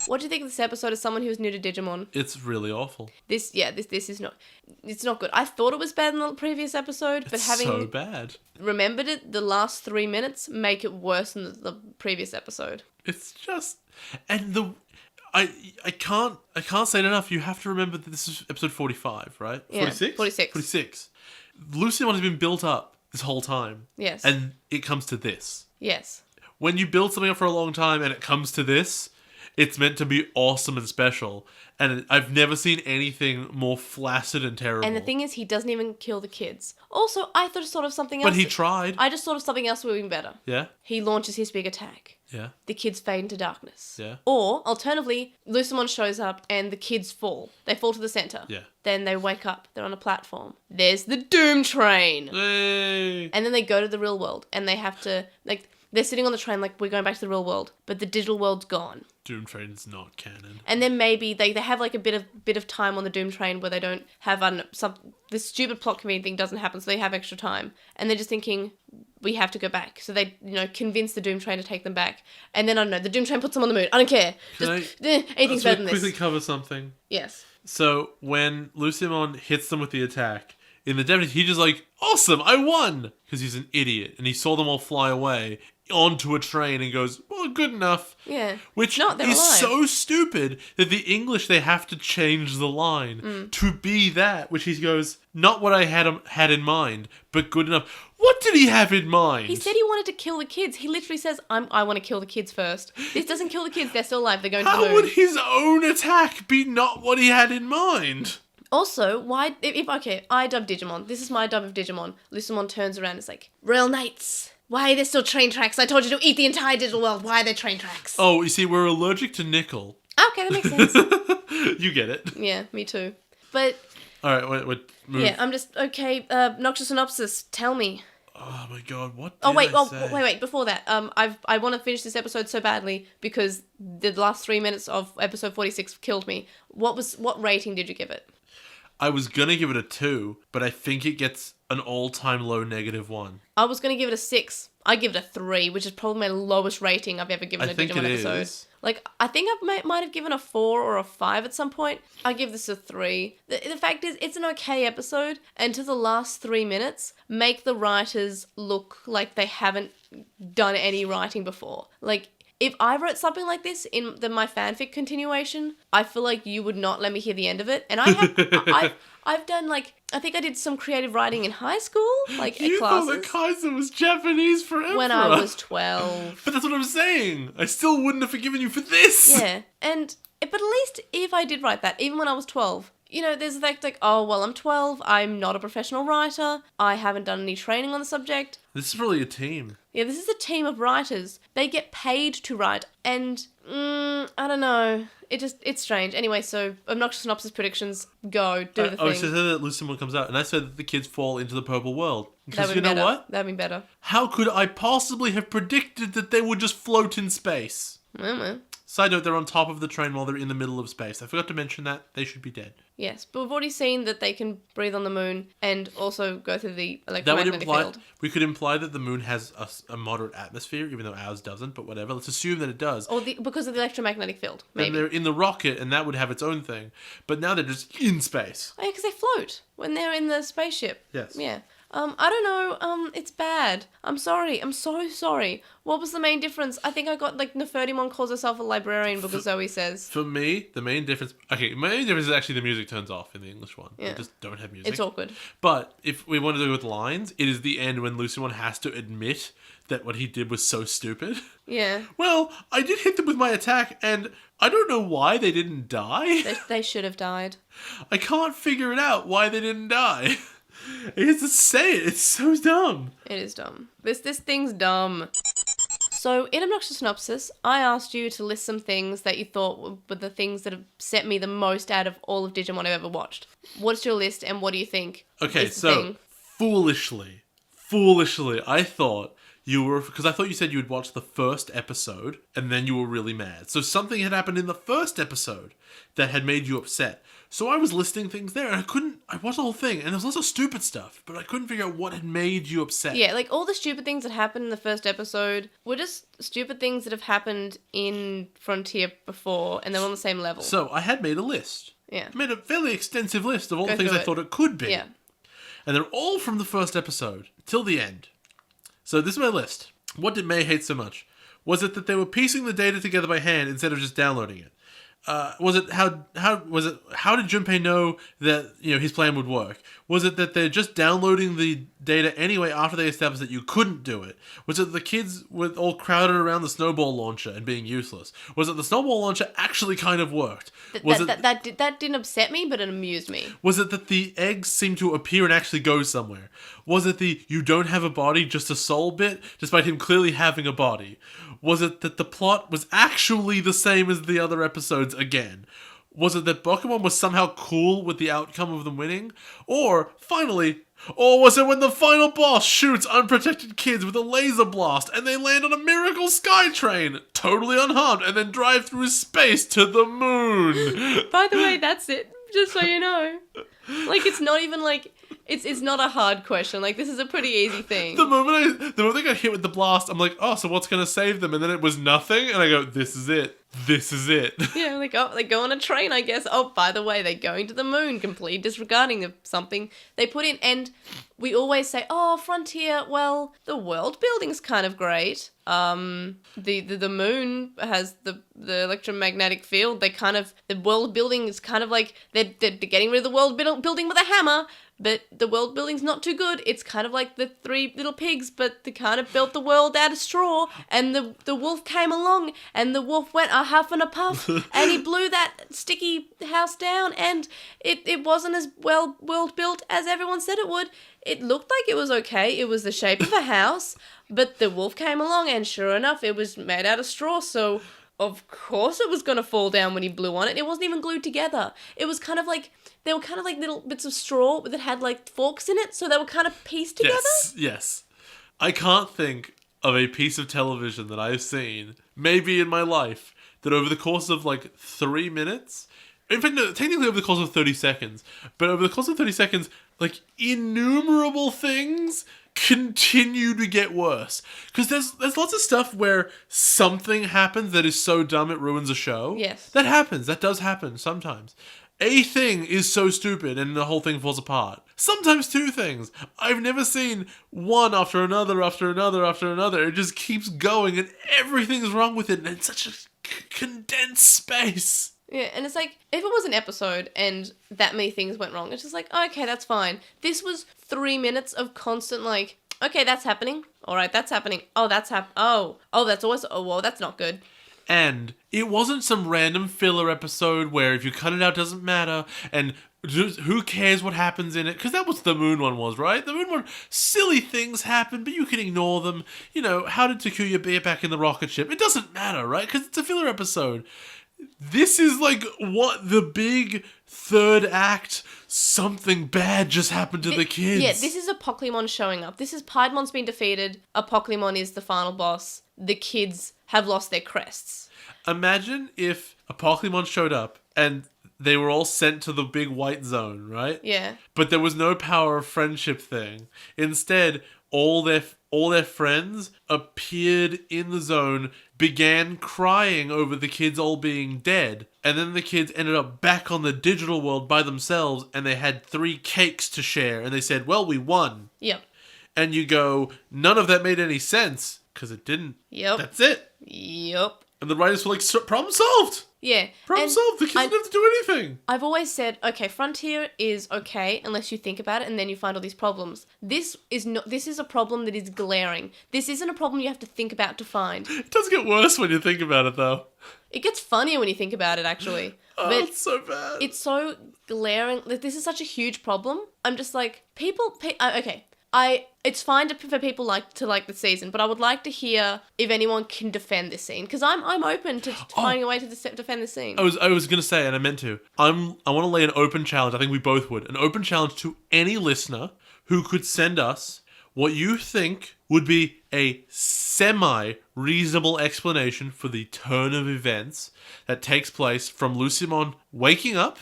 What do you think of this episode as someone who's new to Digimon? It's really awful. This is not, it's not good. I thought it was better than the previous episode, but It's having so bad. remembered it, the last 3 minutes make it worse than the previous episode. It's just, and I can't say it enough. You have to remember that this is episode 45, right? Yeah, 46? 46. 46. Lucimon has been built up this whole time. Yes. And it comes to this. Yes. When you build something up for a long time and it comes to this, it's meant to be awesome and special. And I've never seen anything more flaccid and terrible. And the thing is, he doesn't even kill the kids. Also, I thought of something else. But he tried. I just thought of something else would have been better. Yeah? He launches his big attack. Yeah. The kids fade into darkness. Yeah. Or, alternatively, Lucimon shows up and the kids fall. They fall to the center. Yeah. Then they wake up. They're on a platform. There's the Doom Train. Hey. And then they go to the real world. And they have to, like, they're sitting on the train like, we're going back to the real world. But the digital world's gone. Doom Train's not canon. And then maybe they have like a bit of time on the Doom Train where they don't have this stupid plot convenient thing doesn't happen, so they have extra time. And they're just thinking, we have to go back. So they, convince the Doom Train to take them back. And then, I don't know, the Doom Train puts them on the moon. I don't care. Anything's better than this. Quickly cover something. Yes. So when Lucimon hits them with the attack, in the Japanese, he just like, awesome, I won! Because he's an idiot. And he saw them all fly away onto a train and goes, well, good enough. Yeah. Which No, they're is alive. so stupid that the English, they have to change the line to be that, which he goes, not what I had in mind, but good enough. What did he have in mind? He said he wanted to kill the kids. He literally says, I want to kill the kids first. This doesn't kill the kids. They're still alive. They're going to the moon. How would his own attack be not what he had in mind? Also, why... Okay, I dub Digimon. This is my dub of Digimon. Lucimon turns around and is like, Royal Knights, why are there still train tracks? I told you to eat the entire digital world. Why are there train tracks? Oh, you see, we're allergic to nickel. Okay, that makes sense. You get it. Yeah, me too. But, All right, wait, move. yeah, I'm just... Okay, Obnoxious Synopsis, tell me. Oh my god, what did Oh, wait, I say? wait, before that, I want to finish this episode so badly because the last 3 minutes of episode 46 killed me. What rating did you give it? I was gonna give it a 2, but I think it gets an all-time low -1. I was going to give it a 6. I give it a 3, which is probably my lowest rating I've ever given I a think Digimon it episode. is. Like, I think I might have given a 4 or a 5 at some point. I give this a 3. The fact is, it's an okay episode, and to the last 3 minutes, make the writers look like they haven't done any writing before. Like, if I wrote something like this in my fanfic continuation, I feel like you would not let me hear the end of it. And I've done, like, I think I did some creative writing in high school, like, You at thought that classes. Kaiser was Japanese forever. When I was 12. But that's what I'm saying. I still wouldn't have forgiven you for this. Yeah, but at least if I did write that, even when I was 12, there's the fact like, oh, well, I'm 12, I'm not a professional writer, I haven't done any training on the subject. This is really a team. Yeah, this is a team of writers. They get paid to write, and, I don't know. It's strange. Anyway, so Obnoxious Synopsis predictions, go, do the thing. I said that Lucimon comes out, and I said that the kids fall into the purple world. Because That'd you be know better. what? That'd be better. How could I possibly have predicted that they would just float in space? Well. Side note, they're on top of the train while they're in the middle of space. I forgot to mention that. They should be dead. Yes, but we've already seen that they can breathe on the moon and also go through the That would electromagnetic imply field. we could imply that the moon has a moderate atmosphere, even though ours doesn't. But whatever. Let's assume that it does. Or because of the electromagnetic field, Then maybe. they're in the rocket, and that would have its own thing. But now they're just in space. Oh, yeah, because they float when they're in the spaceship. Yes. Yeah. I don't know. It's bad. I'm sorry. I'm so sorry. What was the main difference? I think I got Nefertimon calls herself a librarian because Zoe says. For me, the main difference... Okay, my main difference is actually the music turns off in the English one. Yeah. They just don't have music. It's awkward. But if we want to do it with lines, it is the end when Lucimon has to admit that what he did was so stupid. Yeah. Well, I did hit them with my attack, and I don't know why they didn't die. They should have died. I can't figure it out why they didn't die. It's to say it. It's so dumb. It is dumb. This thing's dumb. So, in Obnoxious Synopsis, I asked you to list some things that you thought were the things that have set me the most out of all of Digimon I've ever watched. What's your list, and what do you think? Okay, is the so thing? foolishly, I thought you were, because I thought you said you would watch the first episode and then you were really mad. So something had happened in the first episode that had made you upset. So I was listing things there, and I watched the whole thing, and there was lots of stupid stuff, but I couldn't figure out what had made you upset. Yeah, all the stupid things that happened in the first episode were just stupid things that have happened in Frontier before, and they're on the same level. So I had made a list. Yeah. I made a fairly extensive list of all Go the things through I it. thought it could be. Yeah. And they're all from the first episode till the end. So this is my list. What did May hate so much? Was it that they were piecing the data together by hand instead of just downloading it? How did Junpei know that his plan would work? Was it that they're just downloading the data anyway after they established that you couldn't do it? Was it the kids were all crowded around the snowball launcher and being useless? Was it the snowball launcher actually kind of worked? That didn't upset me, but it amused me. Was it that the eggs seem to appear and actually go somewhere? Was it the you don't have a body, just a soul bit, despite him clearly having a body? Was it that the plot was actually the same as the other episodes again? Was it that Pokemon was somehow cool with the outcome of them winning? Or, finally, was it when the final boss shoots unprotected kids with a laser blast and they land on a miracle sky train, totally unharmed, and then drive through space to the moon? By the way, that's it. Just so you know. It's not even it's not a hard question. This is a pretty easy thing. The moment they got hit with the blast, I'm like, oh, so what's gonna save them? And then it was nothing, and I go, this is it. This is it. Yeah, they go on a train, I guess. Oh, by the way, they're going to the moon, completely disregarding of something they put in. And we always say, oh, Frontier, well, the world building's kind of great. The moon has the electromagnetic field. The world building is kind of they're getting rid of the world building with a hammer. But the world building's not too good. It's kind of like the Three Little Pigs, but they kind of built the world out of straw. And the wolf came along, and the wolf went a huff and a puff, and he blew that sticky house down, and it wasn't as well world built as everyone said it would. It looked like it was okay. It was the shape of a house, but the wolf came along, and sure enough, it was made out of straw, so of course it was going to fall down when he blew on it. It wasn't even glued together. It was kind of they were kind of little bits of straw that had forks in it, so they were kind of pieced together. Yes. I can't think of a piece of television that I've seen, maybe in my life, that over the course of 3 minutes, in fact, no, technically over the course of 30 seconds, but over the course of 30 seconds, innumerable things continue to get worse. Because there's lots of stuff where something happens that is so dumb it ruins a show. Yes. That happens. That does happen sometimes. A thing is so stupid and the whole thing falls apart. Sometimes two things. I've never seen one after another after another after another. It just keeps going and everything's wrong with it, and it's such a condensed space. Yeah, and it's if it was an episode and that many things went wrong, it's just okay, that's fine. This was 3 minutes of constant okay, that's happening. All right, that's happening. Oh, that's oh, that's always, oh, well, that's not good. And it wasn't some random filler episode where if you cut it out, it doesn't matter, and just, who cares what happens in it? Because that was the Moon one was, right? The Moon one, silly things happen, but you can ignore them. How did Takuya get back in the rocket ship? It doesn't matter, right? Because it's a filler episode. This is what the big third act, something bad just happened to the kids. Yeah, this is a Pokemon showing up. This is Piedmon's been defeated. A Pokemon is the final boss. The kids have lost their crests. Imagine if a Pokemon showed up and they were all sent to the big white zone, right? Yeah. But there was no power of friendship thing. Instead, all their friends appeared in the zone, began crying over the kids all being dead, and then the kids ended up back on the digital world by themselves, and they had 3 cakes to share, and they said, well, we won. Yep. And you go, none of that made any sense, because it didn't. Yep. That's it. Yep. And the writers were like, problem solved! Yeah. Problem And solved! The kids don't have to do anything! I've always said, okay, Frontier is okay unless you think about it and then you find all these problems. This is a problem that is glaring. This isn't a problem you have to think about to find. It does get worse when you think about it, though. It gets funnier when you think about it, actually. Oh, But it's so bad. it's so glaring. Like, this is such a huge problem. I'm just like, okay. It's fine for people to like the season, but I would like to hear if anyone can defend this scene, because I'm open to finding a way to defend this scene. I was gonna say, and I meant to. I want to lay an open challenge. I think we both would. An open challenge to any listener who could send us what you think would be a semi-reasonable explanation for the turn of events that takes place from Lucimon waking up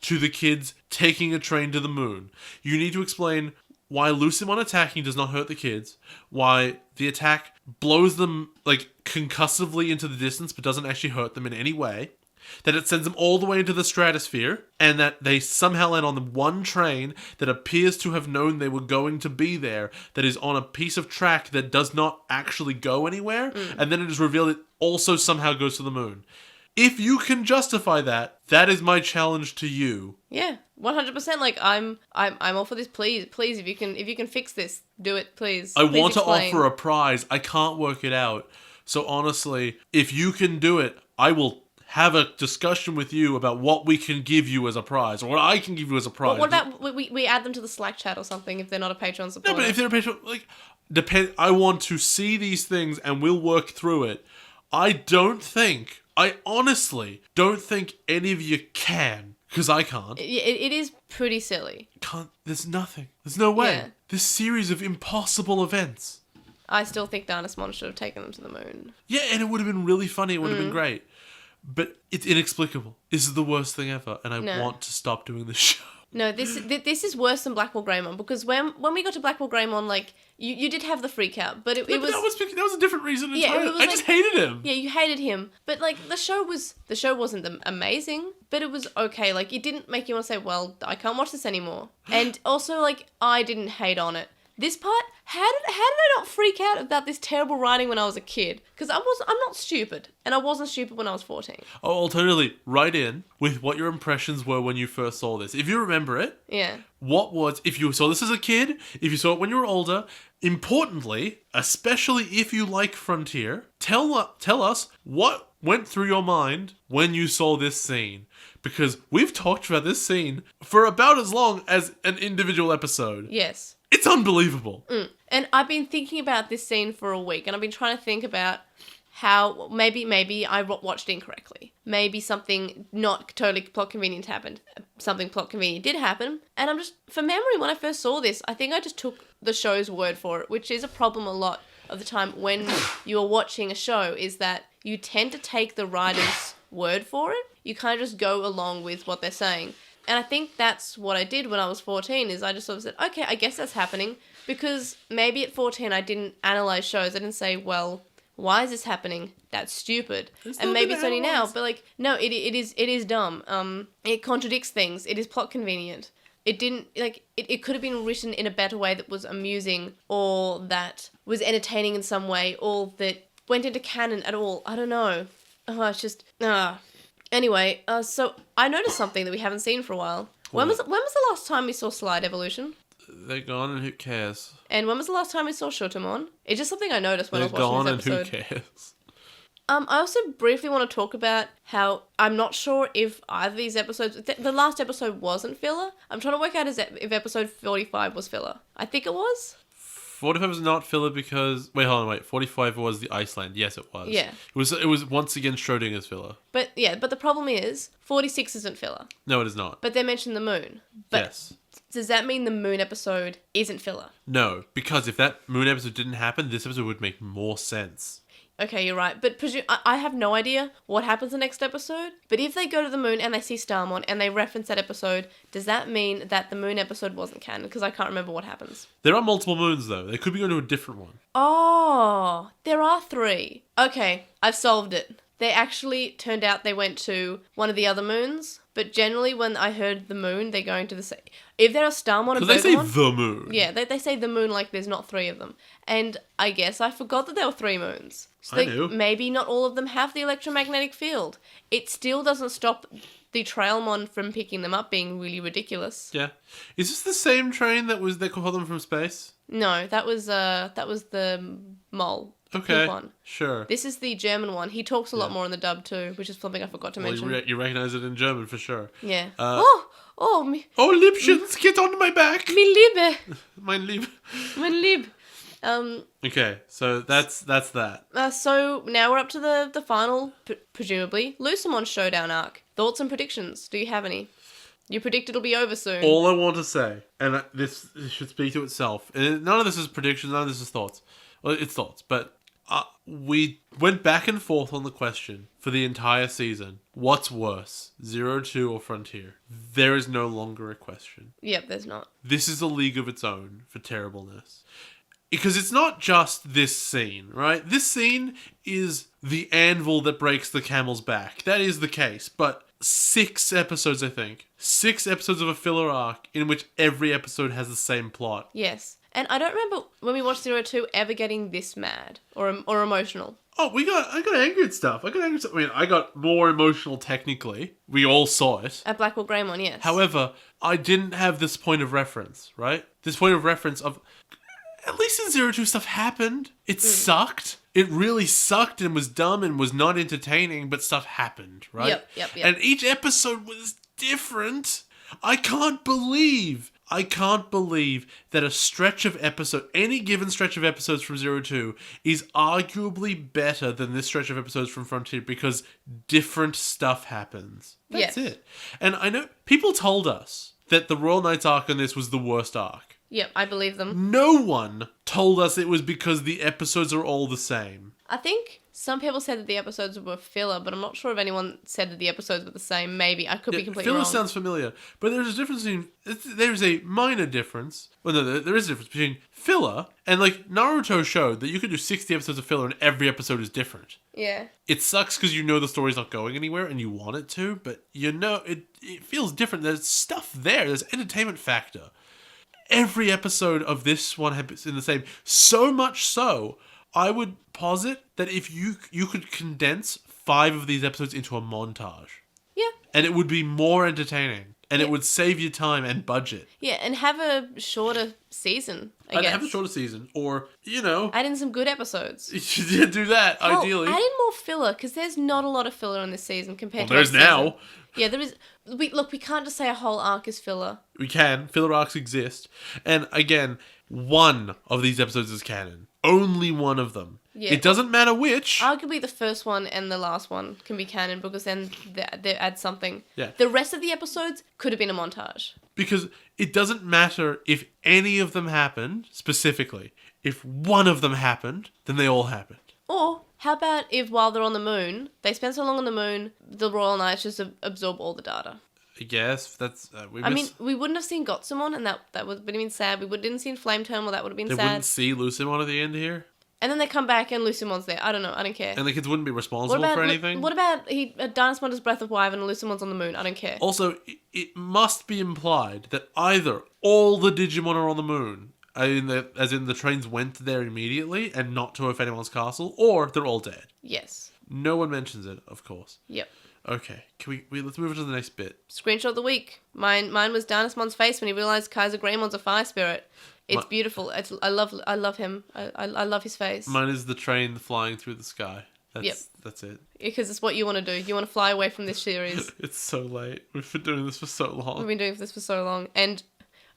to the kids taking a train to the moon. You need to explain why Lucimon attacking does not hurt the kids, why the attack blows them, like, concussively into the distance but doesn't actually hurt them in any way, that it sends them all the way into the stratosphere, and that they somehow land on the one train that appears to have known they were going to be there, that is on a piece of track that does not actually go anywhere, and then it is revealed it also somehow goes to the moon. If you can justify that, that is my challenge to you. Yeah, 100%. Like, I'm all for this. Please, if you can fix this, do it, please. I Please want explain. to offer a prize. I can't work it out. So honestly, if you can do it, I will have a discussion with you about what we can give you as a prize, or what I can give you as a prize. What about we add them to the Slack chat or something if they're not a Patreon supporter? No, but if they're a patron, like, I want to see these things and we'll work through it. I honestly don't think any of you can, because I can't. It is pretty silly. There's nothing. There's no way. Yeah. This series of impossible events. I still think Dynasmon should have taken them to the moon. Yeah, and it would have been really funny. It would have been great. But it's inexplicable. This is the worst thing ever, and I want to stop doing this show. No, this is worse than BlackWarGreymon, because when we got to BlackWarGreymon, like, you did have the freak out, but it was... That was a different reason Yeah, entirely. it was I just like- hated him. Yeah, you hated him, but, like, the show wasn't amazing, but it was okay. Like, it didn't make you want to say, well, I can't watch this anymore. And also, like, I didn't hate on it. This part, how did I not freak out about this terrible writing when I was a kid? Because I'm not stupid, and I wasn't stupid when I was 14. Oh, alternatively, write in with what your impressions were when you first saw this. If you remember it, Yeah. if you saw this as a kid, if you saw it when you were older, importantly, especially if you like Frontier, tell us what went through your mind when you saw this scene. Because we've talked about this scene for about as long as an individual episode. Yes. It's unbelievable. And I've been thinking about this scene for a week, and I've been trying to think about how maybe I watched incorrectly. Maybe something not totally plot convenient happened. Something plot convenient did happen. And I'm just, for memory, when I first saw this, I think I just took the show's word for it, which is a problem a lot of the time when you're watching a show, is that you tend to take the writer's word for it. You kind of just go along with what they're saying. And I think that's what I did when I was 14, is I just sort of said, okay, I guess that's happening. Because maybe at 14 I didn't analyze shows. I didn't say, well, why is this happening? That's stupid. And maybe it's only now, but like, no, it is dumb. It contradicts things. It is plot convenient. It didn't, like, it could have been written in a better way that was amusing, or that was entertaining in some way, or that went into canon at all. I don't know. Oh, it's just, Anyway, so I noticed something that we haven't seen for a while. When was the last time we saw Slide Evolution? They're gone, and who cares? And when was the last time we saw Shotomon? It's just something I noticed when I was They're watching gone, this and episode. who cares? I also briefly want to talk about how I'm not sure if either of these episodes... The last episode wasn't filler. I'm trying to work out if episode 45 was filler. I think it was. 45 was not filler because... Wait, hold on, wait. 45 was the Iceland. Yes, it was. Yeah. It was once again Schrodinger's filler. But the problem is, 46 isn't filler. No, it is not. But they mentioned the moon. But yes. Does that mean the moon episode isn't filler? No, because if that moon episode didn't happen, this episode would make more sense. Okay, you're right. But I have no idea what happens the next episode. But if they go to the moon and they see Starmon and they reference that episode, does that mean that the moon episode wasn't canon? Because I can't remember what happens. There are multiple moons, though. They could be going to a different one. Oh, there are 3. Okay, I've solved it. They actually turned out they went to one of the other moons. But generally, when I heard the moon, they're going to the same. If there are Starmon and Because they say Bergamon, the moon. yeah, they say the moon like there's not 3 of them. And I guess I forgot that there were 3 moons. So I knew. maybe not all of them have the electromagnetic field. It still doesn't stop the Trailmon from picking them up being really ridiculous. Yeah. Is this the same train they called them from space? No, that was the mole. Okay. Pink one. Sure. This is the German one. He talks a lot more in the dub too, which is something I forgot to mention. You recognize it in German for sure. Yeah. Oh, Liebchens, get on my back. Mi Liebe, Mein Lieb. mein Lieb. Okay, so that's that. So now we're up to the final, presumably, Lucimon showdown arc. Thoughts and predictions? Do you have any? You predict it'll be over soon. All I want to say, and this should speak to itself, and none of this is predictions, none of this is thoughts. Well, it's thoughts, but we went back and forth on the question for the entire season. What's worse, 02 or Frontier? There is no longer a question. Yep, there's not. This is a league of its own for terribleness. Because it's not just this scene, right? This scene is the anvil that breaks the camel's back. That is the case. But 6 episodes, I think. 6 episodes of a filler arc in which every episode has the same plot. Yes. And I don't remember when we watched 02 ever getting this mad or emotional. Oh, I got angry at stuff. I mean, I got more emotional technically. We all saw it. At BlackWarGreymon, yes. However, I didn't have this point of reference, right? This point of reference of... At least in 02 stuff happened. It sucked. It really sucked and was dumb and was not entertaining, but stuff happened, right? Yep. And each episode was different. I can't believe that a stretch of any given stretch of episodes from 02 is arguably better than this stretch of episodes from Frontier because different stuff happens. That's it. And I know people told us that the Royal Knights arc on this was the worst arc. Yep, I believe them. No one told us it was because the episodes are all the same. I think some people said that the episodes were filler, but I'm not sure if anyone said that the episodes were the same. Maybe. I could be completely wrong. Filler sounds familiar, but there's a difference there's a minor difference. Well, no, there is a difference between filler and, like, Naruto showed that you could do 60 episodes of filler and every episode is different. Yeah. It sucks because you know the story's not going anywhere and you want it to, but you know, it feels different. There's stuff there. There's entertainment factor. Every episode of this one has been the same. So much so, I would posit that if you could condense 5 of these episodes into a montage. Yeah. And it would be more entertaining. And it would save you time and budget. Yeah, and have a shorter season, I guess. Have a shorter season. Or, add in some good episodes. Yeah, do that, ideally. Add in more filler, because there's not a lot of filler in this season compared to there's now. Yeah, there is. We can't just say a whole arc is filler. We can. Filler arcs exist. And again, one of these episodes is canon. Only one of them. Yeah. It doesn't matter which. Arguably the first one and the last one can be canon because then they add something. Yeah. The rest of the episodes could have been a montage. Because it doesn't matter if any of them happened, specifically. If one of them happened, then they all happened. Or how about if while they're on the moon, they spend so long on the moon, the Royal Knights just absorb all the data. I guess that's... we wouldn't have seen Gotsumon, and that would have been sad. We didn't see Flame Terminal, that would have been sad. They wouldn't see Lucimon at the end here? And then they come back and Lucimon's there. I don't know. I don't care. And the kids wouldn't be responsible for anything? What about Dynasmon does Breath of Wyvern and Lucimon's on the moon? I don't care. Also, it must be implied that either all the Digimon are on the moon, as in the trains went there immediately and not to a anyone's castle, or they're all dead. Yes. No one mentions it, of course. Yep. Okay, can we let's move on to the next bit. Screenshot of the week. Mine was Dynasmon's face when he realized Kaiser Greymon's a fire spirit. It's beautiful. I love him. I love his face. Mine is the train flying through the sky. That's it. Because it's what you want to do. You want to fly away from this series. It's so late. We've been doing this for so long. And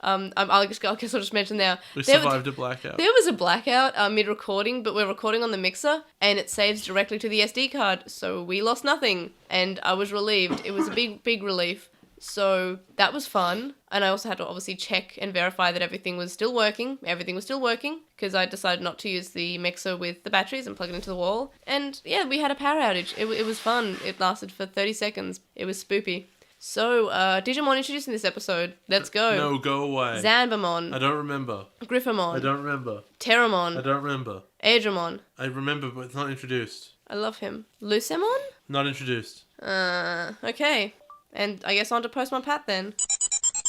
I guess I'll just mention now. We survived a blackout. There was a blackout mid-recording, but we're recording on the mixer, and it saves directly to the SD card, so we lost nothing. And I was relieved. It was a big relief. So that was fun. And I also had to obviously check and verify that everything was still working. Everything was still working because I decided not to use the mixer with the batteries and plug it into the wall. And yeah, we had a power outage. It was fun. It lasted for 30 seconds. It was spoopy. So, Digimon introduced in this episode. Let's go. No, go away. Zanbamon. I don't remember. Griffamon. I don't remember. Terramon. I don't remember. Aedramon. I remember, but it's not introduced. I love him. Lucemon? Not introduced. Okay. And I guess on to Postmon Pat then.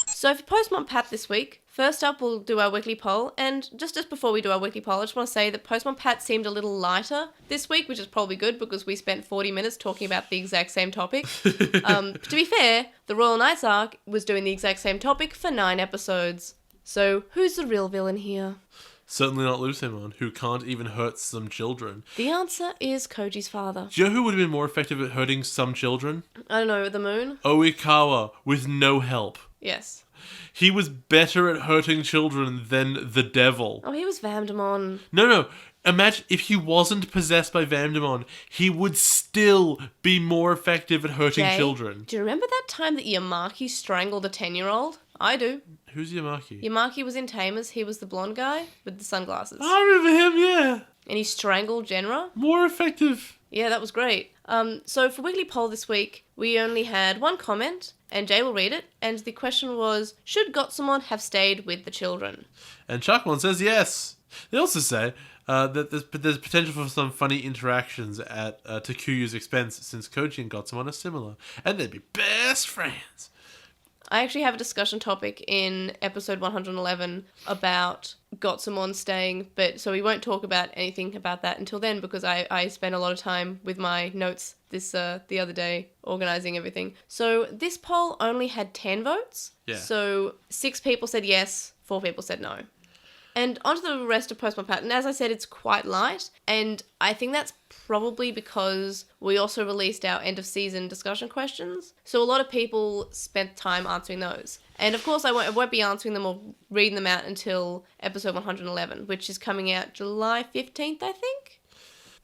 So for Postmon Pat this week, first up we'll do our weekly poll, and just before we do our weekly poll, I just want to say that Postmon Pat seemed a little lighter this week, which is probably good because we spent 40 minutes talking about the exact same topic. To be fair, the Royal Knights arc was doing the exact same topic for 9 episodes. So who's the real villain here? Certainly not Lucemon, who can't even hurt some children. The answer is Koji's father. Do you know who would have been more effective at hurting some children? I don't know, the moon? Oikawa, with no help. Yes. He was better at hurting children than the devil. Oh, he was Vamdemon. No. Imagine if he wasn't possessed by Vamdemon, he would still be more effective at hurting Jay, children. do you remember that time that Yamaki strangled a 10-year-old? I do. Who's Yamaki? Yamaki was in Tamers. He was the blonde guy with the sunglasses. I remember him, yeah. And he strangled Genra. More effective. Yeah, that was great. So for weekly poll this week, we only had one comment, and Jay will read it. And the question was, should Gotsumon have stayed with the children? And Chuckmon says yes. They also say that there's potential for some funny interactions at Takuyu's expense, since Koji and Gotsumon are similar, and they'd be best friends. I actually have a discussion topic in episode 111 about Gotsumon staying, but so we won't talk about anything about that until then because I spent a lot of time with my notes the other day organising everything. So this poll only had 10 votes. Yeah. So 6 people said yes, 4 people said no. And onto the rest of Postmon Pat. And as I said, it's quite light. And I think that's probably because we also released our end of season discussion questions. So a lot of people spent time answering those. And of course, I won't be answering them or reading them out until episode 111, which is coming out July 15th, I think.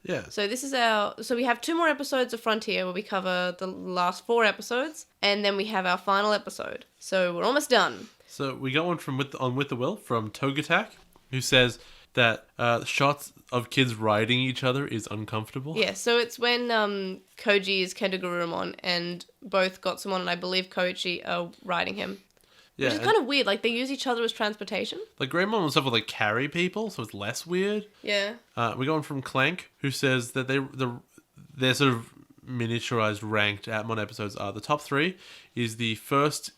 Yeah. So this is so we have 2 more episodes of Frontier where we cover the last 4 episodes. And then we have our final episode. So we're almost done. So we got one from With the Will from Togatak, who says that shots of kids riding each other is uncomfortable. Yeah, so it's when Koji is Kendagurumon and both Gotsumon and I believe Koichi are riding him. Yeah, Which is kind of weird. Like, they use each other as transportation. Like, Greymon and stuff will, like, carry people, so it's less weird. Yeah. We got one from Clank, who says that they're sort of miniaturized ranked Atmon episodes are the top 3 is the first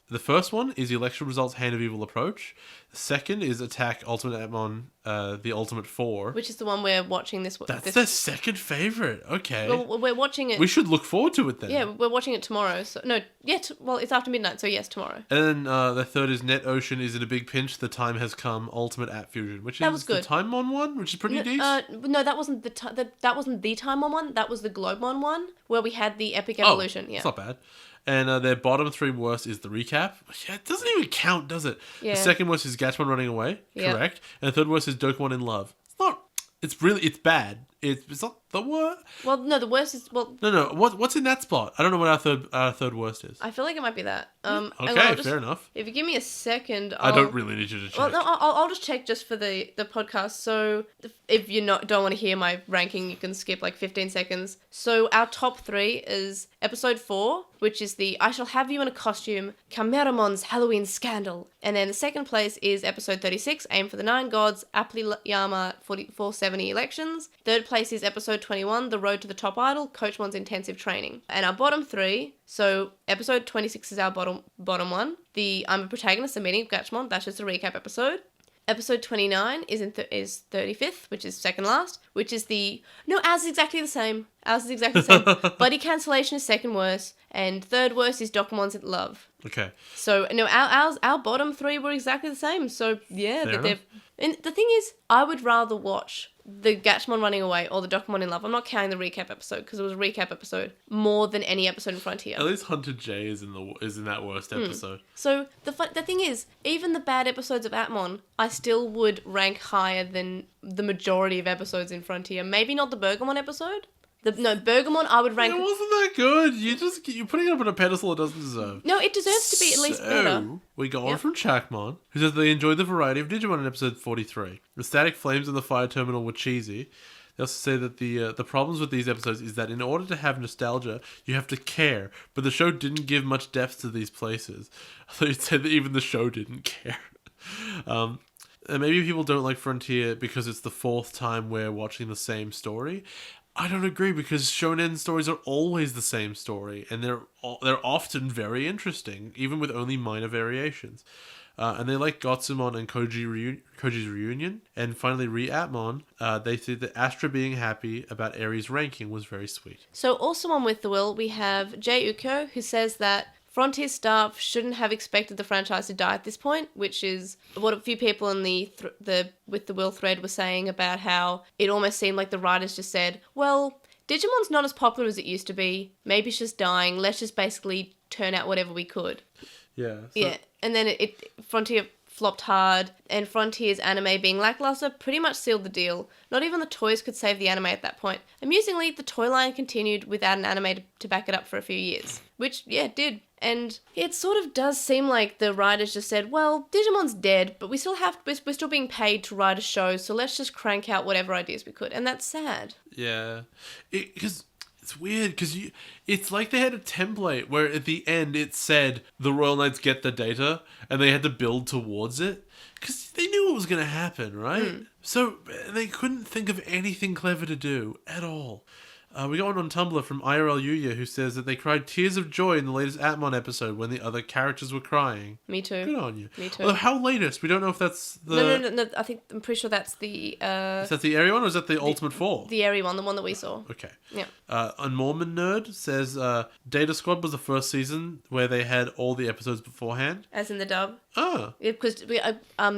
one is the election results Hand of Evil approach. The second is Attack Ultimate Atmon, the Ultimate 4. Which is the one we're watching this week. That's their second favorite. Okay. Well, we're watching it. We should look forward to it then. Yeah, we're watching it tomorrow. So no, well, it's after midnight, so yes, tomorrow. And then the third is Net Ocean is in a big pinch. The time has come. Ultimate At Fusion, which That is was good. the Timemon one, which is pretty decent. No, that wasn't that wasn't the Timemon one. That was the Globemon one where we had the Epic Evolution. Yeah, it's not bad. And their bottom 3 worst is the recap. Yeah, it doesn't even count, does it? Yeah. The second worst is Gatchmon running away. Yeah. Correct. And the third worst is Dokemon in love. It's not. It's bad. It's not the worst. Well, no, the worst is No. What's in that spot? I don't know what our third worst is. I feel like it might be that. Okay, fair enough. If you give me a second, I don't really need you to check. Well, no, I'll just check just for the podcast. So if you don't want to hear my ranking, you can skip like 15 seconds. So our top 3 is episode 4, which is the I Shall Have You in a Costume, Cameramon's Halloween Scandal. And then the second place is episode 36, Aim for the 9 Gods, Appleyama 470 Elections. Third place is episode 21, The Road to the Top Idol, Coachmon's Intensive Training. And our bottom 3, so episode 26 is our bottom one. The I'm a Protagonist, a Meeting of Gatchmon, that's just a recap episode. Episode 29 is 35th, which is second last, which is ours is exactly the same. Ours is exactly the same. Buddy Cancellation is second worst, and third worst is Dokumon's Love. Okay. So, no, our bottom 3 were exactly the same. So, yeah, Fair enough. And the thing is, I would rather watch the Gatchmon running away or the Dokumon in Love. I'm not counting the recap episode because it was a recap episode more than any episode in Frontier. At least Hunter J is in that worst episode. So the thing is, even the bad episodes of Atmon, I still would rank higher than the majority of episodes in Frontier. Maybe not the Bergamon episode, Bergamon I would rank. It wasn't that good. You're putting it up on a pedestal it doesn't deserve. No, it deserves to be at least better. We go on Yep. from Chakmon, who says they enjoyed the variety of Digimon in episode 43. The static flames in the fire terminal were cheesy. They also say that the problems with these episodes is that in order to have nostalgia, you have to care, but the show didn't give much depth to these places. I thought you'd say that even the show didn't care. And maybe people don't like Frontier because it's the fourth time we're watching the same story. I don't agree, because shonen stories are always the same story, and they're often very interesting, even with only minor variations. And they like Gotsumon and Koji's reunion. And finally, Re-Atmon, they said that Astra being happy about Aries' ranking was very sweet. So also on With the Will, we have Jay Uko, who says that Frontier staff shouldn't have expected the franchise to die at this point, which is what a few people in the With the Will thread were saying about how it almost seemed like the writers just said, well, Digimon's not as popular as it used to be. Maybe it's just dying. Let's just basically turn out whatever we could. Yeah. Yeah. And then Frontier flopped hard, and Frontier's anime being lackluster pretty much sealed the deal. Not even the toys could save the anime at that point. Amusingly, the toy line continued without an anime to back it up for a few years. Which, yeah, it did. And it sort of does seem like the writers just said, well, Digimon's dead, but we're still being paid to write a show, so let's just crank out whatever ideas we could. And that's sad. Yeah. Because it's weird, because it's like they had a template where at the end it said the Royal Knights get the data, and they had to build towards it. Because they knew what was going to happen, right? So they couldn't think of anything clever to do at all. We got one on Tumblr from IRL Yuya, who says that they cried tears of joy in the latest Atmon episode when the other characters were crying. Me too. Good on you. Me too. Although, how latest? We don't know if that's the... No. I'm pretty sure that's the... Is that the Airy one, or is that the Ultimate 4? The airy one, the one that we saw. Okay. Yeah. And Mormon Nerd says Data Squad was the first season where they had all the episodes beforehand. As in the dub. Ah. Yeah, because,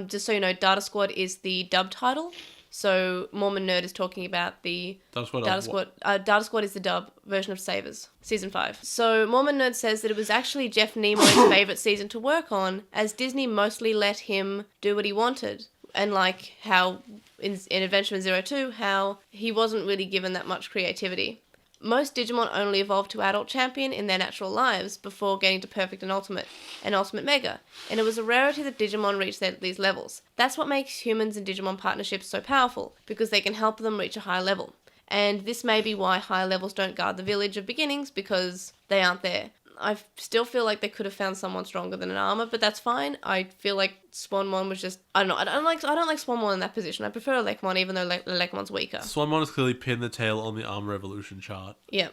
just so you know, Data Squad is the dub title. So Mormon Nerd is talking about the Data Squad. Data Squad is the dub version of Savers, season 5. So Mormon Nerd says that it was actually Jeff Nimoy's favorite season to work on, as Disney mostly let him do what he wanted. And like how in Adventure in 02, how he wasn't really given that much creativity. Most Digimon only evolved to Adult Champion in their natural lives before getting to Perfect and Ultimate Mega, and it was a rarity that Digimon reached these levels. That's what makes humans and Digimon partnerships so powerful, because they can help them reach a higher level. And this may be why higher levels don't guard the village of beginnings, because they aren't there. I still feel like they could have found someone stronger than an Armor, but that's fine. I feel like Swanmon was just... I don't know. I don't like Swanmon in that position. I prefer Lekmon, even though Lekmon's weaker. Swanmon has clearly pinned the tail on the Armor Evolution chart. Yeah.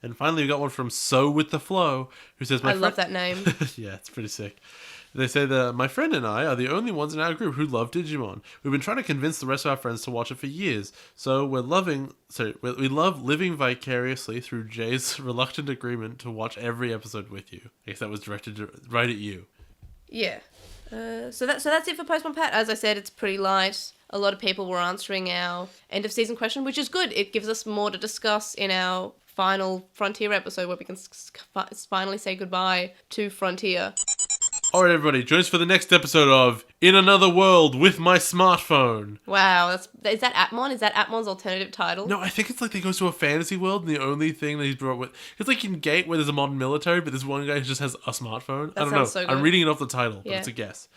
And finally, we got one from So With The Flow, who says... I love that name. Yeah, it's pretty sick. They say that my friend and I are the only ones in our group who love Digimon. We've been trying to convince the rest of our friends to watch it for years. So we love living vicariously through Jay's reluctant agreement to watch every episode with you. I guess that was directed right at you. Yeah. So that's it for Postmon Pat. As I said, it's pretty light. A lot of people were answering our end of season question, which is good. It gives us more to discuss in our final Frontier episode, where we can finally say goodbye to Frontier. Alright everybody, join us for the next episode of In Another World with My Smartphone. Wow, is that Atmon? Is that Atmon's alternative title? No, I think it's like they goes to a fantasy world, and the only thing that he's brought with... It's like in Gate, where there's a modern military, but there's one guy who just has a smartphone. I don't know. So good. I'm reading it off the title, but Yeah. it's a guess.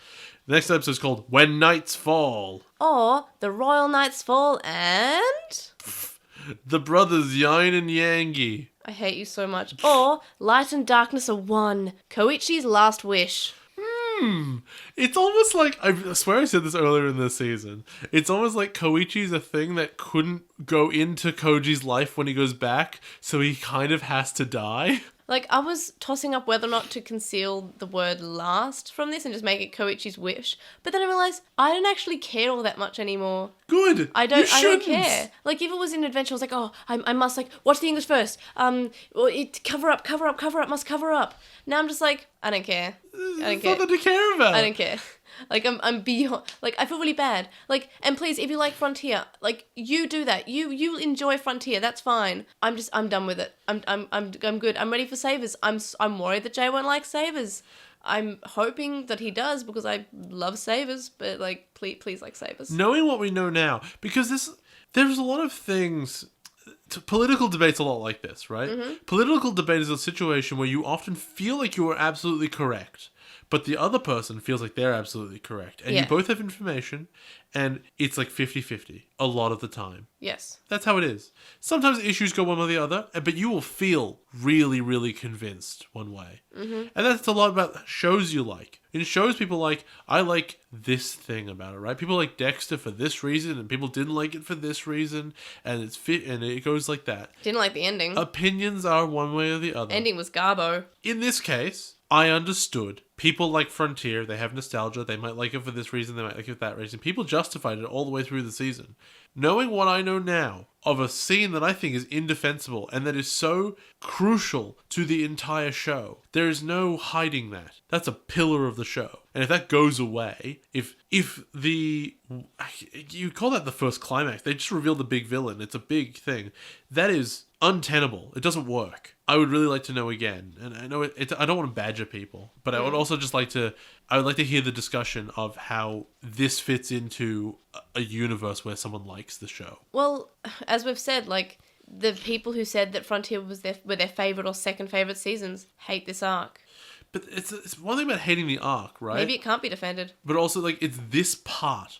The next episode is called When Nights Fall. Or The Royal Knights Fall and... The brothers Yain and Yangi. I hate you so much. Or Light and Darkness Are One. Koichi's Last Wish. It's almost like, I swear I said this earlier in this season, it's almost like Koichi's a thing that couldn't go into Koji's life when he goes back, so he kind of has to die. Like, I was tossing up whether or not to conceal the word last from this and just make it Koichi's wish, but then I realised I don't actually care all that much anymore. Good. I You don't shouldn't. care. Like, if it was in Adventure, I was like, oh, I must, like, watch the English first. Cover up, must cover up. Now I'm just like, I don't care. There's nothing to care about. I don't care. Like, I'm beyond, like, I feel really bad. Like, and please, if you like Frontier, like, you do that. You enjoy Frontier, that's fine. I'm done with it. I'm good. I'm ready for Savers. I'm worried that Jay won't like Savers. I'm hoping that he does, because I love Savers, but, like, please like Savers. Knowing what we know now, because there's a lot of things political debate's a lot like this, right? Political debate is a situation where you often feel like you are absolutely correct, but the other person feels like they're absolutely correct. And you Yeah. both have information, and it's like 50-50 a lot of the time. Yes. That's how it is. Sometimes issues go one way or the other, but you will feel really, really convinced one way. And that's a lot about shows you like. In shows, people like, I like this thing about it, right? People like Dexter for this reason, and people didn't like it for this reason, and and it goes like that. Didn't like the ending. Opinions are one way or the other. Ending was Garbo. In this case, I understood. People like Frontier, they have nostalgia, they might like it for this reason, they might like it for that reason. People justified it all the way through the season. Knowing what I know now of a scene that I think is indefensible and that is so crucial to the entire show, there is no hiding that. That's a pillar of the show. And if that goes away, if the... You call that the first climax. They just revealed the big villain. It's a big thing. That is untenable. It doesn't work. I would really like to know again. And I know I don't want to badger people, but I would also just like to... I would like to hear the discussion of how this fits into a universe where someone likes the show. Well, as we've said, like, the people who said that Frontier were their favourite or second favourite seasons hate this arc. But it's one thing about hating the arc, right? Maybe it can't be defended. But also, like, it's this part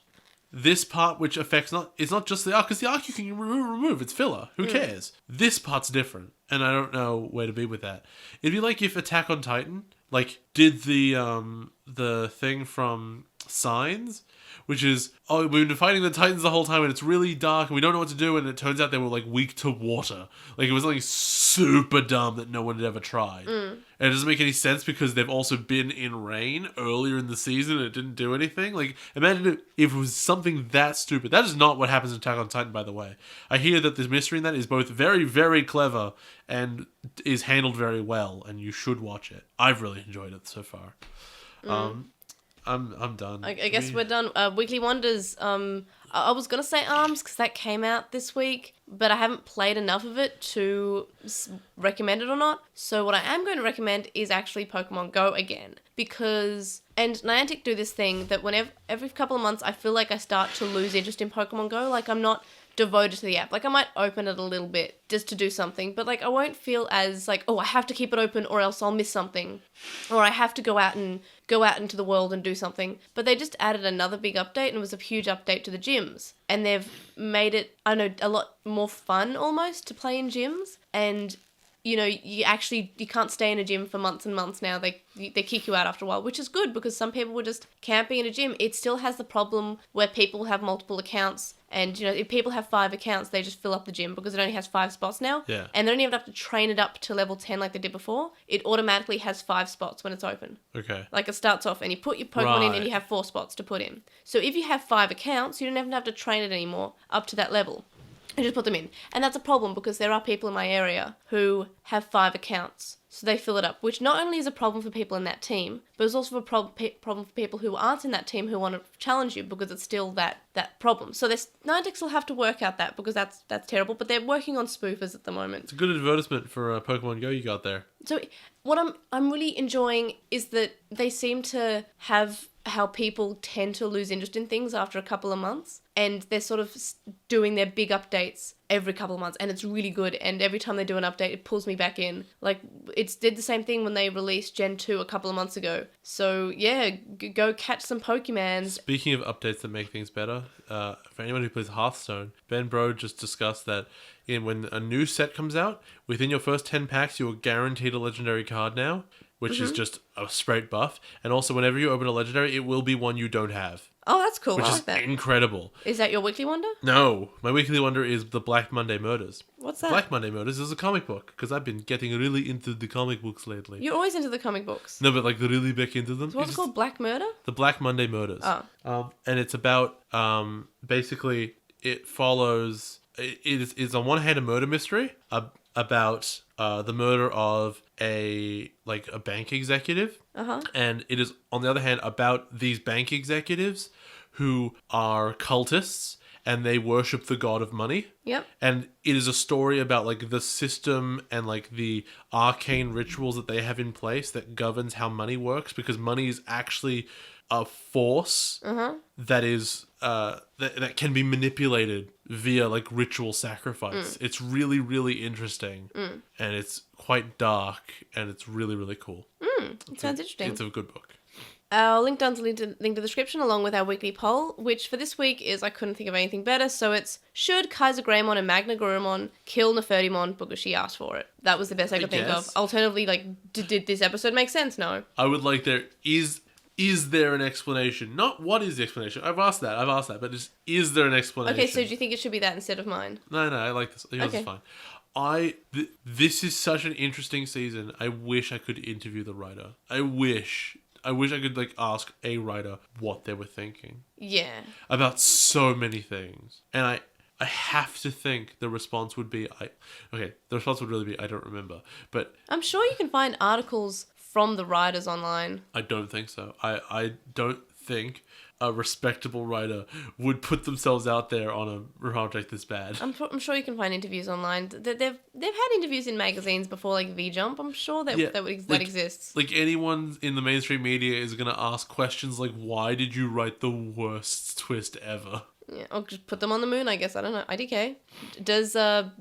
which affects it's not just the arc, because the arc you can remove, it's filler, who cares? This part's different, and I don't know where to be with that. It'd be like if Attack on Titan, like, did the thing from Signs, which is, oh, we've been fighting the Titans the whole time and it's really dark and we don't know what to do, and it turns out they were like weak to water. Like, it was something super dumb that no one had ever tried. And it doesn't make any sense because they've also been in rain earlier in the season and it didn't do anything. Like, imagine if it was something that stupid. That is not what happens in Attack on Titan, by the way. I hear that the mystery in that is both very, very clever and is handled very well, and you should watch it. I've really enjoyed it so far. I'm done. I guess we're done. Weekly Wonders. I was gonna say ARMS because that came out this week, but I haven't played enough of it to recommend it or not. So what I am going to recommend is actually Pokemon Go again, because Niantic do this thing that whenever every couple of months I feel like I start to lose interest in Pokemon Go. Like, I'm not devoted to the app. Like, I might open it a little bit just to do something, but like I won't feel as like, oh, I have to keep it open or else I'll miss something, or I have to go out into the world and do something. But they just added another big update, and it was a huge update to the gyms, and they've made it, I don't know, a lot more fun almost to play in gyms. And you know, you can't stay in a gym for months and months now. They kick you out after a while, which is good because some people were just camping in a gym. It still has the problem where people have multiple accounts, and you know, if people have 5 accounts, they just fill up the gym because it only has 5 spots now. Yeah. And they don't even have to train it up to level 10 like they did before. It automatically has 5 spots when it's open. Okay. Like, it starts off and you put your Pokemon in Right. and you have 4 spots to put in. So if you have 5 accounts, you don't even have to train it anymore up to that level. You just put them in. And that's a problem because there are people in my area who have 5 accounts. So they fill it up, which not only is a problem for people in that team, but it's also a problem for people who aren't in that team who want to challenge you, because it's still that problem. So Niantic will have to work out that, because that's terrible, but they're working on spoofers at the moment. It's a good advertisement for Pokemon Go you got there. So what I'm really enjoying is that they seem to have how people tend to lose interest in things after a couple of months, and they're sort of doing their big updates every couple of months, and it's really good. And every time they do an update, it pulls me back in. Like, it did the same thing when they released Gen 2 a couple of months ago. So yeah, go catch some Pokemans. Speaking of updates that make things better, for anyone who plays Hearthstone, Ben Bro just discussed that when a new set comes out, within your first 10 packs, you are guaranteed a legendary card now, which is just a straight buff. And also, whenever you open a legendary, it will be one you don't have. Oh, that's cool. Which I is like that. incredible. Is that your weekly wonder? No, my weekly wonder is the Black Monday Murders. What's that? Black Monday Murders is a comic book, because I've been getting really into the comic books lately. You're always into the comic books. No, but like really back into them. So what's it called? Black Murder? The Black Monday Murders. Oh. And it's about, basically, it follows, it's on one hand a murder mystery about the murder of a bank executive. Uh-huh. And it is, on the other hand, about these bank executives who are cultists and they worship the god of money. Yep. And it is a story about like the system and like the arcane rituals that they have in place that governs how money works, because money is actually a force that is that can be manipulated via like ritual sacrifice. It's really, really interesting, and it's quite dark, and it's really, really cool. It sounds interesting. It's a good book. I'll link down to link to the description along with our weekly poll, which for this week is I couldn't think of anything better. So it's should Kaiser Greymon and Magna Greymon kill Nefertimon because she asked for it? That was the best I could think of. guess. Alternatively, like, did this episode make sense? No. I would like there is there an explanation? Not what is the explanation. I've asked that, but is there an explanation? Okay, so do you think it should be that instead of mine? No, I like this. Yours is fine. This is such an interesting season. I wish I could interview the writer. I wish I could like ask a writer what they were thinking Yeah. about so many things. And I have to think the response would be the response would really be I don't remember. But I'm sure you can find articles from the writers online. I don't think so. I don't think a respectable writer would put themselves out there on a project this bad. I'm sure you can find interviews online. They've had interviews in magazines before, like V-Jump. I'm sure that exists. Like anyone in the mainstream media is gonna ask questions like, "Why did you write the worst twist ever?" Yeah, or just put them on the moon. I guess I don't know. IDK. Does the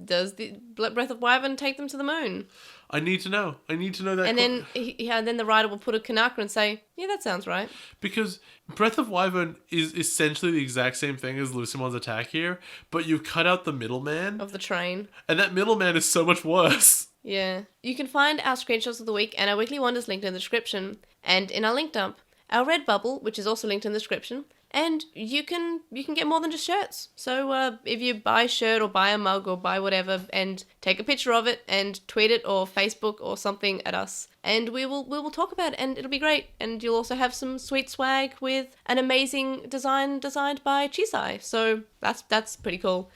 Breath of Wyvern take them to the moon? I need to know. That. And then the writer will put a Kanaka and say, "Yeah, that sounds right." Because Breath of Wyvern is essentially the exact same thing as Lucimon's attack here, but you've cut out the middleman, Of the train. and that middleman is so much worse. Yeah. You can find our screenshots of the week and our weekly wonders linked in the description. And in our link dump, our Redbubble, which is also linked in the description. And you can get more than just shirts. So if you buy a shirt or buy a mug or buy whatever and take a picture of it and tweet it or Facebook or something at us, and we will talk about it and it'll be great. And you'll also have some sweet swag with an amazing design designed by Chisai. So that's pretty cool.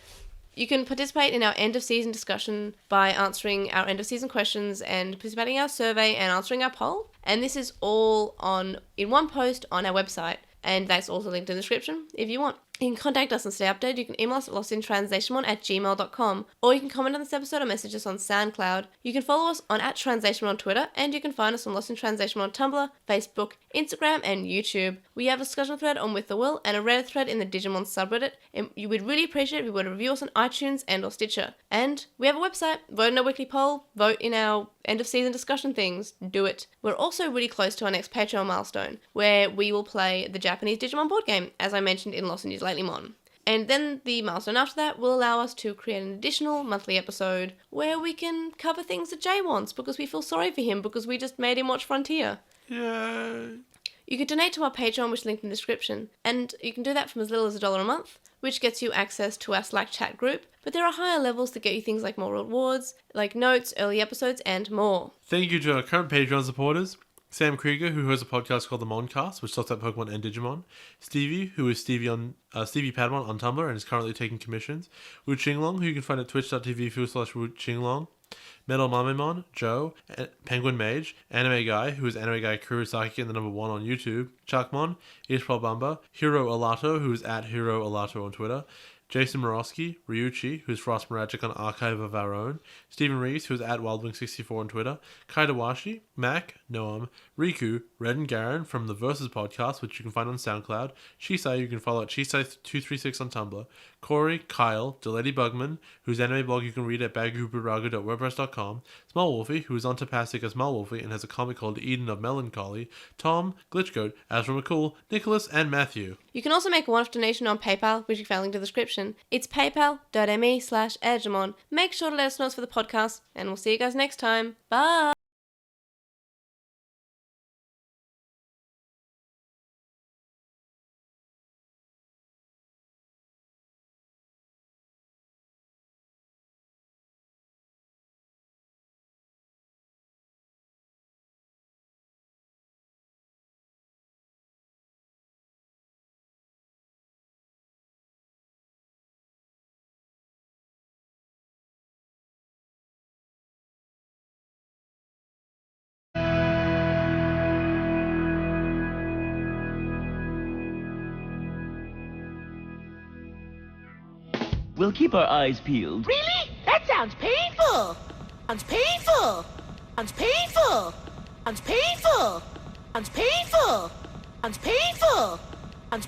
You can participate in our end of season discussion by answering our end of season questions and participating in our survey and answering our poll. And this is all in one post on our website. And that's also linked in the description if you want. You can contact us and stay updated. You can email us at LostinTranslationmon@gmail.com, or you can comment on this episode or message us on SoundCloud. You can follow us on @TranslationMon on Twitter, and you can find us on LostinTranslationmon on Tumblr, Facebook, Instagram, and YouTube. We have a discussion thread on With the Will and a Reddit thread in the Digimon subreddit, and you would really appreciate it if you were to review us on iTunes and or Stitcher. And we have a website. Vote in our weekly poll. Vote in our end of season discussion things. Do it. We're also really close to our next Patreon milestone, where we will play the Japanese Digimon board game, as I mentioned in LostinTranslationmon. And then the milestone after that will allow us to create an additional monthly episode where we can cover things that Jay wants because we feel sorry for him because we just made him watch Frontier. Yeah. You can donate to our Patreon, which is linked in the description, and you can do that from as little as $1 a month, which gets you access to our Slack chat group, but there are higher levels that get you things like more rewards, like notes, early episodes, and more. Thank you to our current Patreon supporters. Sam Krieger, who has a podcast called The Moncast, which talks about Pokemon and Digimon. Stevie, who is Stevie Padwan on Tumblr and is currently taking commissions. Wu Qinglong, who you can find at twitch.tv/Wu Qinglong. Metal Mamemon, Joe, Penguin Mage, Anime Guy, who is Anime Guy Kurosaki and the number 1 on YouTube. Chakmon, Ishpal Bamba, Hiro Alato, who is at Hiro Alato on Twitter. Jason Morosky, Ryuchi, who's Frost Miragic on Archive of Our Own, Stephen Reese, who's at WildWing64 on Twitter, Kaidawashi, Mac, Noam, Riku, Red and Garen from the Versus podcast, which you can find on SoundCloud, Shisai, you can follow at Shisai236 on Tumblr, Corey, Kyle, Delady Bugman, whose anime blog you can read at bagupuraga.wordpress.com, Small Wolfie, who is on Tapastic as Small Wolfie and has a comic called Eden of Melancholy, Tom, Glitchgoat, Azra McCool, Nicholas, and Matthew. You can also make a one-off donation on PayPal, which you can find linked in the description. It's paypal.me/Edgemon. Make sure to let us know it's for the podcast, and we'll see you guys next time. Bye! We'll keep our eyes peeled. Really? That sounds painful. Sounds painful. Sounds painful. Sounds painful. Sounds painful. Sounds painful. Sounds